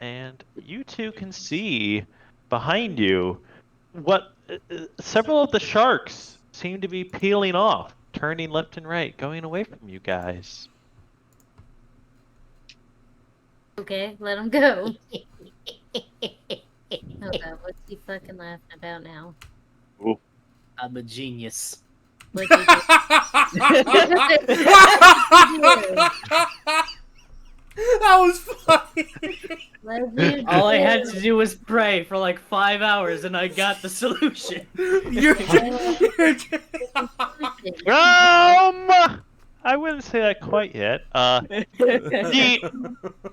And you two can see behind you what several of the sharks seem to be peeling off, turning left and right, going away from you guys. Okay, let him go. Hold on, what's he fucking laughing about now? I'm a genius. What did That was funny. Let's do All I had this. to do was pray for like 5 hours, and I got the solution. You're I wouldn't say that quite yet.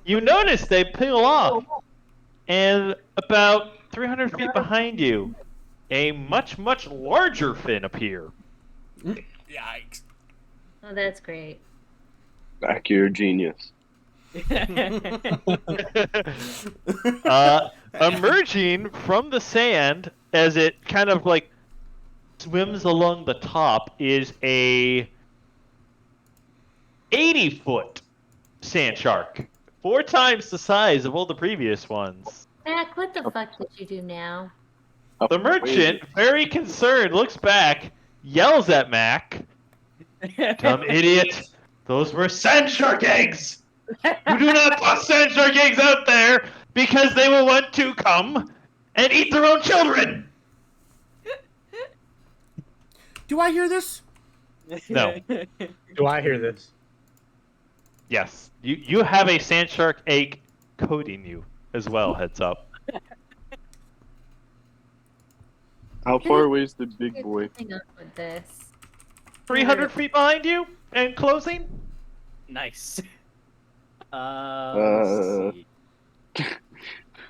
You notice they peel off, and about 300 feet behind you, a much, much larger fin appear. Yikes. Oh, that's great. Back, you're a genius. Emerging from the sand as it kind of like swims along the top is a 80-foot sand shark, 4 times the size of all the previous ones. Mac, what the fuck did you do now? The merchant, very concerned, looks back, yells at Mac, "Dumb idiot! Those were sand shark eggs! You do not toss sand shark eggs out there because they will want to come and eat their own children!" Do I hear this? No. Do I hear this? Yes. You have a sand shark egg coating you as well, heads up. How far away is the big boy? Hang on with this. 300 feet behind you and closing? Nice. Uh,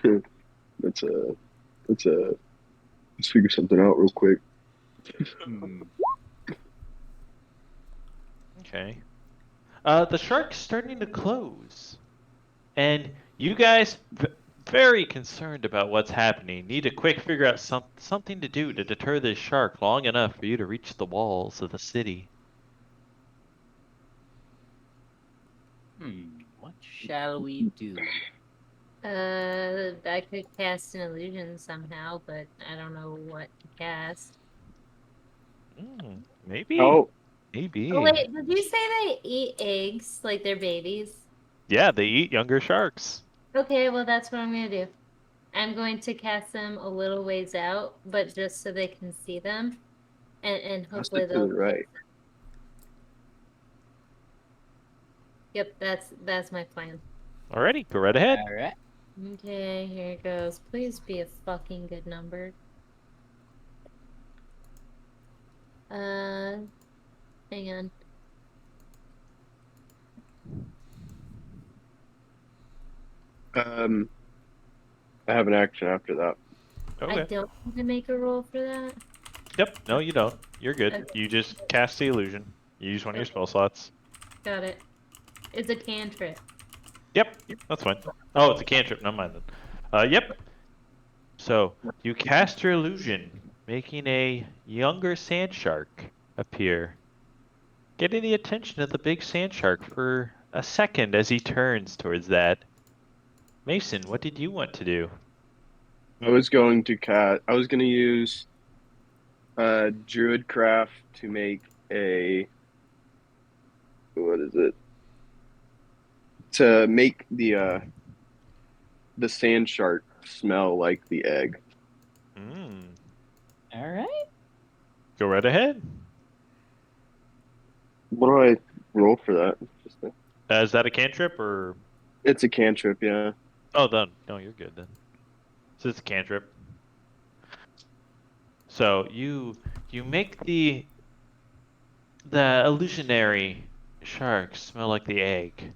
Let's see. let's figure something out real quick. Okay. The shark's starting to close. And you guys, very concerned about what's happening, need to quick figure out something to do to deter this shark long enough for you to reach the walls of the city. What shall we do? I could cast an illusion somehow, but I don't know what to cast. Maybe. Oh, Maybe. Oh wait, did you say they eat eggs like they're babies? Yeah, they eat younger sharks. Okay, well that's what I'm gonna do. I'm going to cast them a little ways out, but just so they can see them, and that's hopefully to they'll. the right. Yep, that's my plan. Alrighty, go right ahead. Alright. Okay, here it goes. Please be a fucking good number. Hang on. I have an action after that. Okay. I don't need to make a roll for that. Yep, no you don't. You're good. Okay. You just cast the illusion. You use one of your spell slots. Got it. It's a cantrip. Yep, that's fine. Oh, it's a cantrip, never mind then. Yep. So, you cast your illusion, making a younger sand shark appear. Getting the attention of the big sand shark for a second as he turns towards that. Mason, what did you want to do? I was going to use Druid Craft to make a what is it? To make the sand shark smell like the egg. Alright. Go right ahead. What do I roll for that? Is that a cantrip or? It's a cantrip, yeah. Oh, then no, you're good then. So it's a cantrip. So you make the illusionary shark smell like the egg.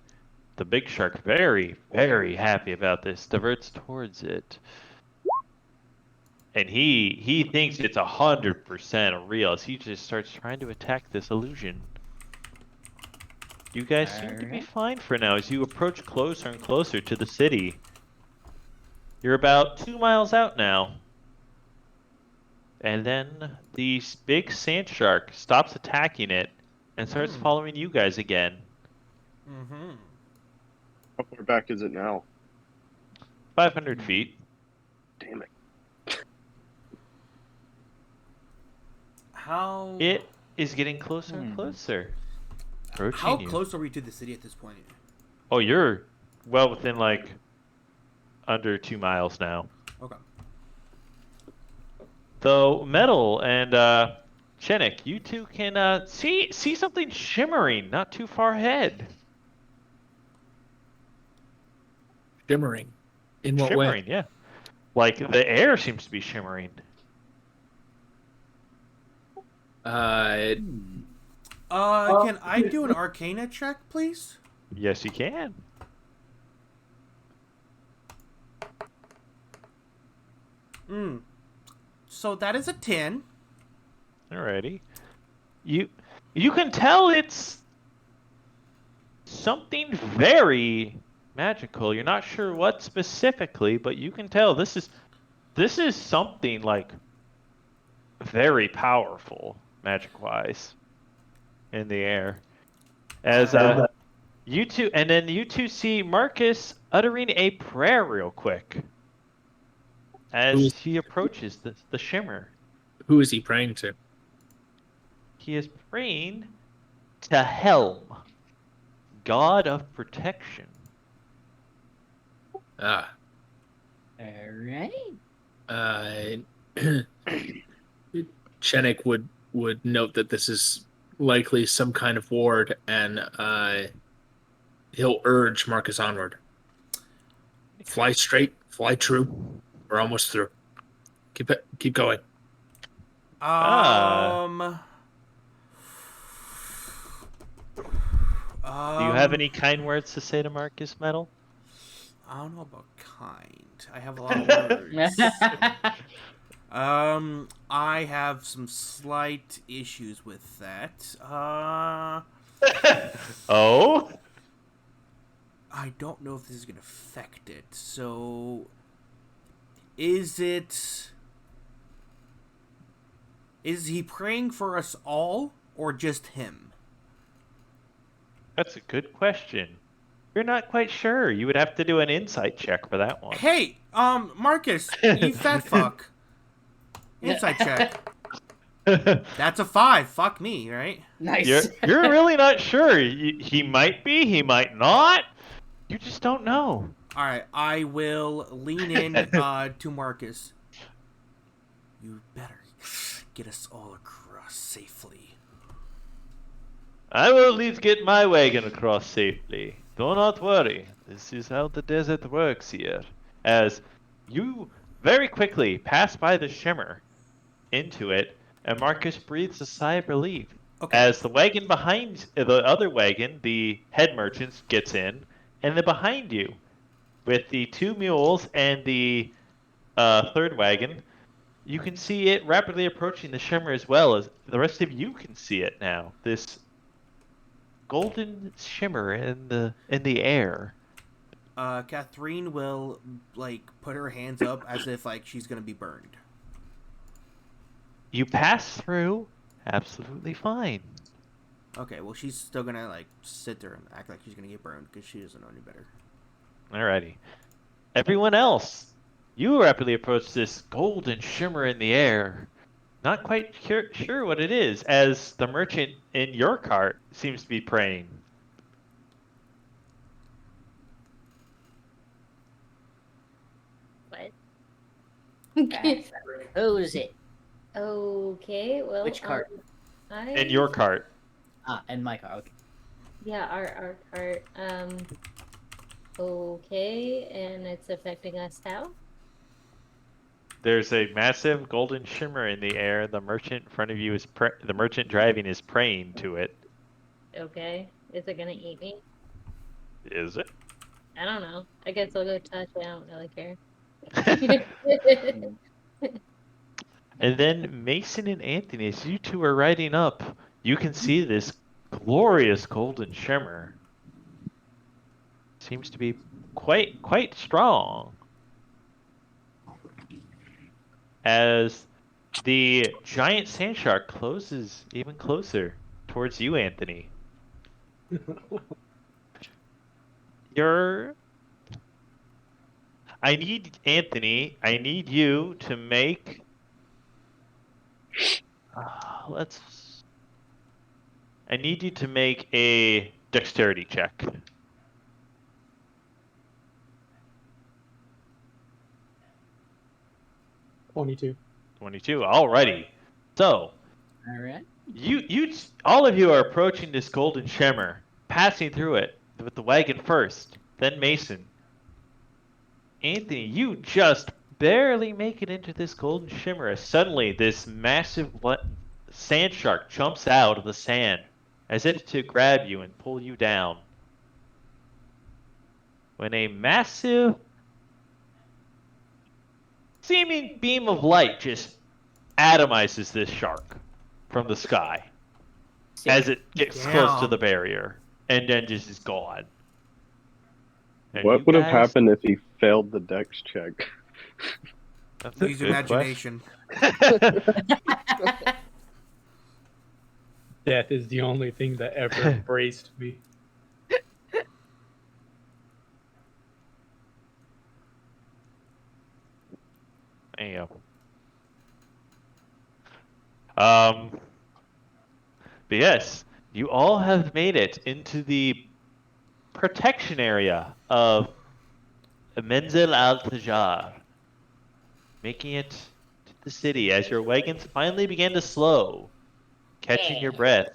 The big shark, very, very happy about this, diverts towards it. And he thinks it's 100% real as he just starts trying to attack this illusion. You guys seem to be fine for now as you approach closer and closer to the city. You're about 2 miles out now. And then the big sand shark stops attacking it and starts following you guys again. Mm-hmm. How far back is it now? 500 feet. Damn it. How It is getting closer and closer. Approaching how you. close are we to the city at this point? Oh, you're well within like under 2 miles now. Okay. Though Metal and Chenik, you two can see something shimmering not too far ahead. Shimmering. In what Shimmering, way? yeah. Like the air seems to be shimmering. Can I do an Arcana check, please? Yes, you can. So that is a 10. Alrighty. You can tell it's something very magical. You're not sure what specifically, but you can tell this is something like very powerful magic-wise in the air. As you two see Marcus uttering a prayer real quick as he approaches the shimmer. Who is he praying to? He is praying to Helm, god of protection. Ah. Alright. Chenik would note that this is likely some kind of ward, and he'll urge Marcus onward. Fly straight, fly true. We're almost through. Keep going. Uh, Do you have any kind words to say to Marcus Metal? I don't know about kind. I have a lot of words. I have some slight issues with that. Oh? I don't know if this is gonna affect it. So, is he praying for us all or just him? That's a good question. You're not quite sure. You would have to do an insight check for that one. Hey, Marcus, you fat fuck. Insight check. That's a 5. Fuck me, right? Nice. You're really not sure. He might be, he might not. You just don't know. All right, I will lean in to Marcus. You better get us all across safely. I will at least get my wagon across safely. Do not worry. This is how the desert works here. As you very quickly pass by the shimmer into it, and Marcus breathes a sigh of relief. Okay. As the wagon behind the other wagon, the head merchants, gets in, and then behind you, with the 2 mules and the third wagon, you can see it rapidly approaching the shimmer as well as the rest of you can see it now. This golden shimmer in the air. Catherine will put her hands up as if she's gonna be burned. You pass through absolutely fine. Okay, well she's still gonna sit there and act like she's gonna get burned because she doesn't know any better. Alrighty. Everyone else, you rapidly approach this golden shimmer in the air. Not quite sure what it is, as the merchant in your cart seems to be praying. What? Who is it? Okay, well. Which cart? In your cart. Ah, in my cart. Okay. Yeah, our cart. Okay, and it's affecting us how? There's a massive golden shimmer in the air. The merchant in front of you the merchant driving is praying to it. Okay, is it gonna eat me? Is it? I don't know. I guess I'll go touch it. I don't really care. And then Mason and Anthony, as you two are riding up, you can see this glorious golden shimmer. Seems to be quite strong. As the giant sand shark closes even closer towards you, Anthony. I need you to make I need you to make a dexterity check. 22. 22. Alrighty. So, Alright. all of you are approaching this golden shimmer, passing through it with the wagon first, then Mason. Anthony, you just barely make it into this golden shimmer as suddenly this massive sand shark jumps out of the sand as if to grab you and pull you down. When a massive seeming beam of light just atomizes this shark from the sky as it gets close to the barrier and then just is gone. And What you would have guys- happened if he failed the dex check? That's a Use good imagination. Death is the only thing that ever embraced me. There you go. But yes, you all have made it into the protection area of Menzel al-Tajar, making it to the city as your wagons finally began to slow, catching your breath,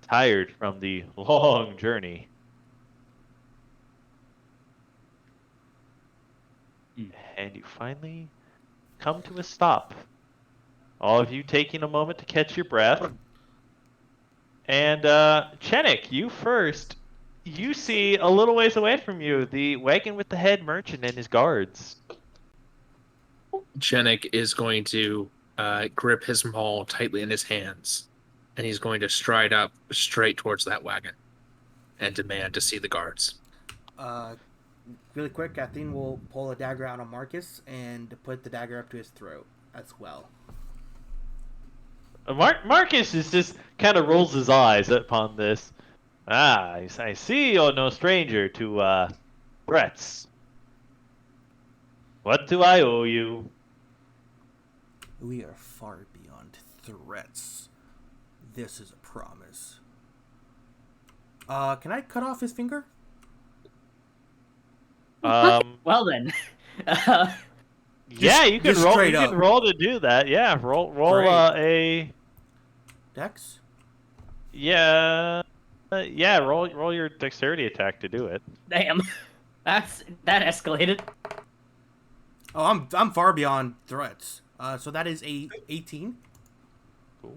tired from the long journey. And you finally come to a stop. All of you taking a moment to catch your breath. And Chenik, you first. You see a little ways away from you the wagon with the head merchant and his guards. Jenik is going to grip his maul tightly in his hands, and he's going to stride up straight towards that wagon and demand to see the guards. Really quick, Kathleen will pull a dagger out on Marcus and put the dagger up to his throat as well. Marcus is just kind of rolls his eyes upon this. I see you're no stranger to threats. What do I owe you? We are far beyond threats. This is a promise. Can I cut off his finger? Well then. Yeah, you can just roll. straight You up. can roll to do that. Yeah, roll Great. a. Dex? Yeah. Yeah, roll your dexterity attack to do it. Damn. That escalated. Oh, I'm far beyond threats. So that is a 18. Cool.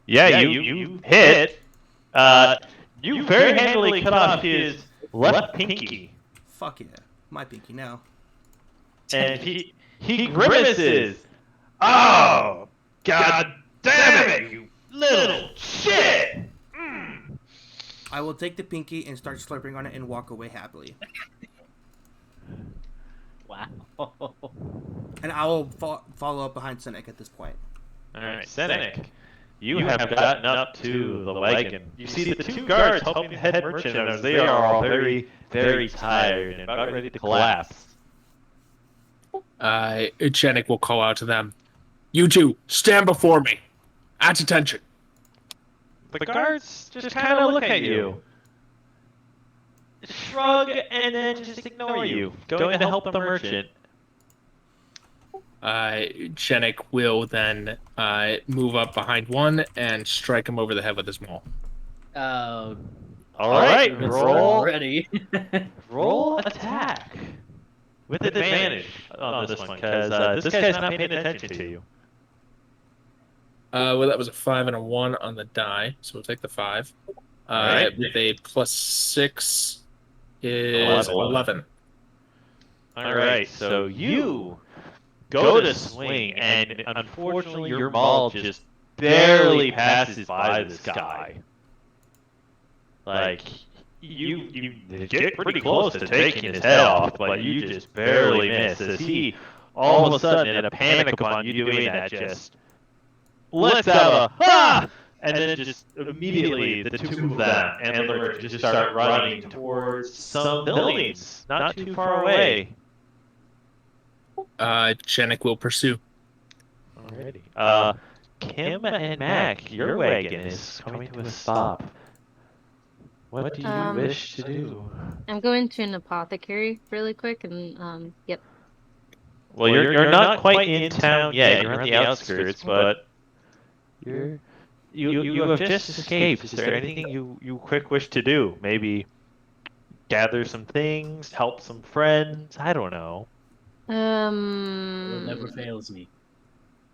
Yeah, you hit. You very handily cut off his left pinky, Fuck yeah, my pinky now. and he grimaces. Oh, God damn it, you little shit! I will take the pinky and start slurping on it and walk away happily. Wow. And I will follow up behind Senek at this point. All right, Senek, you have gotten up to the wagon. You see the two guards helping the head merchant as they are all very, very tired and about ready to collapse. Jenik will call out to them. You two, stand before me. At attention. The guards just kind of look at you, shrug, and then just ignore you, going to help the merchant. Jenik will then move up behind one and strike him over the head with his maul. Oh. All right, roll. Ready. Roll attack with advantage on this one, because this guy's not paying attention to you. Well, that was a 5 and a 1 on the die, so we'll take the 5. Right. With a +6 is 11. All right, so you go to swing, and unfortunately your maul just barely passes by this guy. Like, you get pretty close to taking his head off, but you just barely miss as he, all of a sudden, in a panic upon you doing that, just lets out a "ah!" and then just immediately the two of them and the merchant just start running towards some buildings not too far away. Jenik will pursue. Alrighty. Kim and Mac, your wagon is coming to a stop. What do you wish to do? I'm going to an apothecary really quick and yep. Well, you're not quite in town yet. You're on the outskirts, but you have just escaped. Is there anything you quick wish to do? Maybe gather some things, help some friends. I don't know. It never fails me.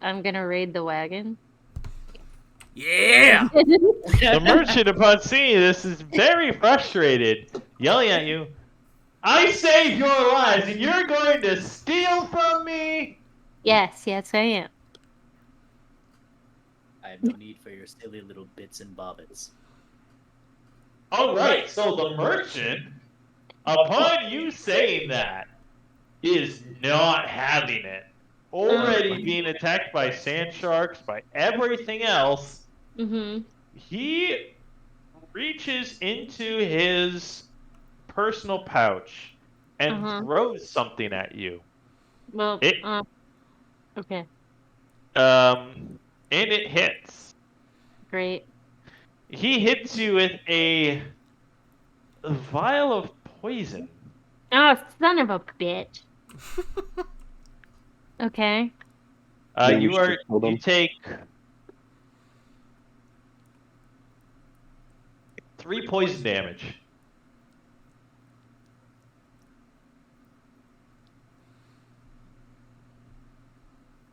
I'm gonna raid the wagon. Yeah. The merchant, upon seeing this, is very frustrated, yelling at you, I saved your lives, and you're going to steal from me? Yes, I am. I have no need for your silly little bits and bobbits. Alright, so the merchant, upon you saying that, is not having it. Already being attacked by sand sharks, by everything else, Mm-hmm. he reaches into his personal pouch and throws something at you. Well, It, okay, and it hits. great. He hits you with a vial of poison. Oh, son of a bitch. Okay. Maybe we should kill them. You take 3 poison damage.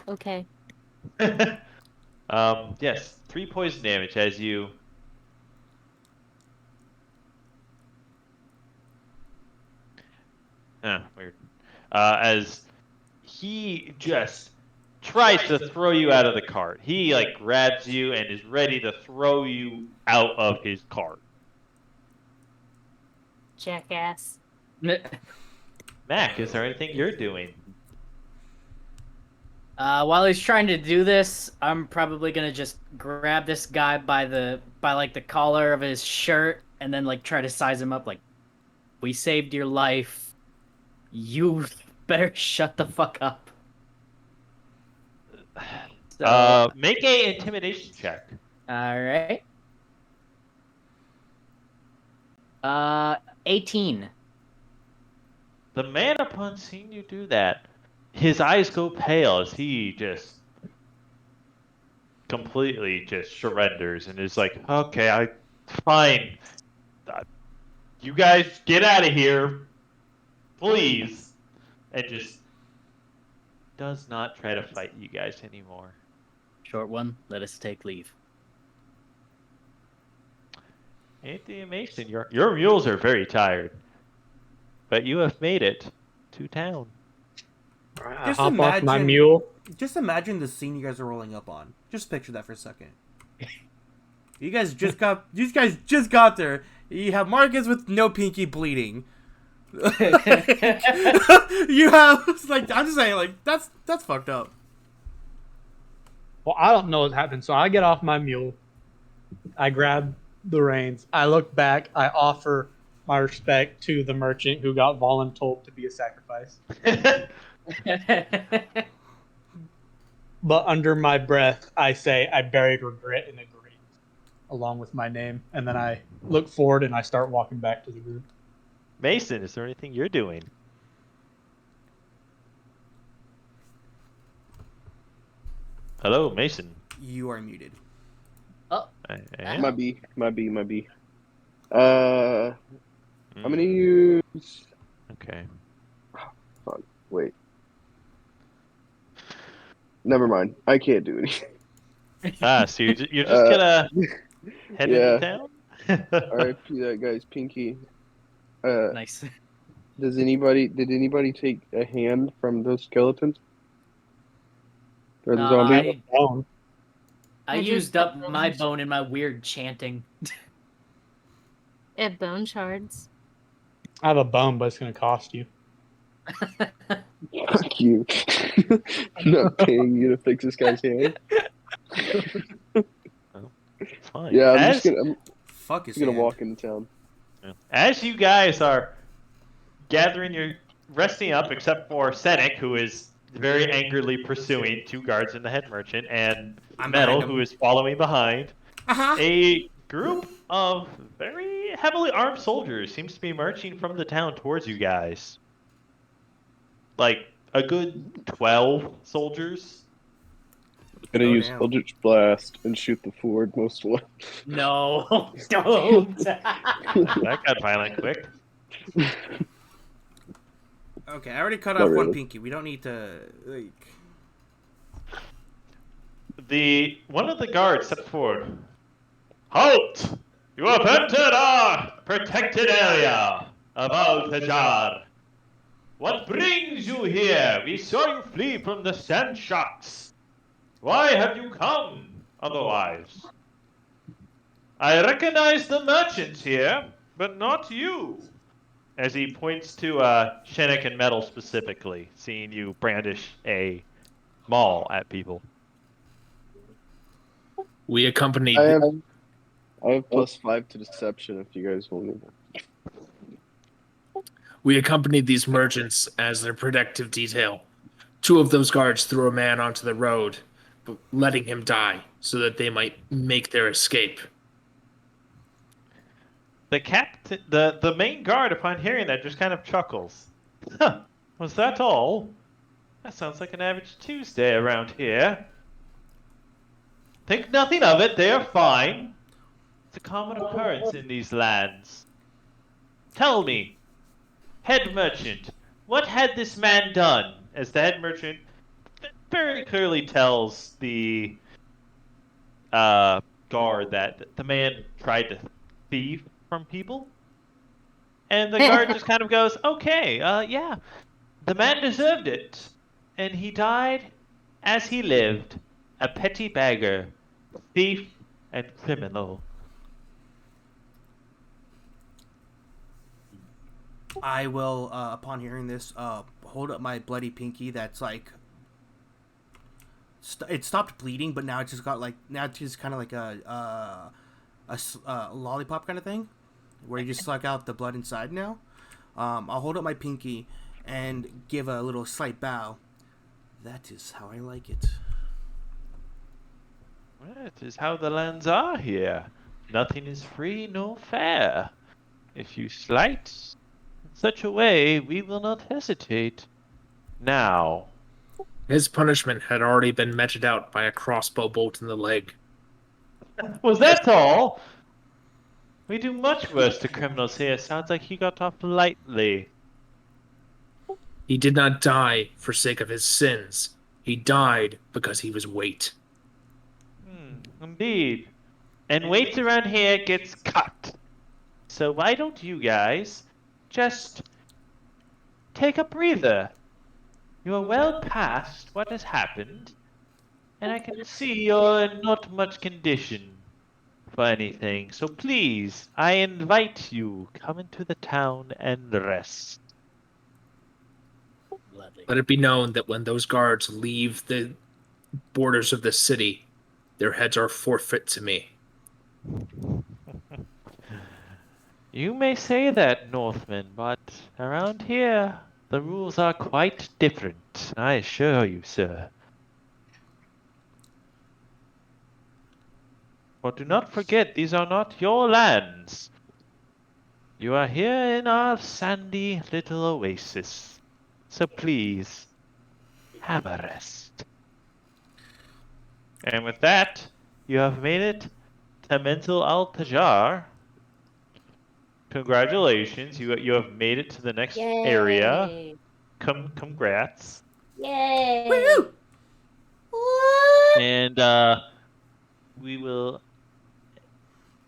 Okay. Yes, 3 poison damage as you. Weird. As he just tries to throw you out of the cart. He like grabs you and is ready to throw you out of his cart. Jackass. Mac, is there anything you're doing? While he's trying to do this, I'm probably gonna just grab this guy by the collar of his shirt and then like try to size him up. Like, we saved your life. You better shut the fuck up. So, Make a intimidation check. all right. 18. The man, upon seeing you do that, his eyes go pale as he just completely just surrenders and is like, okay, fine. You guys get out of here, please. And just does not try to fight you guys anymore. Short one, let us take leave. Anthony and Mason, your mules are very tired. But you have made it to town. I hop off my mule. Just imagine the scene you guys are rolling up on. Just picture that for a second. You guys just got there. You have Marcus with no pinky bleeding. You have like I'm just saying like that's fucked up. Well, I don't know what happened, so I get off my mule. I grab the reins. I look back. I offer my respect to the merchant who got voluntold to be a sacrifice. But under my breath, I say, I buried regret in a grave, along with my name. And then I look forward and I start walking back to the group. Mason, is there anything you're doing? Hello, Mason. You are muted. Oh, Might be. I'm gonna use. Okay. Fuck. Wait. Never mind. I can't do anything. So you're just gonna head into town? R.I.P. that guy's pinky. nice. Did anybody take a hand from those skeletons? Or the zombie? I used up my bone in my weird chanting. I have bone shards. I have a bone, but it's going to cost you. Fuck you. I'm not paying you to fix this guy's hand. Fine. Yeah, I'm just gonna hand. walk into town. As you guys are gathering your resting up, except for Senek, who is very angrily pursuing 2 guards and the head merchant, and Metal, who is following behind, a group of very heavily armed soldiers seems to be marching from the town towards you guys. Like a good 12 soldiers. I'm gonna use Eldritch Blast and shoot the forwardmost one. No, don't. That got violent quick. Okay, I already cut Not off one really. pinky. We don't need to like. One of the guards stepped forward. Halt! You have entered our protected area of Al-Tajar. What brings you here? We saw you flee from the sand sharks. Why have you come otherwise? I recognize the merchants here, but not you. As he points to Shinnick and Metal specifically, seeing you brandish a maul at people. We accompanied. I have +5 to deception if you guys want me. We accompanied these merchants as their protective detail. 2 of those guards threw a man onto the road, letting him die so that they might make their escape. The captain, the main guard, upon hearing that, just kind of chuckles. Huh, was that all? That sounds like an average Tuesday around here. Think nothing of it, they are fine. It's a common occurrence in these lands. Tell me, head merchant, what had this man done? As the head merchant very clearly tells the guard that the man tried to thief from people. And the guard just kind of goes, okay, yeah, the man deserved it. And he died as he lived, a petty beggar, thief, and criminal. I will, upon hearing this, hold up my bloody pinky. That's like, it stopped bleeding, but now it just got like, now it's just kind of like a lollipop kind of thing, where you just suck out the blood inside. Now, I'll hold up my pinky and give a little slight bow. That is how I like it. That is how the lands are here. Nothing is free nor fair. If you slight in such a way, we will not hesitate. Now. His punishment had already been meted out by a crossbow bolt in the leg. Was that all? We do much worse to criminals here. Sounds like he got off lightly. He did not die for sake of his sins. He died because he was weight. Indeed. And weight around here gets cut. So why don't you guys just take a breather? You are well past what has happened, and I can see you're in not much condition for anything. So please, I invite you, come into the town and rest. Let it be known that when those guards leave the borders of the city, their heads are forfeit to me. You may say that, Northman, but around here, the rules are quite different, I assure you, sir. But do not forget, these are not your lands. You are here in our sandy little oasis. So please, have a rest. And with that, you have made it to Mental Al-Tajar. Congratulations, you have made it to the next area. Congrats. Yay! Woo! And we will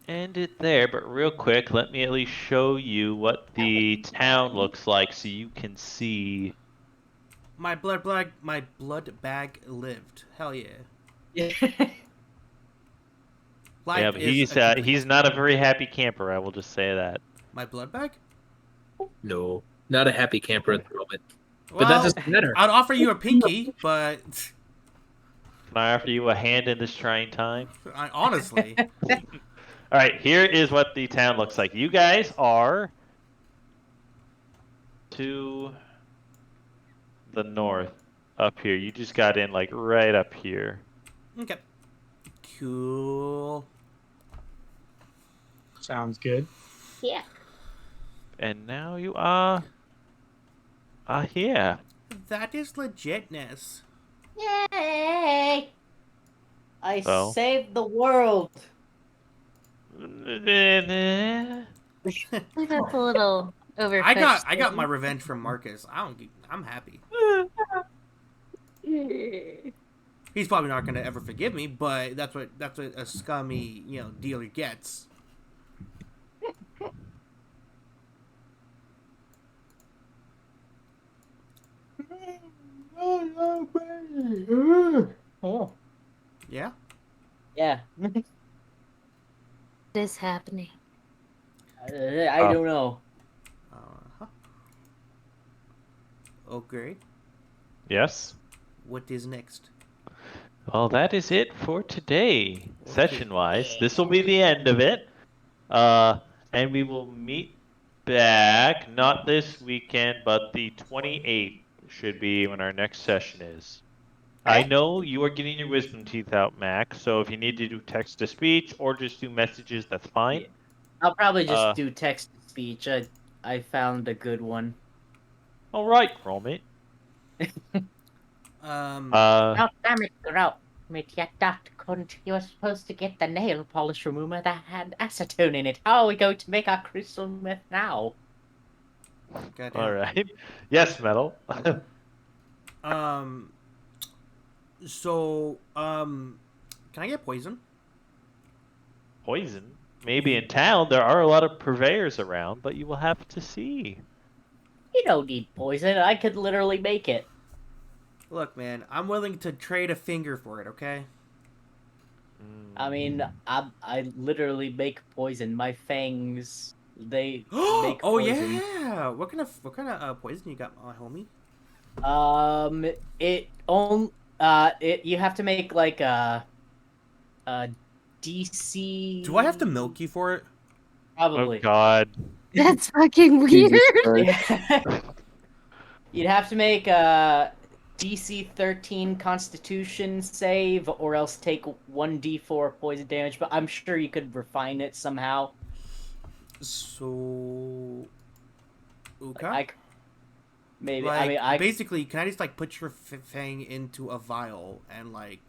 end it there, but real quick, let me at least show you what the town looks like so you can see. My blood bag lived. Hell yeah. Life Yeah, but is he's not a very happy camper, I will just say that. My blood bag? No, not a happy camper at the moment. Well, But that doesn't matter. I'd offer you a pinky, but Can I offer you a hand in this trying time? Honestly. Alright, here is what the town looks like. You guys are to the north, up here. You just got in, like, right up here. Okay. Cool. Sounds good. Yeah. And now you are here. That is legitness. Yay! I Well. saved the world. That's a little Over. I got my revenge from Marcus. I'm happy. He's probably not gonna ever forgive me, but that's what a scummy dealer gets. Oh. Yeah. Yeah. What is happening? I don't know. Uh-huh. Okay. Yes. What is next? Well, that is it for today, session-wise. This will be the end of it. And we will meet back, not this weekend, but the 28th should be when our next session is. I know you are getting your wisdom teeth out, Max, so if you need to do text-to-speech or just do messages, that's fine. I'll probably just do text to speech. I found a good one. All right, Chromate. Oh, damn it, Grout. Yet that cunt. You were supposed to get the nail polish remover that had acetone in it. How are we going to make our crystal meth now? All right. Yes, Metal. So, can I get poison? Poison? Maybe in town. There are a lot of purveyors around, but you will have to see. You don't need poison. I could literally make it. Look, man, I'm willing to trade a finger for it, okay? I mean, I literally make poison. My fangs, they make Oh poison. yeah! What kind of poison you got, my homie? You have to make like a DC. Do I have to milk you for it? Probably. Oh God. That's fucking weird. You'd have to make a DC 13 Constitution save, or else take 1d4 poison damage. But I'm sure you could refine it somehow. So, okay. Maybe. Like, I mean, basically, can I just like put your fang into a vial and like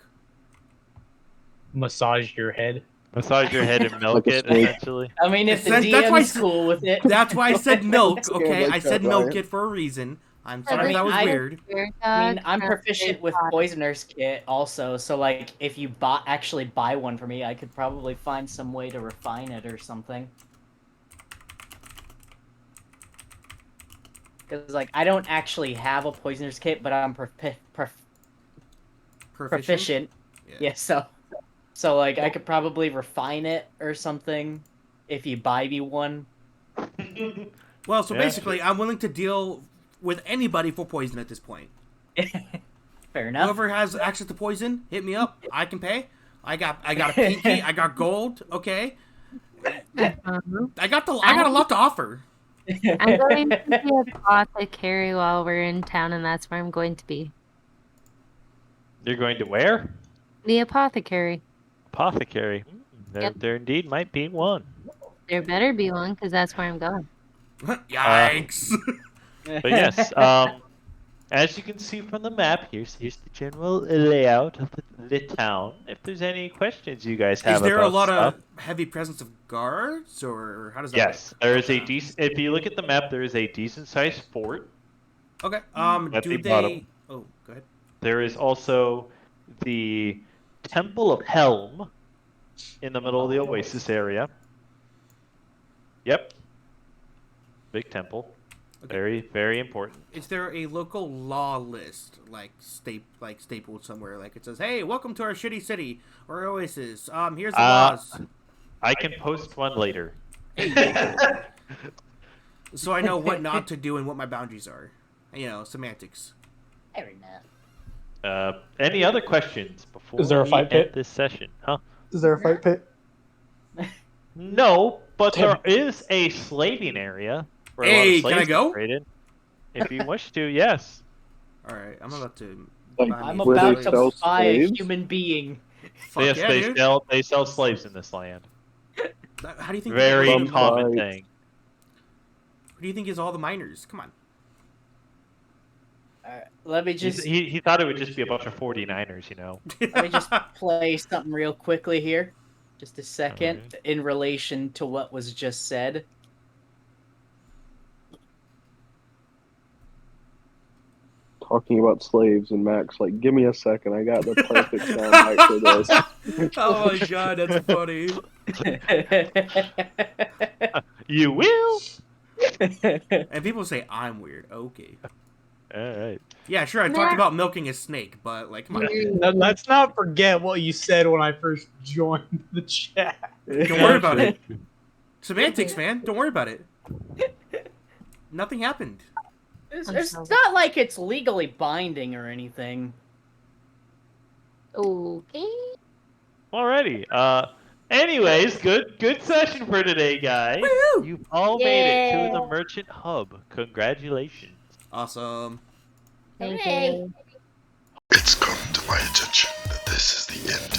massage your head? Massage your head and milk it, essentially. I mean, if the DM's cool with it. That's why I said milk, okay? like I said that, milk Ryan. it for a reason. I'm sorry that was weird. I mean, I'm proficient with Poisoner's Kit also, so like, if you actually buy one for me, I could probably find some way to refine it or something. Because, like, I don't actually have a Poisoner's Kit, but I'm proficient. Yeah, so, like, I could probably refine it or something if you buy me one. Well, so basically, I'm willing to deal with anybody for poison at this point. Fair enough. Whoever has access to poison, hit me up. I can pay. I got a pinky. I got gold. Okay. I got a lot to offer. I'm going to the apothecary while we're in town, and that's where I'm going to be. You're going to where? The apothecary. Apothecary. There indeed might be one. There better be one, because that's where I'm going. Yikes. But yes, as you can see from the map, here's the general layout of the town. If there's any questions you guys have, is there about a lot stuff, of heavy presence of guards, or how does that? Yes, there is a decent. If you look at the map, there is a decent-sized fort. Okay. At Do the they? bottom. Oh, go ahead. There is also the Temple of Helm in the middle of the Oasis area. Yep. Big temple. Okay. Very, very important. Is there a local law list, like stapled somewhere, like it says, "Hey, welcome to our shitty city or oasis. Here's the laws." I can post one later. So I know what not to do and what my boundaries are. Semantics. Fair enough. Any other questions before Is there a we fight end pit? this session? Huh? Is there a fight pit? No, but Damn there is a slaving area. Where a lot of Hey, can I slaves go? are traded. If you wish to, yes. All right, I'm about to. Like, buy I'm me where they about some sell to buy a slaves? human being. Fuck Yes, yeah, dude. they sell slaves in this land. How do you think? Very Who common Right. thing. do you think is all the miners? Come on. Let me just He thought it would just be a bunch of 49ers, you know. let me just play something real quickly here. Just a second, Alright. in relation to what was just said. talking about slaves, and Max like, give me a second, I got the perfect soundbite for this. Oh my god, that's funny. You will. And people say I'm weird. Okay. All right. Yeah, sure. I talked about milking a snake, but like, come on. Let's not forget what you said when I first joined the chat. Don't worry about it. Semantics, man. Don't worry about it. Nothing happened. It's not like it's legally binding or anything. Okay. Alrighty. Anyways, good session for today, guys. Woo! You've all made it to Yay. the merchant hub. Congratulations. Awesome. Thank Hooray. you. It's come to my attention that this is the end